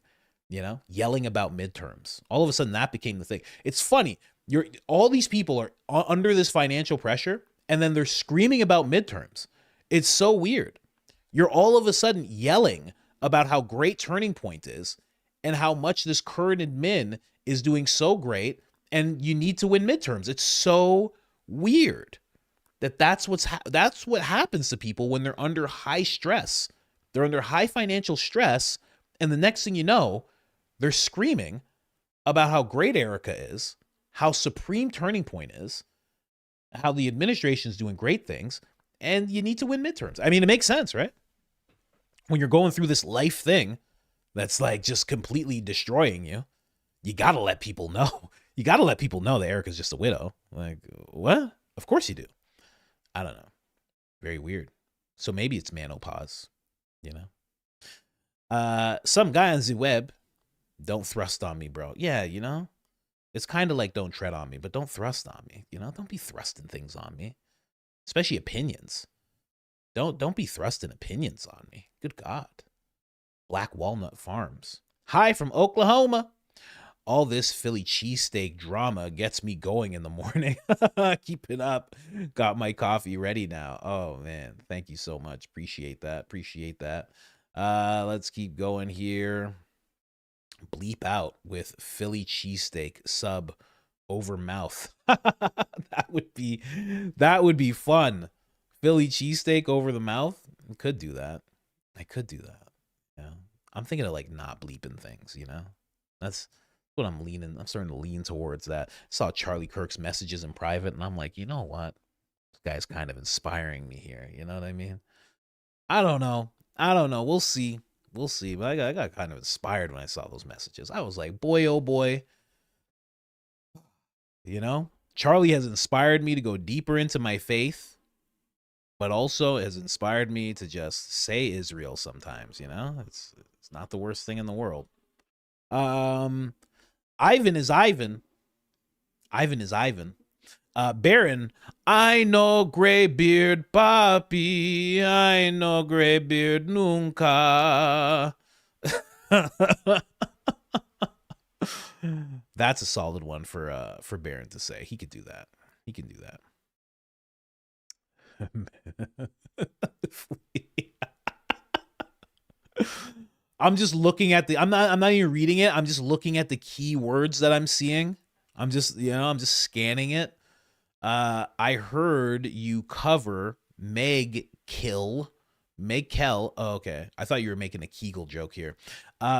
you know, yelling about midterms. All of a sudden that became the thing. It's funny. All these people are under this financial pressure and then they're screaming about midterms. It's so weird. You're all of a sudden yelling about how great Turning Point is and how much this current admin is doing so great and you need to win midterms. It's so weird that's what happens to people when they're under high stress. They're under high financial stress, and the next thing you know, they're screaming about how great Erica is, how supreme Turning Point is, how the administration is doing great things, and you need to win midterms. I mean, it makes sense, right? When you're going through this life thing that's like just completely destroying you, you got to let people know. You got to let people know that Erica's just a widow. Like, what? Of course you do. I don't know. Very weird. So maybe it's menopause, you know? Some guy on the web, don't thrust on me, bro. Yeah, you know? It's kind of like don't tread on me, but don't thrust on me. You know? Don't be thrusting things on me. Especially opinions. Don't be thrusting opinions on me. Good God. Black Walnut Farms. Hi from Oklahoma. All this Philly cheesesteak drama gets me going in the morning. Keep it up. Got my coffee ready now. Oh, man. Thank you so much. Appreciate that. Let's keep going here. Bleep out with Philly cheesesteak sub over mouth. That would be fun. Philly cheesesteak over the mouth. I could do that. Yeah. I'm thinking of like not bleeping things, you know? That's what I'm starting to lean towards that. Saw Charlie Kirk's messages in private and I'm like, you know what? This guy's kind of inspiring me here. You know what I mean? I don't know. We'll see. But I got kind of inspired when I saw those messages. I was like, boy, oh boy. You know, Charlie has inspired me to go deeper into my faith, but also has inspired me to just say Israel sometimes, you know? It's not the worst thing in the world. Ivan is Ivan. Baron, I know gray beard, papi. I know gray beard, nunca. That's a solid one for Baron to say. He could do that. He can do that. I'm just looking at I'm not even reading it. I'm just looking at the key words that I'm seeing. I'm just scanning it. I heard you cover Meg Kell. Oh, okay. I thought you were making a Kegel joke here.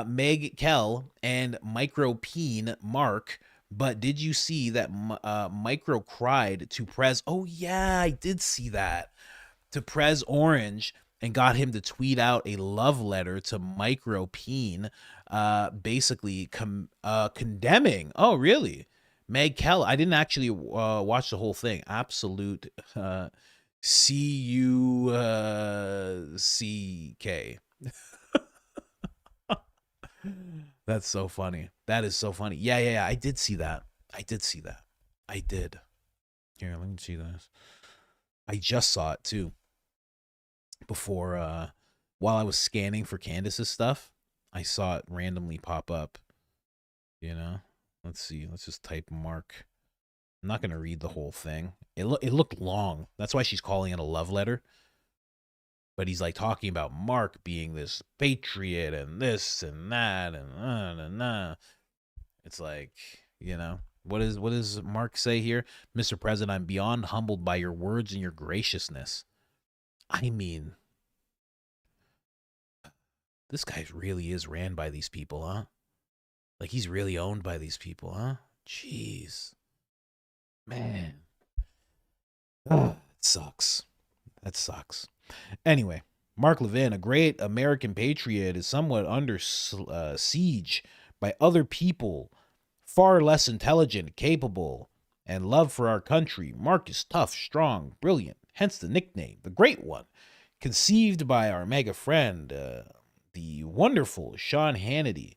Meg Kell and Micro Peen Mark. But did you see that Micro cried to Prez? Oh, yeah, I did see that. To Prez Orange and got him to tweet out a love letter to Micro Peen, basically condemning. Oh, really? Meg Kell. I didn't actually watch the whole thing. Absolute C-U-C-K. That's so funny. That is so funny. Yeah. I did see that. I did. Here, let me see this. I just saw it too. Before, while I was scanning for Candace's stuff, I saw it randomly pop up. You know? Let's see. Let's just type Mark. I'm not going to read the whole thing. It looked long. That's why she's calling it a love letter. But he's like talking about Mark being this patriot and this and that and It's like, you know, what does Mark say here? Mr. President, I'm beyond humbled by your words and your graciousness. I mean, this guy really is ran by these people, huh? Like he's really owned by these people, huh? Jeez. Man. It sucks. That sucks. Anyway, Mark Levin, a great American patriot, is somewhat under siege by other people far less intelligent, capable, and love for our country. Mark is tough, strong, brilliant, hence the nickname, the Great One, conceived by our mega friend, the wonderful Sean Hannity.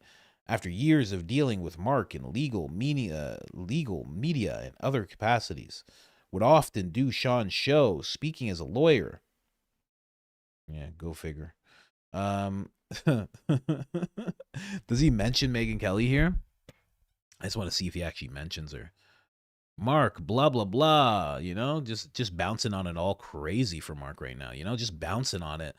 After years of dealing with Mark in legal media and other capacities, would often do Sean's show, speaking as a lawyer. Yeah, go figure. Does he mention Megyn Kelly here? I just want to see if he actually mentions her. Mark, blah, blah, blah, you know, just bouncing on it all crazy for Mark right now, you know, just bouncing on it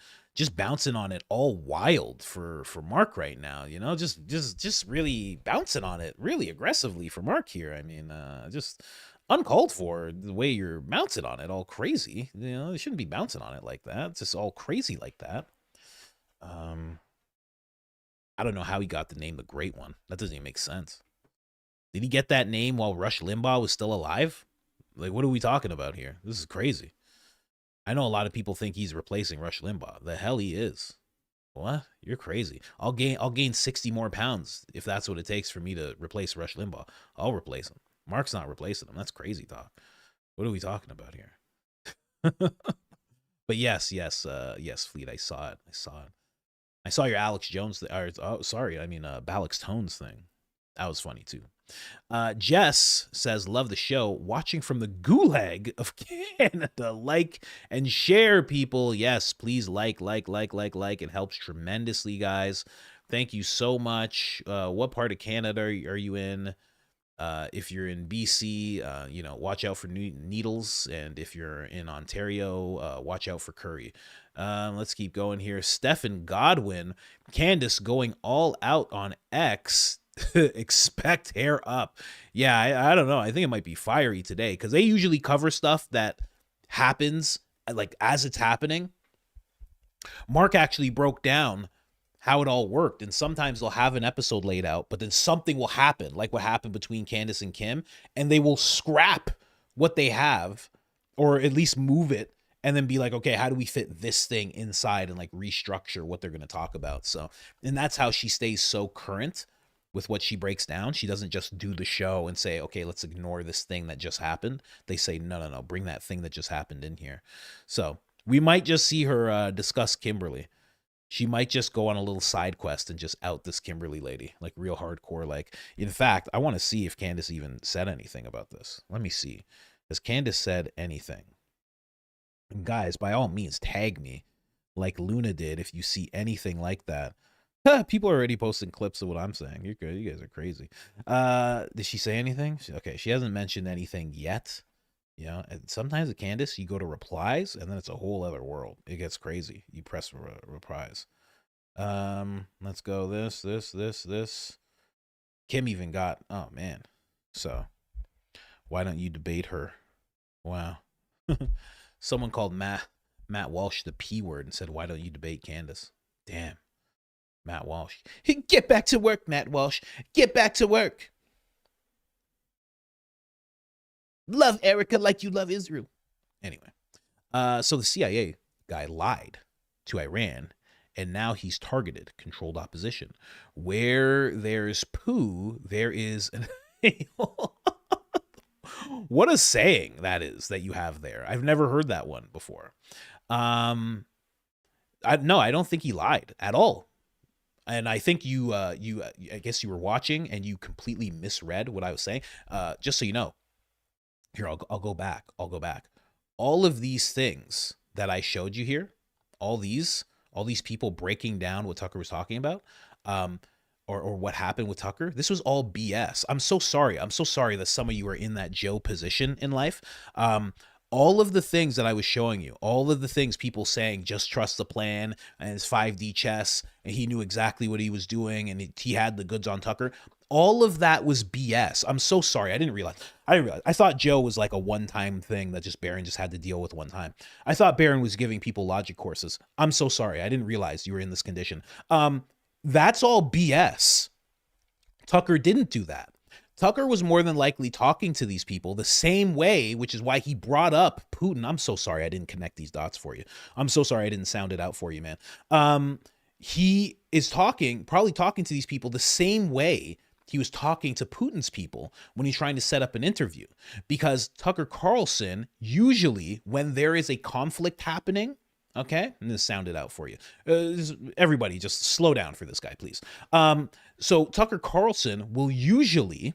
all wild for Mark right now, you know, just really bouncing on it really aggressively for Mark here. I mean, just uncalled for the way you're bouncing on it all crazy, you know, you shouldn't be bouncing on it like that. It's just all crazy like that. I don't know how he got the name The Great One. That doesn't even make sense. Did he get that name while Rush Limbaugh was still alive? Like, what are we talking about here? This is crazy. I know a lot of people think he's replacing Rush Limbaugh. The hell he is. What? You're crazy. I'll gain 60 more pounds if that's what it takes for me to replace Rush Limbaugh. I'll replace him. Mark's not replacing him. That's crazy talk. What are we talking about here? But yes, Fleet. I saw it. I saw your Alex Jones. Balix Tones thing. That was funny too. Jess says, love the show. Watching from the gulag of Canada. Like and share, people. Yes, please like. It helps tremendously, guys. Thank you so much. What part of Canada are you in? If you're in BC, watch out for needles. And if you're in Ontario, watch out for curry. Let's keep going here. Stephen Godwin, Candace going all out on X. Expect hair up. Yeah, I don't know. I think it might be fiery today because they usually cover stuff that happens like as it's happening. Mark actually broke down how it all worked, and sometimes they'll have an episode laid out, but then something will happen, like what happened between Candace and Kim, and they will scrap what they have, or at least move it, and then be like, okay, how do we fit this thing inside and like restructure what they're going to talk about? So, and that's how she stays so current with what she breaks down. She doesn't just do the show and say, okay, let's ignore this thing that just happened. They say, no, bring that thing that just happened in here. So we might just see her discuss Kimberly. She might just go on a little side quest and just out this Kimberly lady, like real hardcore. Like, in fact, I want to see if Candace even said anything about this. Let me see. Has Candace said anything? And guys, by all means, tag me like Luna did if you see anything like that. People are already posting clips of what I'm saying. You're good. You guys are crazy. Did she say anything? Okay, she hasn't mentioned anything yet. You know, and sometimes at Candace, you go to replies, and then it's a whole other world. It gets crazy. You press replies. Let's go this. Kim even got, oh, man. So, why don't you debate her? Wow. Someone called Matt Walsh the P word and said, why don't you debate Candace? Damn. Matt Walsh. Get back to work, Matt Walsh. Get back to work. Love Erica like you love Israel. Anyway, so the CIA guy lied to Iran, and now he's targeted controlled opposition. Where there's poo, there is an What a saying that is that you have there. I've never heard that one before. No, I don't think he lied at all. And I think I guess you were watching and you completely misread what I was saying. Just so you know, here, I'll go back. All of these things that I showed you here, all these people breaking down what Tucker was talking about, or what happened with Tucker, this was all BS. I'm so sorry that some of you are in that Joe position in life. All of the things that I was showing you, all of the things people saying, just trust the plan and it's 5D chess and he knew exactly what he was doing and he had the goods on Tucker. All of that was BS. I'm so sorry. I didn't realize. I thought Joe was like a one-time thing that just Barron just had to deal with one time. I thought Barron was giving people logic courses. I'm so sorry. I didn't realize you were in this condition. That's all BS. Tucker didn't do that. Tucker was more than likely talking to these people the same way, which is why he brought up Putin. I'm so sorry I didn't connect these dots for you. I'm so sorry I didn't sound it out for you, man. He is probably talking to these people the same way he was talking to Putin's people when he's trying to set up an interview. Because Tucker Carlson, usually when there is a conflict happening, okay, and this sounded out for you. Everybody just slow down for this guy, please. So Tucker Carlson will usually,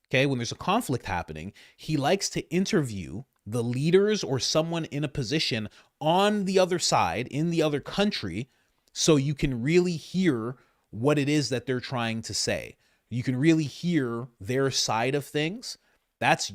okay, when there's a conflict happening, he likes to interview the leaders or someone in a position on the other side, in the other country, so you can really hear what it is that they're trying to say. You can really hear their side of things. That's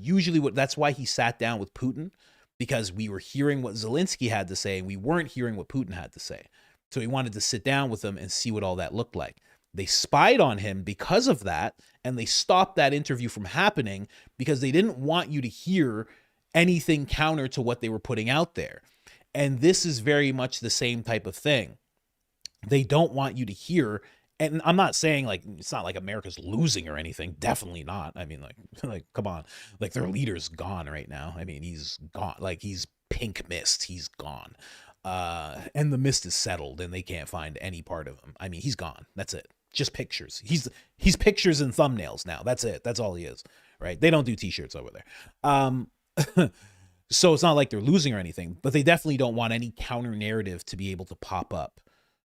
why he sat down with Putin, because we were hearing what Zelensky had to say and we weren't hearing what Putin had to say. So he wanted to sit down with them and see what all that looked like. They spied on him because of that, and they stopped that interview from happening because they didn't want you to hear anything counter to what they were putting out there. And this is very much the same type of thing. They don't want you to hear, and I'm not saying like it's not like America's losing or anything. Definitely not. I mean, like come on, like their leader's gone right now. I mean, he's gone. Like he's pink mist. He's gone, and the mist is settled, and they can't find any part of him. I mean, he's gone. That's it. Just pictures. He's pictures and thumbnails now. That's it. That's all he is. Right? They don't do t-shirts over there. So it's not like they're losing or anything, but they definitely don't want any counter narrative to be able to pop up.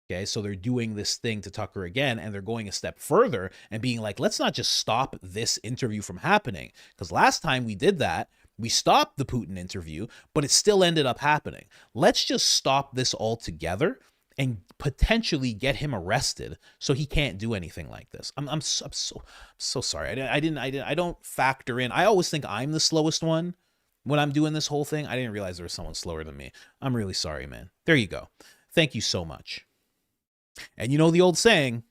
Okay, so they're doing this thing to Tucker again, and they're going a step further and being like, let's not just stop this interview from happening. Because last time we did that, we stopped the Putin interview, but it still ended up happening. Let's just stop this altogether and potentially get him arrested so he can't do anything like this. I'm so sorry. I don't factor in. I always think I'm the slowest one when I'm doing this whole thing. I didn't realize there was someone slower than me. I'm really sorry, man. There you go. Thank you so much. And you know the old saying,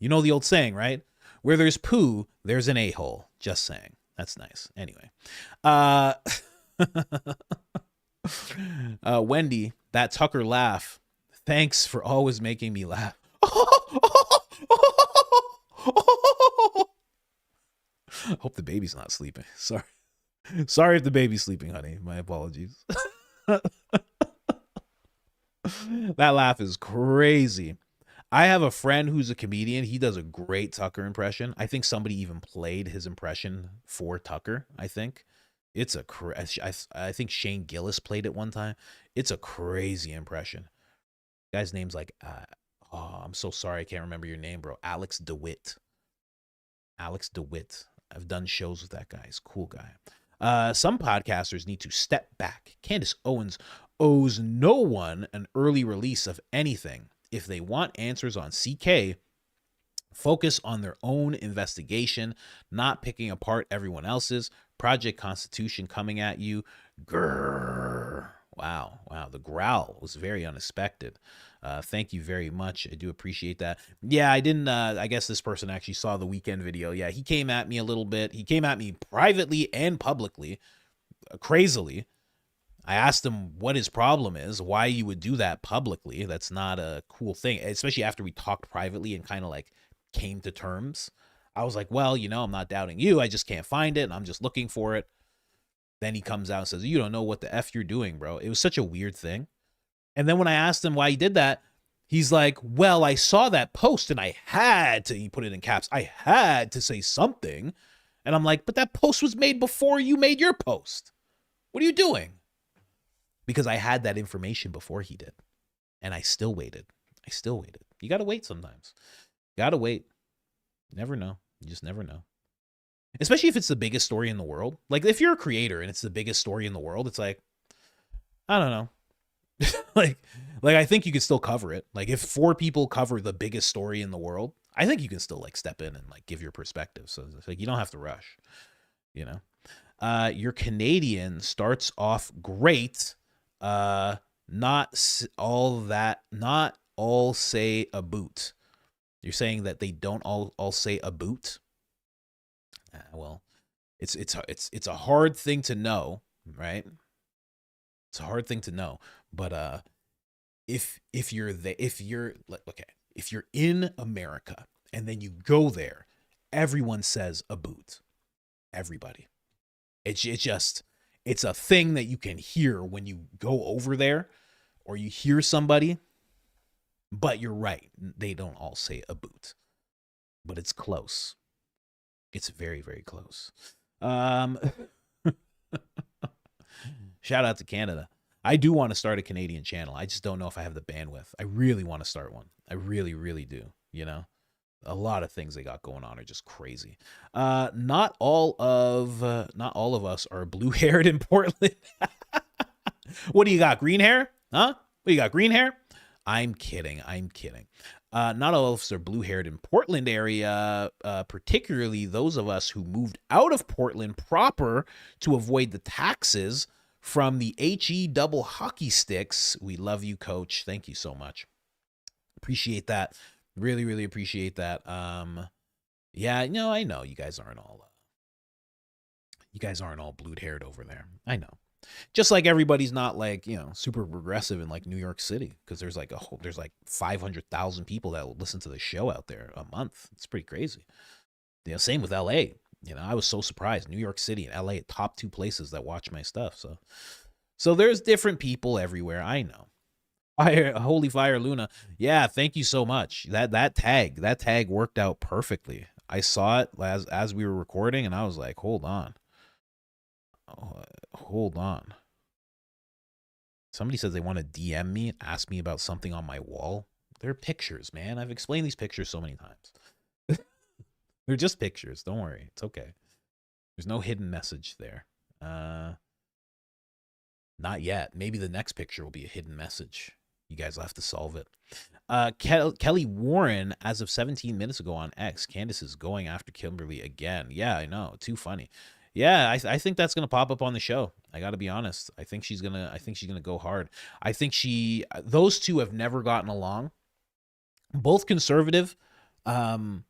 right? Where there's poo, there's an a-hole. Just saying. That's nice. Anyway. Wendy, that Tucker laugh. Thanks for always making me laugh. Hope the baby's not sleeping. Sorry if the baby's sleeping, honey. My apologies. That laugh is crazy. I have a friend who's a comedian. He does a great Tucker impression. I think somebody even played his impression for Tucker, I think. It's I think Shane Gillis played it one time. It's a crazy impression. Guy's name's like, I'm so sorry I can't remember your name, bro. Alex DeWitt. I've done shows with that guy. He's a cool guy. Some podcasters need to step back. Candace Owens owes no one an early release of anything. If they want answers on CK, focus on their own investigation, not picking apart everyone else's. Project Constitution coming at you. Grrr. Wow. The growl was very unexpected. Thank you very much. I do appreciate that. Yeah, I didn't, I guess this person actually saw the weekend video. Yeah, he came at me a little bit. He came at me privately and publicly, crazily. I asked him what his problem is, why you would do that publicly. That's not a cool thing, especially after we talked privately and kind of like came to terms. I was like, well, I'm not doubting you. I just can't find it, and I'm just looking for it. Then he comes out and says, you don't know what the F you're doing, bro. It was such a weird thing. And then when I asked him why he did that, he's like, well, I saw that post and I had to, he put it in caps, I had to say something. And I'm like, but that post was made before you made your post. What are you doing? Because I had that information before he did. And I still waited. You got to wait sometimes. Got to wait. Never know. You just never know. Especially if it's the biggest story in the world. Like if you're a creator and it's the biggest story in the world, it's like, I don't know. like I think you could still cover it. Like if 4 people cover the biggest story in the world, I think you can still like step in and like give your perspective. So it's like, you don't have to rush, Your Canadian starts off great. Not all say a boot. You're saying that they don't all say a boot? Well, it's a hard thing to know, right? It's a hard thing to know, but if you're in America and then you go there everyone says a boot. Everybody. It's a thing that you can hear when you go over there or you hear somebody. But you're right. They don't all say a boot. But it's close. It's very, very close. Shout out to Canada. I do want to start a Canadian channel. I just don't know if I have the bandwidth. I really want to start one. I really, really do. You know, a lot of things they got going on are just crazy. Not all of us are blue-haired in Portland. What do you got? Green hair? Huh? What you got? Green hair? I'm kidding. Not all of us are blue-haired in Portland area, particularly those of us who moved out of Portland proper to avoid the taxes from the HE double hockey sticks. We love you, Coach. Thank you so much. Appreciate that. Really, really appreciate that. Yeah, no, I know you guys aren't all blue-haired over there. I know. Just like everybody's not like, super progressive in like New York City, because there's like 500,000 people that will listen to the show out there a month. It's pretty crazy. Same with LA. I was so surprised. New York City and LA, top 2 places that watch my stuff. So there's different people everywhere. I know. Holy Fire Luna. Yeah, thank you so much. That tag worked out perfectly. I saw it as we were recording, and I was like, hold on. Somebody says they want to DM me, ask me about something on my wall. They're pictures, man. I've explained these pictures so many times. They're just pictures. Don't worry. It's okay. There's no hidden message there. Not yet. Maybe the next picture will be a hidden message. You guys will have to solve it. Kelly Warren, as of 17 minutes ago on X, Candace is going after Kimberly again. Yeah, I know. Too funny. Yeah, I think that's gonna pop up on the show. I got to be honest. I think she's gonna go hard. I think those two have never gotten along. Both conservative. Kimberly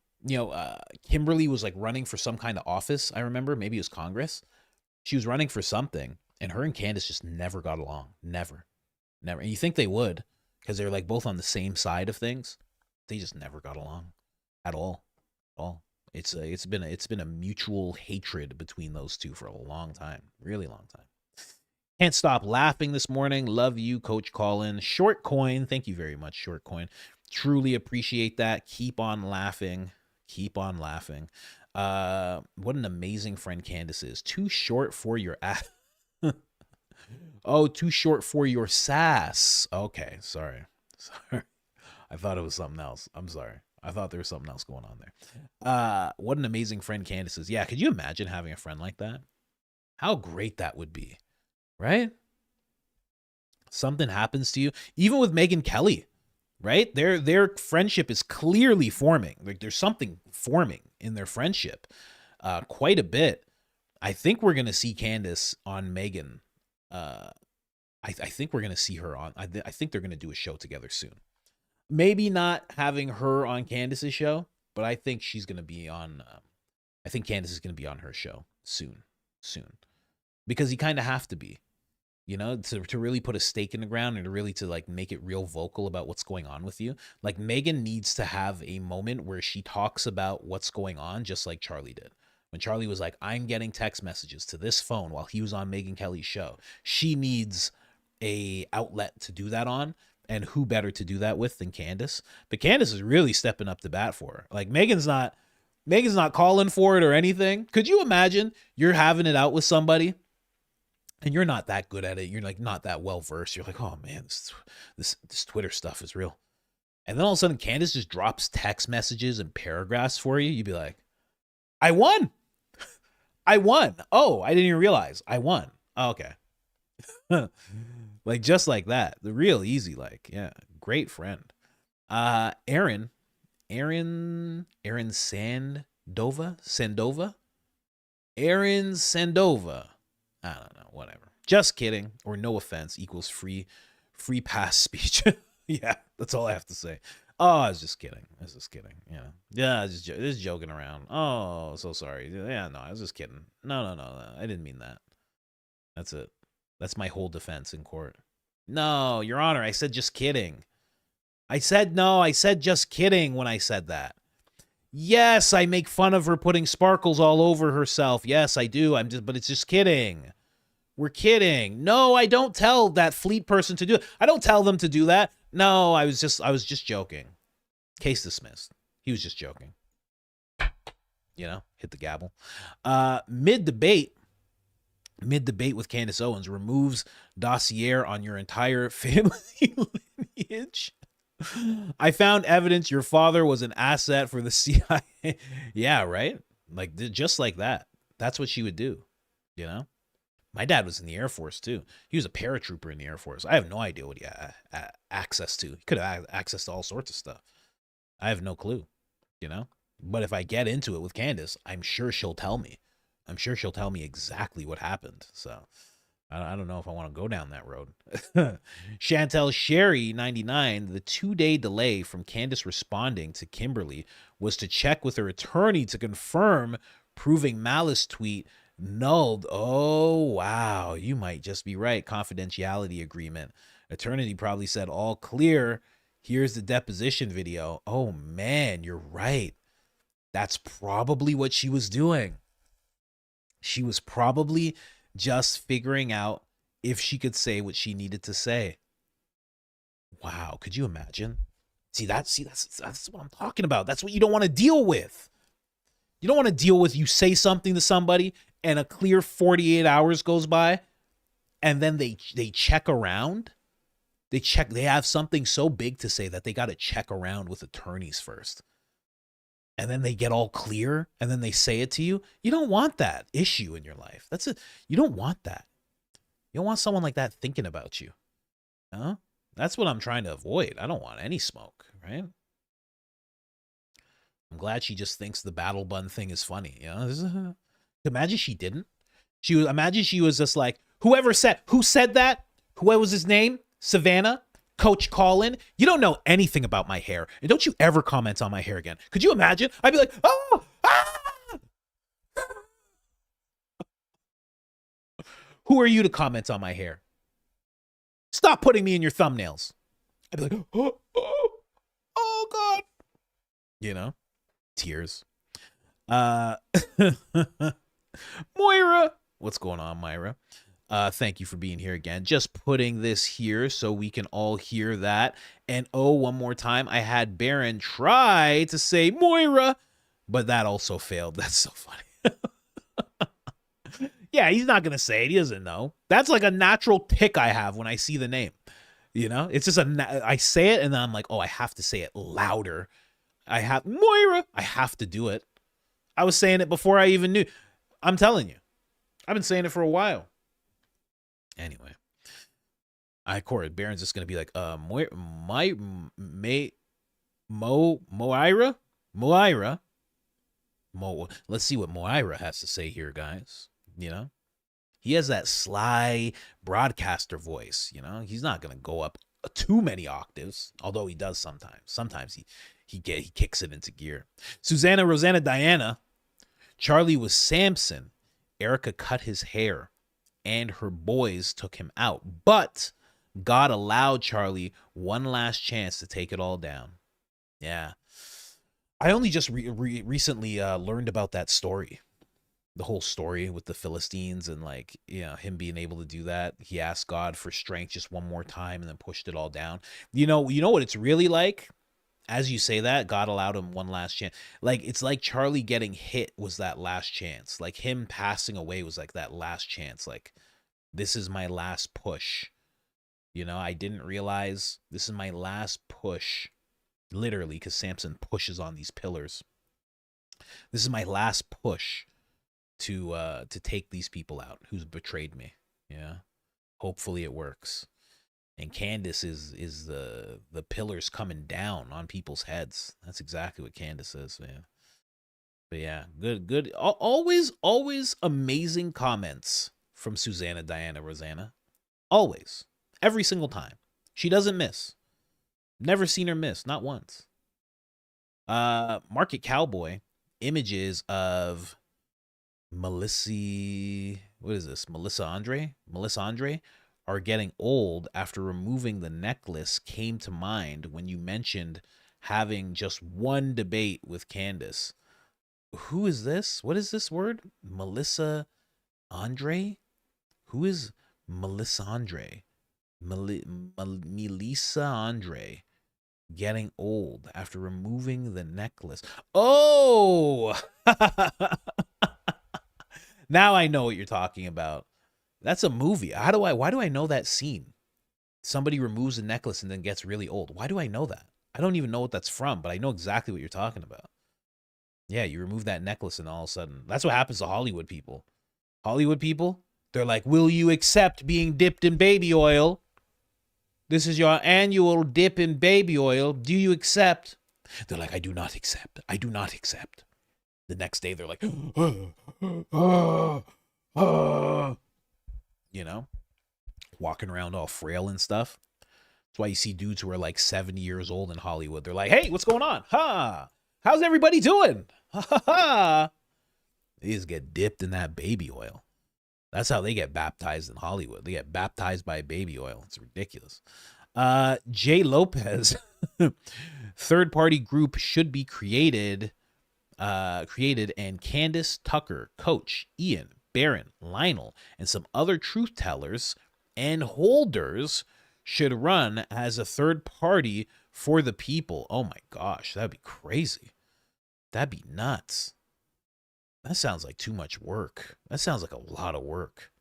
was like running for some kind of office. I remember, maybe it was Congress. She was running for something, and her and Candace just never got along. Never. And you think they would, because they're like both on the same side of things. They just never got along at all. It's been a mutual hatred between those two for a long time, really long time. Can't stop laughing this morning. Love you, Coach Colin. Short Coin, thank you very much, Short Coin. Truly appreciate that. Keep on laughing. What an amazing friend Candace is. Too short for your ass. Oh, too short for your sass. Okay, sorry. I thought it was something else. I'm sorry. I thought there was something else going on there. What an amazing friend Candace is. Yeah, could you imagine having a friend like that? How great that would be, right? Something happens to you, even with Megyn Kelly, right? Their friendship is clearly forming. Like there's something forming in their friendship, quite a bit. I think we're gonna see Candace on Megyn. I think we're gonna see her on. I think they're gonna do a show together soon. Maybe not having her on Candace's show, but I think she's going to be on, I think Candace is going to be on her show soon. Because you kind of have to be, to really put a stake in the ground and to really like make it real vocal about what's going on with you. Like Megyn needs to have a moment where she talks about what's going on, just like Charlie did. When Charlie was like, I'm getting text messages to this phone while he was on Megyn Kelly's show. She needs a outlet to do that on. And who better to do that with than Candace? But Candace is really stepping up to bat for her. Like Megyn's not calling for it or anything. Could you imagine you're having it out with somebody and you're not that good at it? You're like not that well versed. You're like, oh man, this Twitter stuff is real. And then all of a sudden Candace just drops text messages and paragraphs for you. You'd be like, I won. Oh, I didn't even realize I won. Oh, okay. Like just like that, the real easy, like, yeah, great friend. Aaron Sandova. I don't know, whatever. Just kidding, or no offense equals free pass speech. Yeah, that's all I have to say. Oh, I was just kidding. Yeah, I was just joking around. Oh, so sorry. Yeah, no, I was just kidding. No, I didn't mean that. That's it. That's my whole defense in court. No, Your Honor, I said just kidding. I said just kidding when I said that. Yes, I make fun of her putting sparkles all over herself. Yes, I do. But it's just kidding. We're kidding. No, I don't tell that fleet person to do it. I don't tell them to do that. No, I was just joking. Case dismissed. He was just joking. Hit the gavel. Mid-debate with Candace Owens removes dossier on your entire family lineage. I found evidence your father was an asset for the CIA. Yeah, right? Like, just like that. That's what she would do, My dad was in the Air Force, too. He was a paratrooper in the Air Force. I have no idea what he had access to. He could have access to all sorts of stuff. I have no clue, But if I get into it with Candace, I'm sure she'll tell me. I'm sure she'll tell me exactly what happened. So I don't know if I want to go down that road. Chantel Sherry, 99, the 2-day delay from Candace responding to Kimberly was to check with her attorney to confirm proving malice tweet nulled. Oh, wow. You might just be right. Confidentiality agreement. Attorney probably said all clear. Here's the deposition video. Oh, man, you're right. That's probably what she was doing. She was probably just figuring out if she could say what she needed to say. Wow, could you imagine? That's what I'm talking about. That's what you don't want to deal with. You don't want to deal with you say something to somebody and a clear 48 hours goes by and then they check around. They have something so big to say that they got to check around with attorneys first. And then they get all clear and then they say it to you. You don't want that issue in your life. You don't want that. You don't want someone like that thinking about you. Huh? That's what I'm trying to avoid. I don't want any smoke, right? I'm glad she just thinks the battle bun thing is funny. Imagine she didn't. Imagine she was just like, who said that? What was his name? Savannah? Coach Colin? You don't know anything about my hair. And don't you ever comment on my hair again. Could you imagine? I'd be like, oh, ah! Who are you to comment on my hair? Stop putting me in your thumbnails. I'd be like, oh God. Tears. Moira. What's going on, Myra? Thank you for being here again. Just putting this here so we can all hear that. And one more time, I had Baron try to say Moira, but that also failed. That's so funny. Yeah, he's not going to say it. He doesn't know. That's like a natural tick I have when I see the name. It's just I say it and then I'm like, oh, I have to say it louder. Moira. I have to do it. I was saying it before I even knew. I'm telling you. I've been saying it for a while. Anyway, Corey, Baron's just gonna be like, Moira. Let's see what Moira has to say here, guys. He has that sly broadcaster voice. He's not gonna go up too many octaves, although he does sometimes. Sometimes he kicks it into gear. Susanna, Rosanna, Diana. Charlie was Samson. Erica cut his hair. And her boys took him out. But God allowed Charlie one last chance to take it all down. Yeah. I only just recently learned about that story. The whole story with the Philistines and him being able to do that. He asked God for strength just one more time and then pushed it all down. You know what it's really like? As you say that, God allowed him one last chance. It's like Charlie getting hit was that last chance. Like him passing away was like that last chance. Like, this is my last push. I didn't realize this is my last push. Literally, because Samson pushes on these pillars. This is my last push to take these people out who's betrayed me. Yeah. Hopefully it works. And Candace is the pillars coming down on people's heads. That's exactly what Candace is, man. But yeah, good. Always amazing comments from Susanna, Diana, Rosanna. Always. Every single time. She doesn't miss. Never seen her miss. Not once. Market Cowboy. Images of Melissa. What is this? Melissa Andre are getting old after removing the necklace came to mind when you mentioned having just one debate with Candace. Who is this? What is this word? Melissa Andre? Who is Melissa Andre? Melissa Andre getting old after removing the necklace. Oh! Now I know what you're talking about. That's a movie. Why do I know that scene? Somebody removes a necklace and then gets really old. Why do I know that? I don't even know what that's from, but I know exactly what you're talking about. Yeah, you remove that necklace and all of a sudden, that's what happens to Hollywood people. Hollywood people, they're like, will you accept being dipped in baby oil? This is your annual dip in baby oil. Do you accept? They're like, I do not accept. I do not accept. The next day, they're like, you know, walking around all frail and stuff. That's why you see dudes who are like 70 years old in Hollywood. They're like, hey, what's going on? Ha! How's everybody doing? Ha ha ha! They just get dipped in that baby oil. That's how they get baptized in Hollywood. They get baptized by baby oil. It's ridiculous. Jay Lopez, third-party group should be created, and Candace, Tucker, Coach, Ian, Barron, Lionel, and some other truth tellers and holders should run as a third party for the people. Oh my gosh, that'd be crazy. That'd be nuts. That sounds like too much work. That sounds like a lot of work.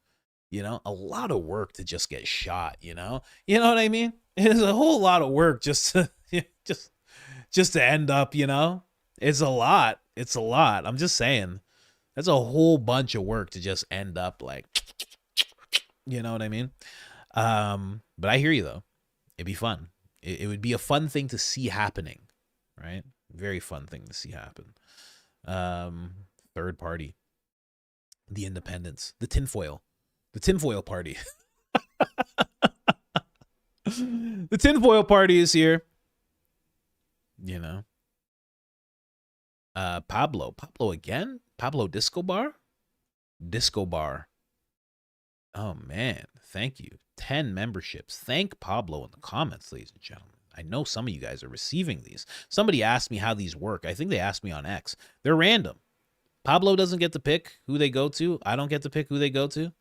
You know, a lot of work to just get shot, you know? You know what I mean? It's a whole lot of work just to just to end up, you know? It's a lot. It's a lot. I'm just saying. That's a whole bunch of work to just end up like, you know what I mean? But I hear you though. It'd be fun. It would be a fun thing to see happening, right? Very fun thing to see happen. Third party, the independents, the tinfoil party. The tinfoil party is here. You know. Pablo again? Pablo Disco Bar? Oh man, thank you. 10 memberships. Thank Pablo in the comments, ladies and gentlemen. I know some of you guys are receiving these. Somebody asked me how these work. I think they asked me on X. They're random. Pablo doesn't get to pick who they go to. I don't get to pick who they go to.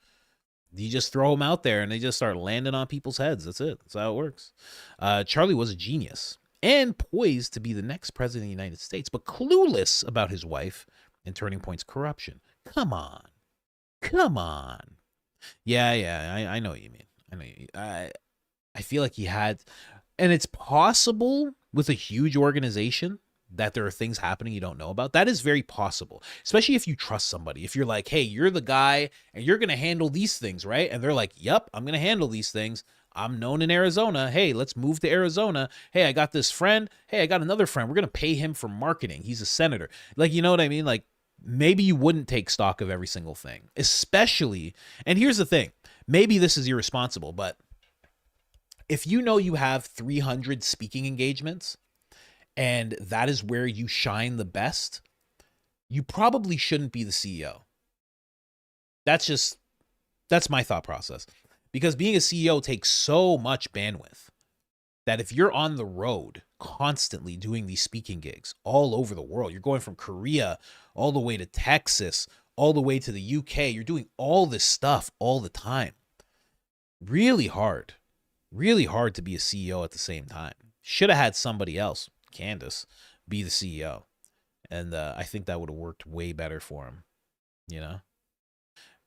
You just throw them out there and they just start landing on people's heads. That's it. That's how it works. Charlie was a genius and poised to be the next president of the United States, but clueless about his wife and Turning Point's corruption. Come on. Yeah, I know what you mean. I feel like he had, and it's possible with a huge organization that there are things happening you don't know about. That is very possible, especially if you trust somebody. If you're like, hey, you're the guy and you're going to handle these things, right? And they're like, yep, I'm going to handle these things. I'm known in Arizona. Hey, let's move to Arizona. Hey, I got this friend. Hey, I got another friend. We're going to pay him for marketing. He's a senator. Like, you know what I mean? Like, maybe you wouldn't take stock of every single thing, especially, and here's the thing, maybe this is irresponsible, but if you know you have 300 speaking engagements and that is where you shine the best, you probably shouldn't be the CEO. That's my thought process. Because being a CEO takes so much bandwidth that if you're on the road constantly doing these speaking gigs all over the world, you're going from Korea all the way to Texas, all the way to the UK, you're doing all this stuff all the time. Really hard to be a CEO at the same time. Should have had somebody else, Candace, be the CEO. And I think that would have worked way better for him, you know?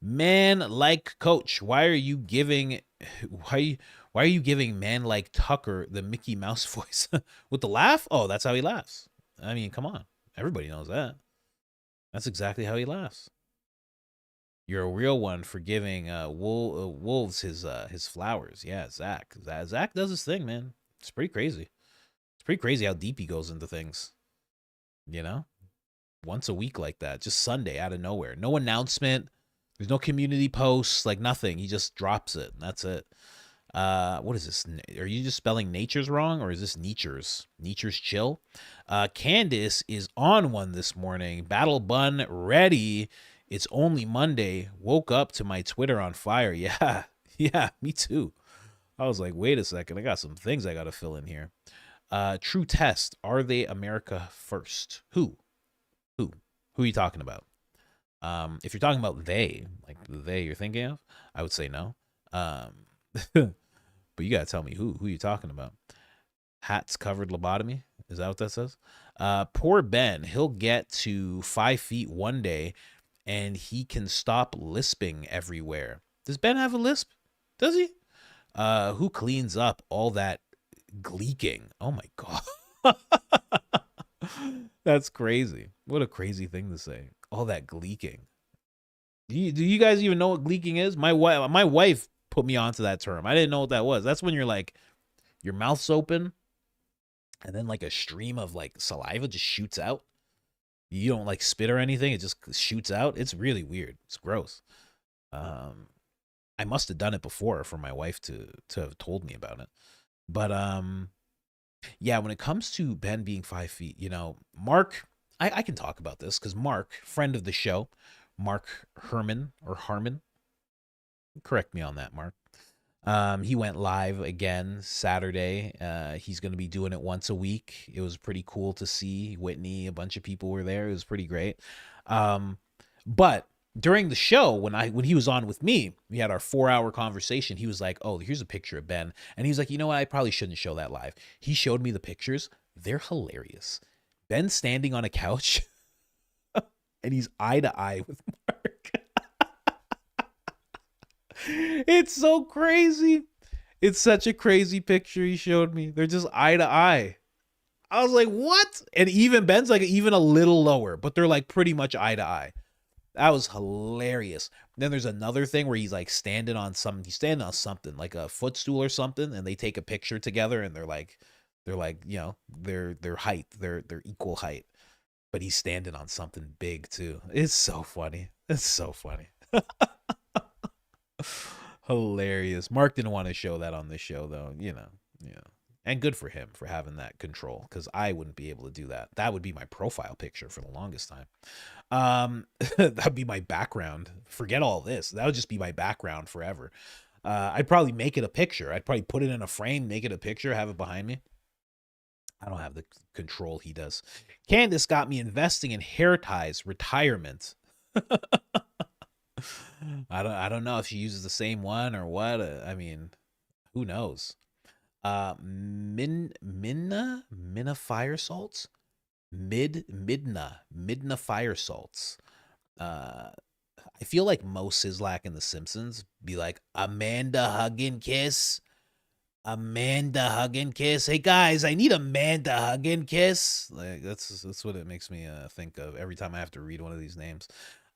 Man like Coach, why are you giving man like Tucker the Mickey Mouse voice with the laugh? Oh, that's how he laughs. I mean, come on. Everybody knows that. That's exactly how he laughs. You're a real one for giving wolves his flowers. Yeah, Zach does his thing, man. It's pretty crazy. It's pretty crazy how deep he goes into things. You know? Once a week like that. Just Sunday out of nowhere. No announcement. There's no community posts, like nothing. He just drops it, and that's it. What is this? Are you just spelling nature's wrong, or is this Nietzsche's? Nietzsche's chill? Candace is on one this morning. Battle bun ready. It's only Monday. Woke up to my Twitter on fire. Yeah, me too. I was like, wait a second. I got some things I got to fill in here. True test. Are they America first? Who are you talking about? If you're talking about they, like the they you're thinking of, I would say no. But you gotta tell me who you talking about. Hats covered lobotomy. Is that what that says? Poor Ben. He'll get to 5 feet one day, and he can stop lisping everywhere. Does Ben have a lisp? Does he? Who cleans up all that gleeking? Oh my god. That's crazy. What a crazy thing to say. All that gleeking. Do you guys even know what gleeking is? My wife put me onto that term. I didn't know what that was. That's when you're like, your mouth's open, and then like a stream of like saliva just shoots out. You don't like spit or anything. It just shoots out. It's really weird. It's gross. I must have done it before for my wife to have told me about it. But yeah, when it comes to Ben being 5 feet, you know, Mark, I can talk about this because Mark, friend of the show, Mark Harmon, correct me on that, Mark. He went live again Saturday. He's going to be doing it once a week. It was pretty cool to see. Whitney, a bunch of people were there. It was pretty great. But during the show, when he was on with me, we had our 4-hour conversation. He was like, oh, here's a picture of Ben. And he was like, you know what? I probably shouldn't show that live. He showed me the pictures. They're hilarious. Ben standing on a couch and he's eye to eye with Mark. It's so crazy. It's such a crazy picture he showed me. They're just eye to eye. I was like, what? And even Ben's like even a little lower, but they're like pretty much eye to eye. That was hilarious. Then there's another thing where he's like standing on something like a footstool or something, and they take a picture together, and they're like, you know, their height, their equal height. But he's standing on something big too. It's so funny. It's so funny. Hilarious. Mark didn't want to show that on this show though, you know. Yeah. And good for him for having that control, because I wouldn't be able to do that. That would be my profile picture for the longest time. That'd be my background. Forget all this. That would just be my background forever. I'd probably make it a picture. I'd probably put it in a frame, make it a picture, have it behind me. I don't have the control he does. Candace got me investing in hair ties, retirement. I don't know if she uses the same one or what. I mean, who knows? Minna fire salts, Midna fire salts. I feel like Mo Sislak in The Simpsons be like, Amanda hug and kiss. Hey guys, I need Amanda hug and kiss. Like that's what it makes me think of every time I have to read one of these names.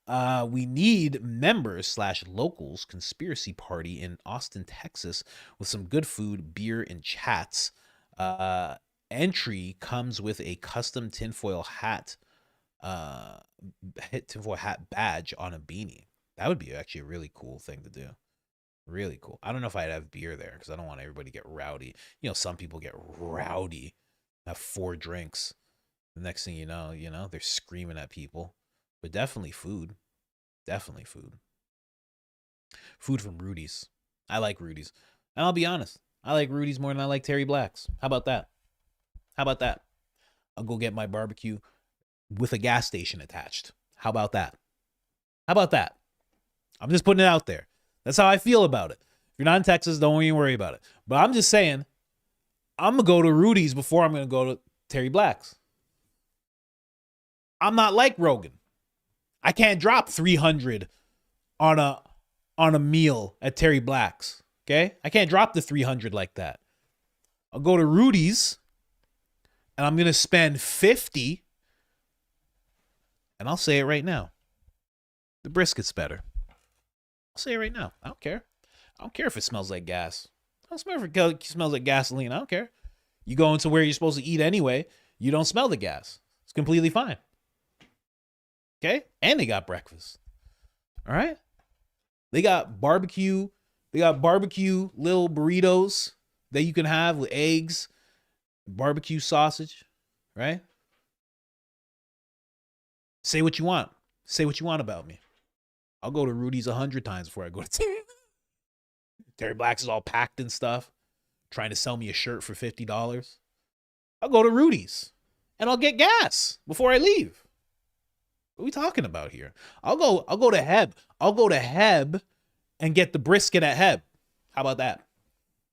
We need members / locals conspiracy party in Austin, Texas, with some good food, beer, and chats. Entry comes with a custom tinfoil hat badge on a beanie. That would be actually a really cool thing to do. Really cool. I don't know if I'd have beer there because I don't want everybody to get rowdy. You know, some people get rowdy, have 4 drinks. The next thing you know, they're screaming at people. But definitely food. Definitely food. Food from Rudy's. I like Rudy's. And I'll be honest, I like Rudy's more than I like Terry Black's. How about that? I'll go get my barbecue with a gas station attached. How about that? I'm just putting it out there. That's how I feel about it. If you're not in Texas, don't even worry about it. But I'm just saying, I'm going to go to Rudy's before I'm going to go to Terry Black's. I'm not like Rogan. I can't drop $300 on a meal at Terry Black's. Okay? I can't drop the $300 like that. I'll go to Rudy's and I'm going to spend $50. And I'll say it right now. The brisket's better. I'll say it right now. I don't care. I don't care if it smells like gas. I don't care if it smells like gasoline. I don't care. You go into where you're supposed to eat anyway. You don't smell the gas. It's completely fine. Okay? And they got breakfast. All right? They got barbecue. They got barbecue little burritos that you can have with eggs, barbecue sausage, right? Say what you want. Say what you want about me. I'll go to Rudy's 100 times before I go to Terry. Terry Black's is all packed and stuff, trying to sell me a shirt for $50. I'll go to Rudy's and I'll get gas before I leave. What are we talking about here? I'll go to Heb. I'll go to Heb and get the brisket at Heb. How about that?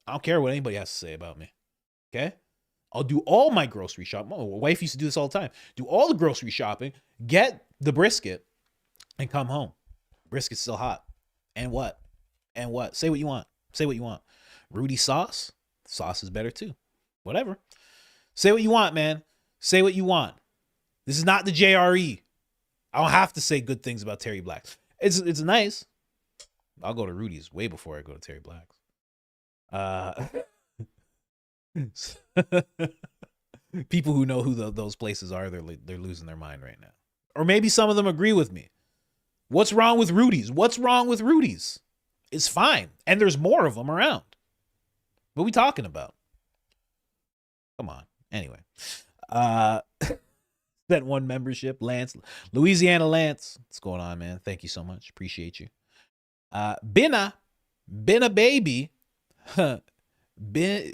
I don't care what anybody has to say about me. Okay? I'll do all my grocery shopping. My wife used to do this all the time. Do all the grocery shopping, get the brisket, and come home. Brisket's still hot. And what? And what? Say what you want. Say what you want. Rudy sauce? Sauce is better too. Whatever. Say what you want, man. Say what you want. This is not the JRE. I don't have to say good things about Terry Blacks. It's nice. I'll go to Rudy's way before I go to Terry Blacks. People who know who those places are, they're losing their mind right now. Or maybe some of them agree with me. What's wrong with Rudy's? What's wrong with Rudy's? It's fine. And there's more of them around. What are we talking about? Come on. Anyway. That one membership, Lance. Louisiana Lance. What's going on, man? Thank you so much. Appreciate you. Bina baby. Bina.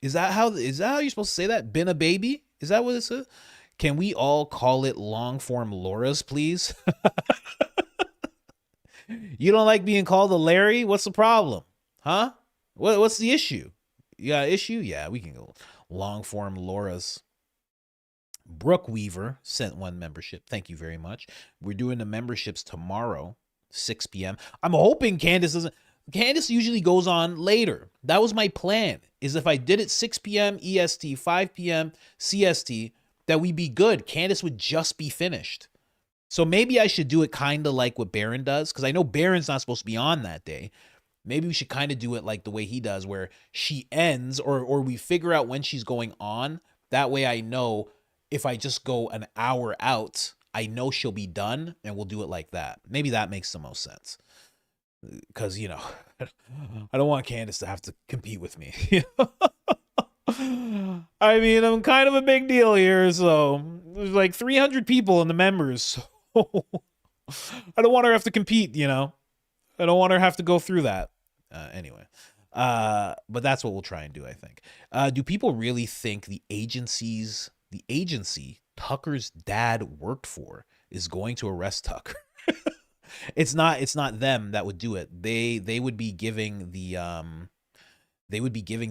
Is that how you're supposed to say that? Bina baby? Is that what it says? Can we all call it long form Laura's, please? You don't like being called a Larry? What's the problem? Huh? What's the issue? You got an issue? Yeah, we can go long form Laura's. Brooke Weaver sent one membership. Thank you very much. We're doing the memberships tomorrow, 6 p.m. I'm hoping Candace doesn't. Candace usually goes on later. That was my plan, is if I did it 6 p.m. EST, 5 p.m. CST, that we'd be good. Candace would just be finished. So maybe I should do it kind of like what Baron does, because I know Baron's not supposed to be on that day. Maybe we should kind of do it like the way he does, where she ends, or we figure out when she's going on. That way I know if I just go an hour out, I know she'll be done, and we'll do it like that. Maybe that makes the most sense. Because, you know, I don't want Candace to have to compete with me. I mean, I'm kind of a big deal here, so there's like 300 people in the members. So I don't want her to have to compete, you know. I don't want her to have to go through that. Anyway, but that's what we'll try and do, I think. Do people really think the agency Tucker's dad worked for is going to arrest Tucker? It's not them that would do it. They would be giving the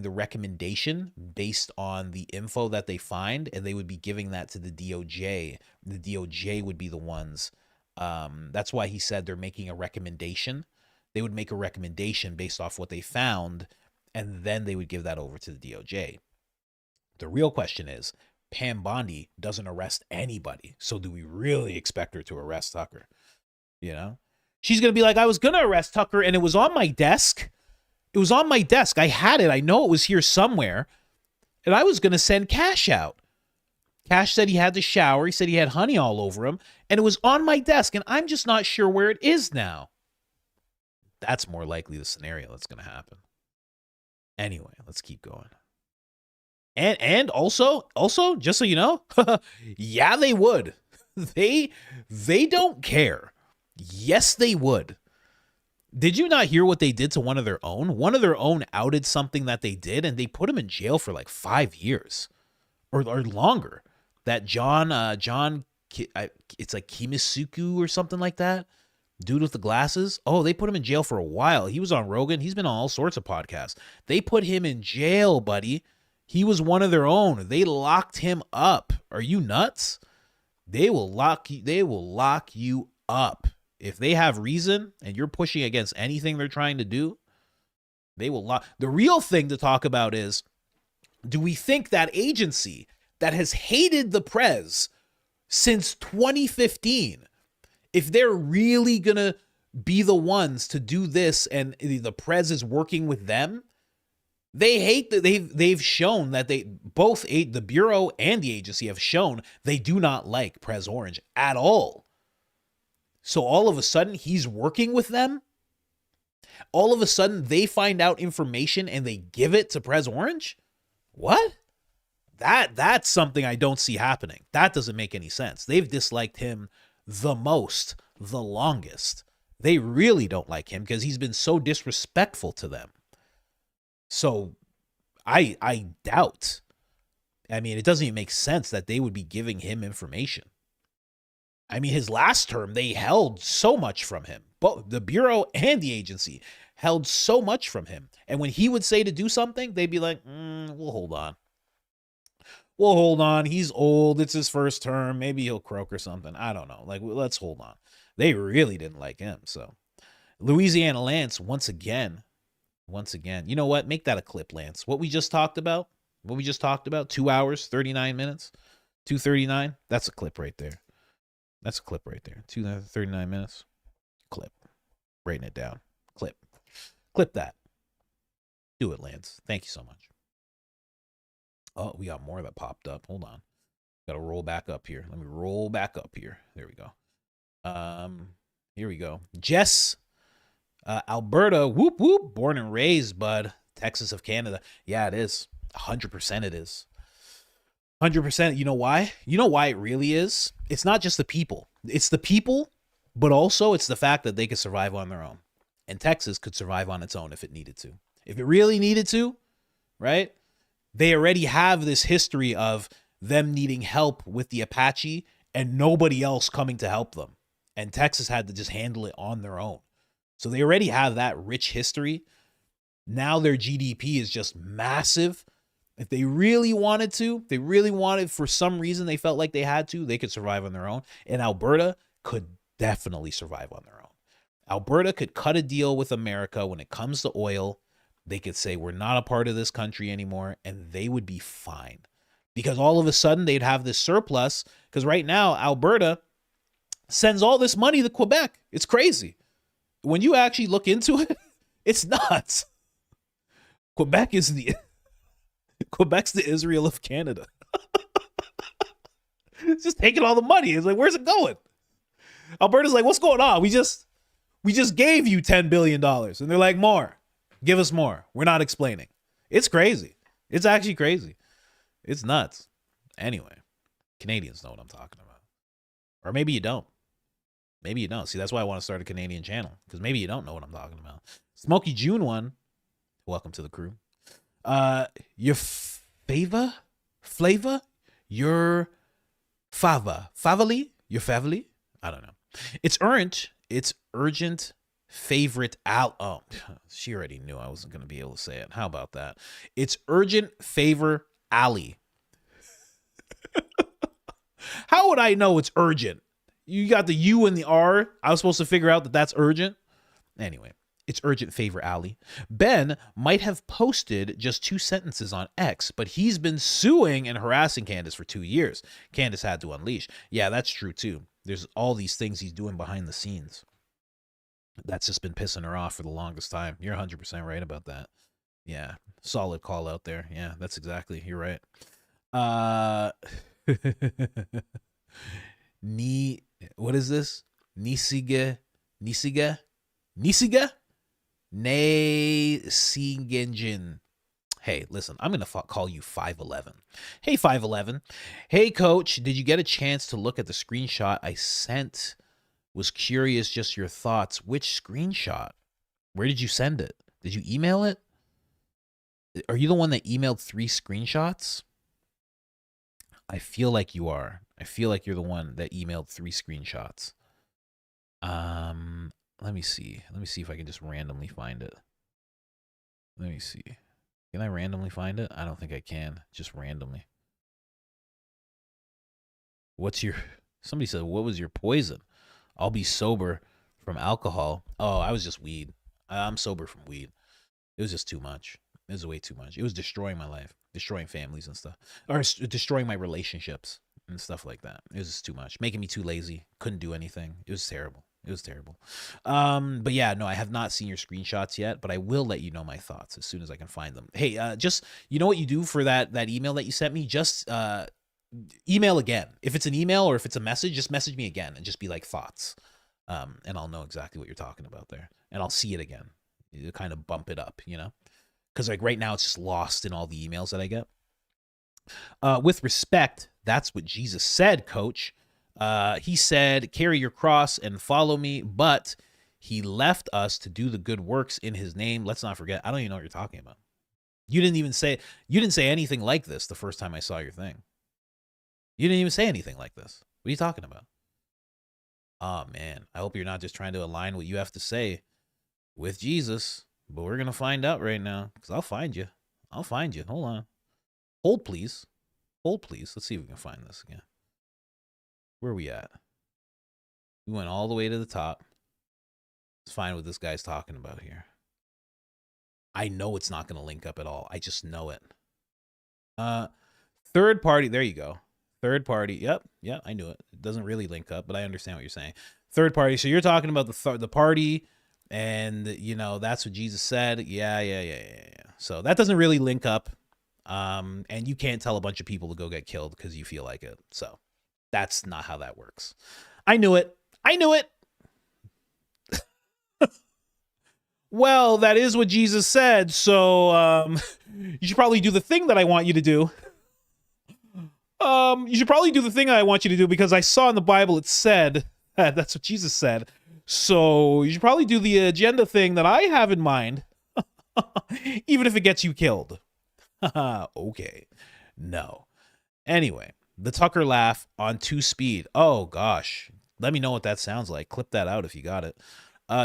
recommendation based on the info that they find, and they would be giving that to the DOJ. The DOJ would be the ones. That's why he said they're making a recommendation. They would make a recommendation based off what they found, and then they would give that over to the DOJ. The real question is, Pam Bondi doesn't arrest anybody, so do we really expect her to arrest Tucker? You know, she's going to be like, I was going to arrest Tucker and it was on my desk. It was on my desk. I had it. I know it was here somewhere. And I was going to send Cash out. Cash said he had to shower. He said he had honey all over him. And it was on my desk. And I'm just not sure where it is now. That's more likely the scenario that's going to happen. Anyway, let's keep going. And also, just so you know, yeah, they would. They don't care. Yes, they would. Did you not hear what they did to one of their own? One of their own outed something that they did, and they put him in jail for like 5 years or longer. That John, it's like Kimisuku or something like that. Dude with the glasses. Oh, they put him in jail for a while. He was on Rogan. He's been on all sorts of podcasts. They put him in jail, buddy. He was one of their own. They locked him up. Are you nuts? They will lock you up. If they have reason and you're pushing against anything they're trying to do, they will lock. The real thing to talk about is, do we think that agency that has hated the Prez since 2015, if they're really going to be the ones to do this and the Prez is working with them, they hate that they've shown that they both, the Bureau and the agency have shown they do not like Prez Orange at all. So all of a sudden he's working with them. All of a sudden they find out information and they give it to Prez Orange. What? That's something I don't see happening. That doesn't make any sense. They've disliked him the most, the longest. They really don't like him because he's been so disrespectful to them. So I doubt. I mean, it doesn't even make sense that they would be giving him information. I mean, his last term, they held so much from him. Both the Bureau and the agency held so much from him. And when he would say to do something, they'd be like, we'll hold on. We'll hold on. He's old. It's his first term. Maybe he'll croak or something. I don't know. Like, let's hold on. They really didn't like him. So Louisiana Lance, once again, you know what? Make that a clip, Lance. What we just talked about, 2 hours, 39 minutes, 2:39. That's a clip right there. 2:39 minutes. Clip. Writing it down. Clip that. Do it, Lance. Thank you so much. Oh, we got more that popped up. Hold on. Got to roll back up here. Let me roll back up here. There we go. Here we go. Jess, Alberta, whoop, whoop, born and raised, bud. Texas of Canada. Yeah, it is. 100% it is. 100%. You know why? You know why it really is? It's not just the people. It's the people, but also it's the fact that they could survive on their own. And Texas could survive on its own if it needed to. If it really needed to, right? They already have this history of them needing help with the Apache and nobody else coming to help them. And Texas had to just handle it on their own. So they already have that rich history. Now their GDP is just massive. If they really wanted to, for some reason they felt like they had to, they could survive on their own. And Alberta could definitely survive on their own. Alberta could cut a deal with America when it comes to oil. They could say, we're not a part of this country anymore, and they would be fine. Because all of a sudden, they'd have this surplus. Because right now, Alberta sends all this money to Quebec. It's crazy. When you actually look into it, it's nuts. Quebec's the Israel of Canada. It's just taking all the money. It's like, where's it going? Alberta's like, what's going on? We just gave you $10 billion. And they're like, more. Give us more. We're not explaining. It's crazy. It's actually crazy. It's nuts. Anyway, Canadians know what I'm talking about. Or maybe you don't. Maybe you don't. See, that's why I want to start a Canadian channel. Because maybe you don't know what I'm talking about. Smokey June one. Welcome to the crew. Your flavor? Your favely? Your favely? I don't know. It's urgent favorite oh, she already knew I wasn't going to be able to say it. How about that? It's urgent favor alley. How would I know it's urgent? You got the U and the R. I was supposed to figure out that that's urgent. Anyway, it's urgent favor alley. Ben might have posted just 2 sentences on X, but he's been suing and harassing Candace for 2 years. Candace had to unleash. Yeah, that's true too. There's all these things he's doing behind the scenes. That's just been pissing her off for the longest time. You're 100% right about that. Yeah, solid call out there. Yeah, that's exactly. You're right. What is this? Nisiga? Nesigenjin. Hey, listen, I'm going to call you 5'11". Hey, 5'11". Hey, coach, did you get a chance to look at the screenshot I sent? Was curious just your thoughts. Which screenshot? Where did you send it? Did you email it? Are you the one that emailed 3 screenshots? I feel like you are. I feel like you're the one that emailed 3 screenshots. Let me see. Let me see if I can just randomly find it. Let me see. Can I randomly find it? I don't think I can. Just randomly. Somebody said, what was your poison? I'll be sober from alcohol. Oh, I was just weed. I'm sober from weed. It was just too much. It was way too much. It was destroying my life, destroying families and stuff, or destroying my relationships and stuff like that. It was just too much, making me too lazy. Couldn't do anything. It was terrible. It was terrible. But yeah, no, I have not seen your screenshots yet, but I will let you know my thoughts as soon as I can find them. Hey, just, you know what you do for that email that you sent me? Just email again. If it's an email or if it's a message, just message me again and just be like thoughts. And I'll know exactly what you're talking about there. And I'll see it again. You kind of bump it up, you know? Because like right now it's just lost in all the emails that I get. With respect, that's what Jesus said, coach. He said, carry your cross and follow me, but he left us to do the good works in his name. Let's not forget. I don't even know what you're talking about. You didn't say anything like this the first time I saw your thing. You didn't even say anything like this. What are you talking about? Oh, man. I hope you're not just trying to align what you have to say with Jesus. But we're going to find out right now, because I'll find you. I'll find you. Hold on. Hold, please. Hold, please. Let's see if we can find this again. Where are we at? We went all the way to the top. Let's find what this guy's talking about here. I know it's not going to link up at all. I just know it. Third party. There you go. Third party. Yep. I knew it. It doesn't really link up, but I understand what you're saying. Third party. So you're talking about the party, and that's what Jesus said. Yeah. So that doesn't really link up. And you can't tell a bunch of people to go get killed because you feel like it. So that's not how that works. I knew it. Well, that is what Jesus said. So you should probably do the thing that I want you to do. You should probably do the thing I want you to do, because I saw in the Bible it said that's what Jesus said. So you should probably do the agenda thing that I have in mind, even if it gets you killed. Okay. No. Anyway, the Tucker laugh on 2-speed. Oh, gosh. Let me know what that sounds like. Clip that out if you got it.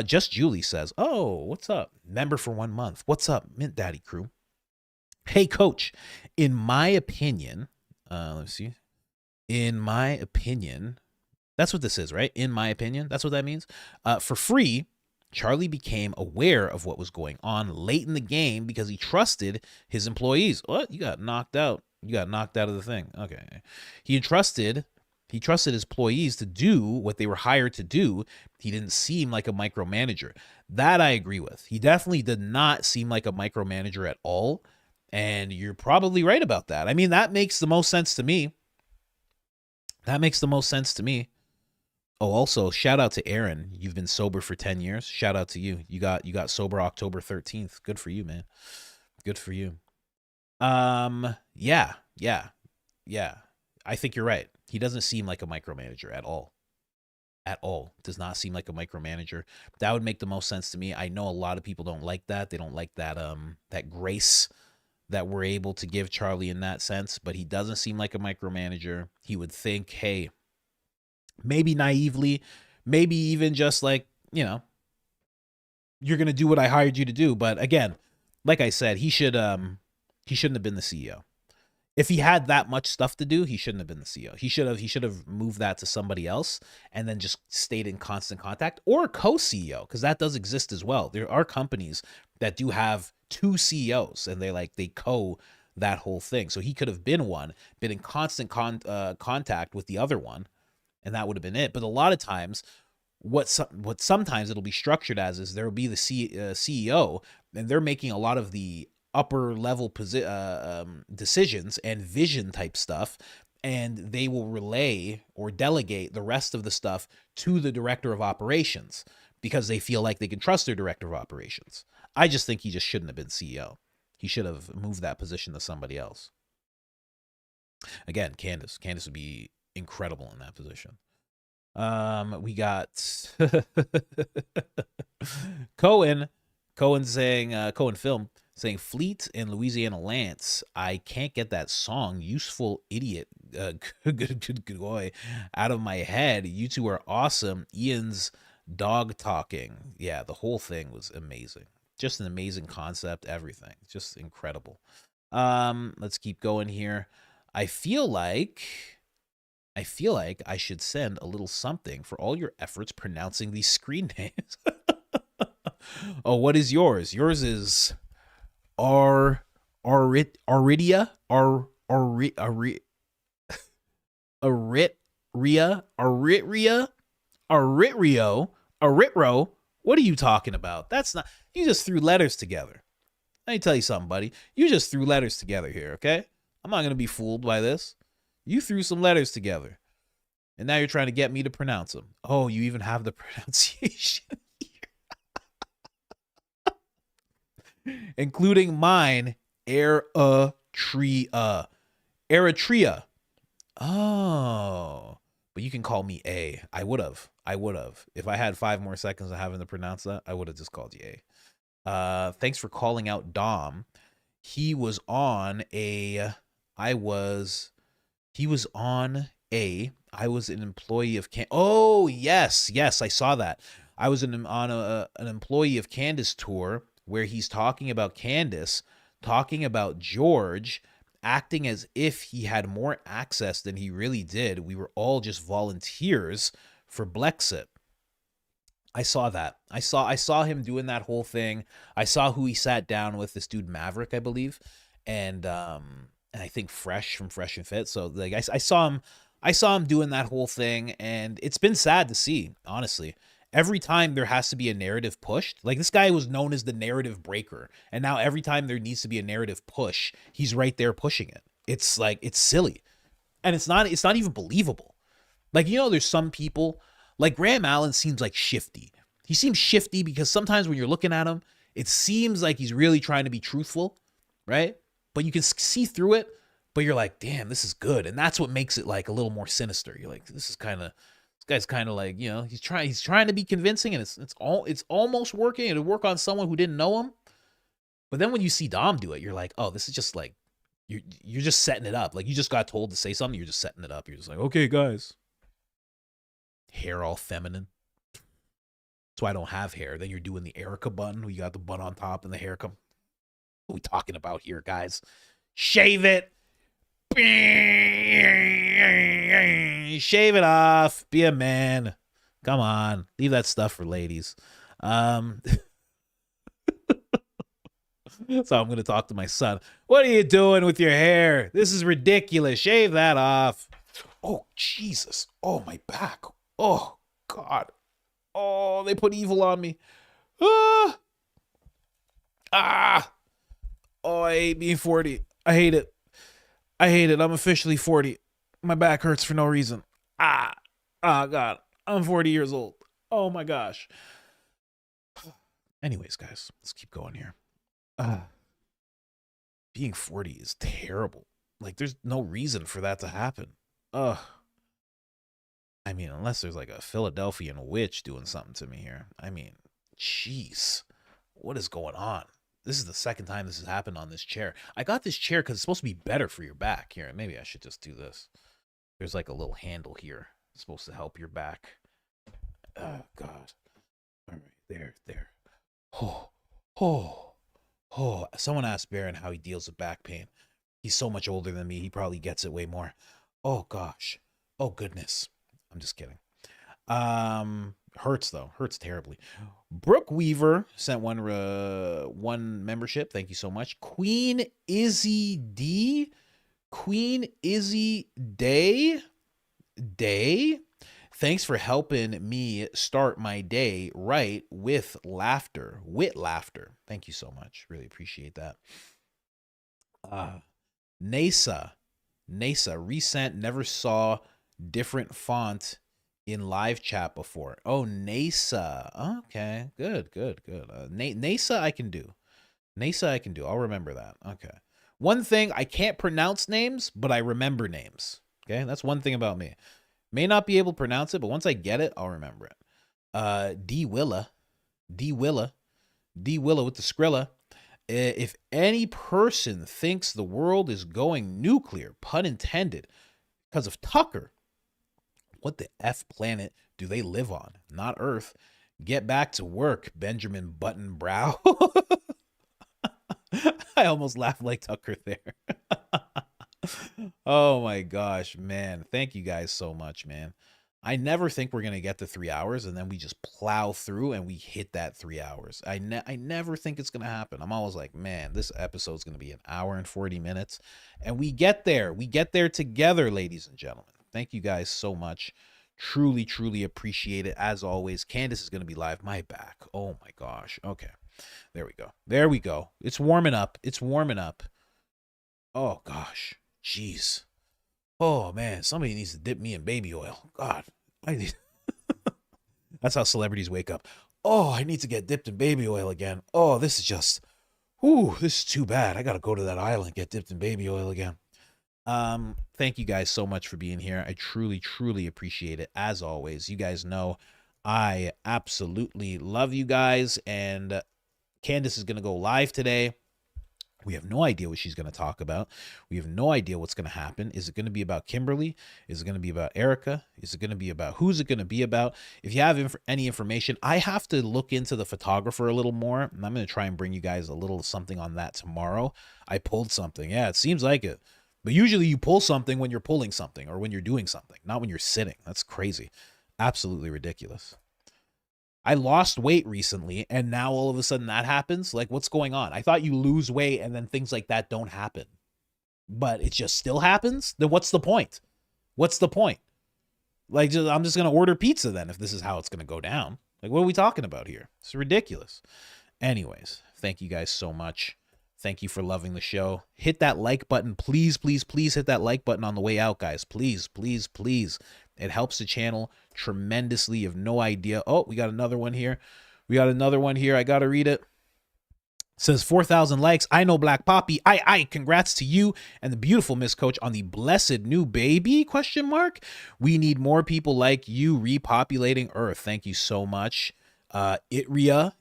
Just Julie says, oh, what's up? Member for 1 month. What's up, Mint Daddy crew? Hey, coach, in my opinion, let's see. In my opinion, that's what this is, right? In my opinion, that's what that means. For free, Charlie became aware of what was going on late in the game because he trusted his employees. What? You got knocked out. You got knocked out of the thing. Okay. He trusted his employees to do what they were hired to do. He didn't seem like a micromanager. That I agree with. He definitely did not seem like a micromanager at all. And you're probably right about that. I mean, that makes the most sense to me. Oh, also, shout out to Aaron. You've been sober for 10 years. Shout out to you. You got sober October 13th. Good for you, man. Good for you. Yeah. I think you're right. He doesn't seem like a micromanager at all. At all. Does not seem like a micromanager. That would make the most sense to me. I know a lot of people don't like that. They don't like that grace that we're able to give Charlie in that sense, but he doesn't seem like a micromanager. He would think, hey, maybe naively, maybe even just like, you're going to do what I hired you to do. But again, like I said, he shouldn't have been the CEO. If he had that much stuff to do, he shouldn't have been the CEO. He should have moved that to somebody else and then just stayed in constant contact, or a co-CEO, because that does exist as well. There are companies that do have 2 CEOs and they co that whole thing. So he could have been in constant contact with the other one, and that would have been it. But a lot of times, what sometimes it'll be structured as is there will be the CEO, and they're making a lot of the upper level decisions and vision type stuff, and they will relay or delegate the rest of the stuff to the director of operations because they feel like they can trust their director of operations. I just think he just shouldn't have been CEO. He should have moved that position to somebody else. Again, Candace would be incredible in that position. We got Cohen saying, Cohen Film saying, Fleet and Louisiana Lance, I can't get that song, Useful Idiot, good boy, out of my head. You two are awesome. Ian's dog talking. Yeah, the whole thing was amazing. Just an amazing concept, everything. Just incredible. Let's keep going here. I feel like I should send a little something for all your efforts pronouncing these screen names. Oh, what is yours? Yours is Aridia, Aritro. What are you talking about? That's not, you just threw letters together. Let me tell you something, buddy. You just threw letters together here, okay? I'm not going to be fooled by this. You threw some letters together, and now you're trying to get me to pronounce them. Oh, you even have the pronunciation here. Including mine, Eritrea. Oh, but you can call me A. I would have. If I had 5 more seconds of having to pronounce that, I would have just called you A. Thanks for calling out Dom. he was on a, I was an employee of oh yes, I saw that. I was on an employee of Candace tour where he's talking about Candace, talking about George, acting as if he had more access than he really did. We were all just volunteers for Blexit. I saw that. I saw him doing that whole thing. I saw who he sat down with, this dude Maverick, I believe, and I think Fresh from Fresh and Fit. So like I saw him doing that whole thing, and it's been sad to see, honestly. Every time there has to be a narrative pushed, like this guy was known as the narrative breaker, and now every time there needs to be a narrative push, he's right there pushing it. It's like, it's silly, and it's not even believable. Like, you know, there's some people, like Graham Allen seems like shifty. He seems shifty because sometimes when you're looking at him, it seems like he's really trying to be truthful, right? But you can see through it, but you're like, damn, this is good. And that's what makes it like a little more sinister. You're like, this guy's kind of like, you know, he's trying to be convincing, and it's almost working. It'll work on someone who didn't know him. But then when you see Dom do it, you're like, oh, this is just like, you're just setting it up. Like, you just got told to say something, you're just setting it up. You're just like, okay, guys. Hair all feminine. That's why I don't have hair. Then you're doing the Erica bun, where you got the bun on top and the hair come. What are we talking about here, guys? Shave it. Shave it off. Be a man. Come on. Leave that stuff for ladies. So I'm going to talk to my son. What are you doing with your hair? This is ridiculous. Shave that off. Oh, Jesus. Oh, my back. Oh, God. Oh, they put evil on me. Oh, I hate being 40. I hate it. I'm officially 40. My back hurts for no reason. God. I'm 40 years old. Oh, my gosh. Anyways, guys, let's keep going here. Being 40 is terrible. Like, there's no reason for that to happen. I mean, unless there's like a Philadelphian witch doing something to me here. I mean, jeez, what is going on? This is the second time this has happened on this chair. I got this chair because it's supposed to be better for your back. Here, maybe I should just do this. There's like a little handle here. It's supposed to help your back. Oh, God. All right, there. Oh. Someone asked Baron how he deals with back pain. He's so much older than me. He probably gets it way more. Oh, gosh. Oh, goodness. I'm just kidding. Hurts though. Hurts terribly. Brooke Weaver sent one membership. Thank you so much. Queen Izzy D. Day. Thanks for helping me start my day right with laughter. Thank you so much. Really appreciate that. NASA resent, never saw different font in live chat before. Oh, NASA. Okay, good. NASA I can do. I'll remember that. Okay. One thing, I can't pronounce names, but I remember names. Okay, that's one thing about me. May not be able to pronounce it, but once I get it, I'll remember it. D Willa with the Skrilla. If any person thinks the world is going nuclear, pun intended, because of Tucker, what the F planet do they live on? Not Earth. Get back to work, Benjamin Button Brow. I almost laughed like Tucker there. Oh my gosh, man. Thank you guys so much, man. I never think we're going to get to 3 hours, and then we just plow through and we hit that 3 hours. I never think it's going to happen. I'm always like, man, this episode's going to be an hour and 40 minutes. And we get there. We get there together, ladies and gentlemen. Thank you guys so much. Truly, truly appreciate it. As always, Candace is going to be live. My back. Oh my gosh. Okay. There we go. It's warming up. Oh gosh. Jeez. Oh man, somebody needs to dip me in baby oil. God, I need. That's how celebrities wake up. Oh, I need to get dipped in baby oil again. Oh, this is just, this is too bad. I got to go to that island and get dipped in baby oil again. Thank you guys so much for being here. I truly, truly appreciate it. As always, you guys know I absolutely love you guys. And Candace is going to go live today. We have no idea what she's going to talk about. We have no idea what's going to happen. Is it going to be about Kimberly? Is it going to be about Erica? Is it going to be about who's it going to be about? If you have any information, I have to look into the photographer a little more, and I'm going to try and bring you guys a little something on that tomorrow. I pulled something. Yeah, it seems like it. But usually you pull something when you're pulling something or when you're doing something, not when you're sitting. That's crazy. Absolutely ridiculous. I lost weight recently, and now all of a sudden that happens. Like, what's going on? I thought you lose weight and then things like that don't happen, but it just still happens. Then what's the point? What's the point? Like, I'm just going to order pizza then if this is how it's going to go down. Like, what are we talking about here? It's ridiculous. Anyways, thank you guys so much. Thank you for loving the show. Hit that like button. Please, please, please hit that like button on the way out, guys. Please, please, please. It helps the channel tremendously. You have no idea. Oh, we got another one here. We got another one here. I got to read it. It says 4,000 likes. I know Black Poppy. Congrats to you and the beautiful Miss Coach on the blessed new baby, ? We need more people like you repopulating Earth. Thank you so much. Aria.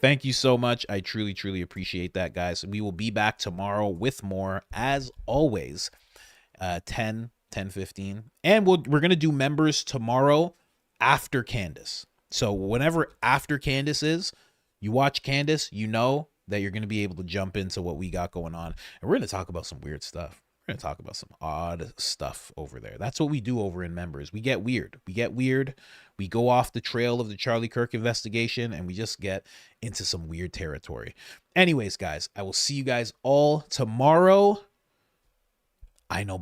Thank you so much. I truly, truly appreciate that, guys. We will be back tomorrow with more, as always. 10:15, and we're gonna do members tomorrow after Candace. So whenever after Candace is, you watch Candace, you know that you're gonna be able to jump into what we got going on, and we're gonna talk about some weird stuff. We're gonna talk about some odd stuff over there. That's what we do over in members. We get weird. We go off the trail of the Charlie Kirk investigation, and we just get into some weird territory. Anyways, guys, I will see you guys all tomorrow. I know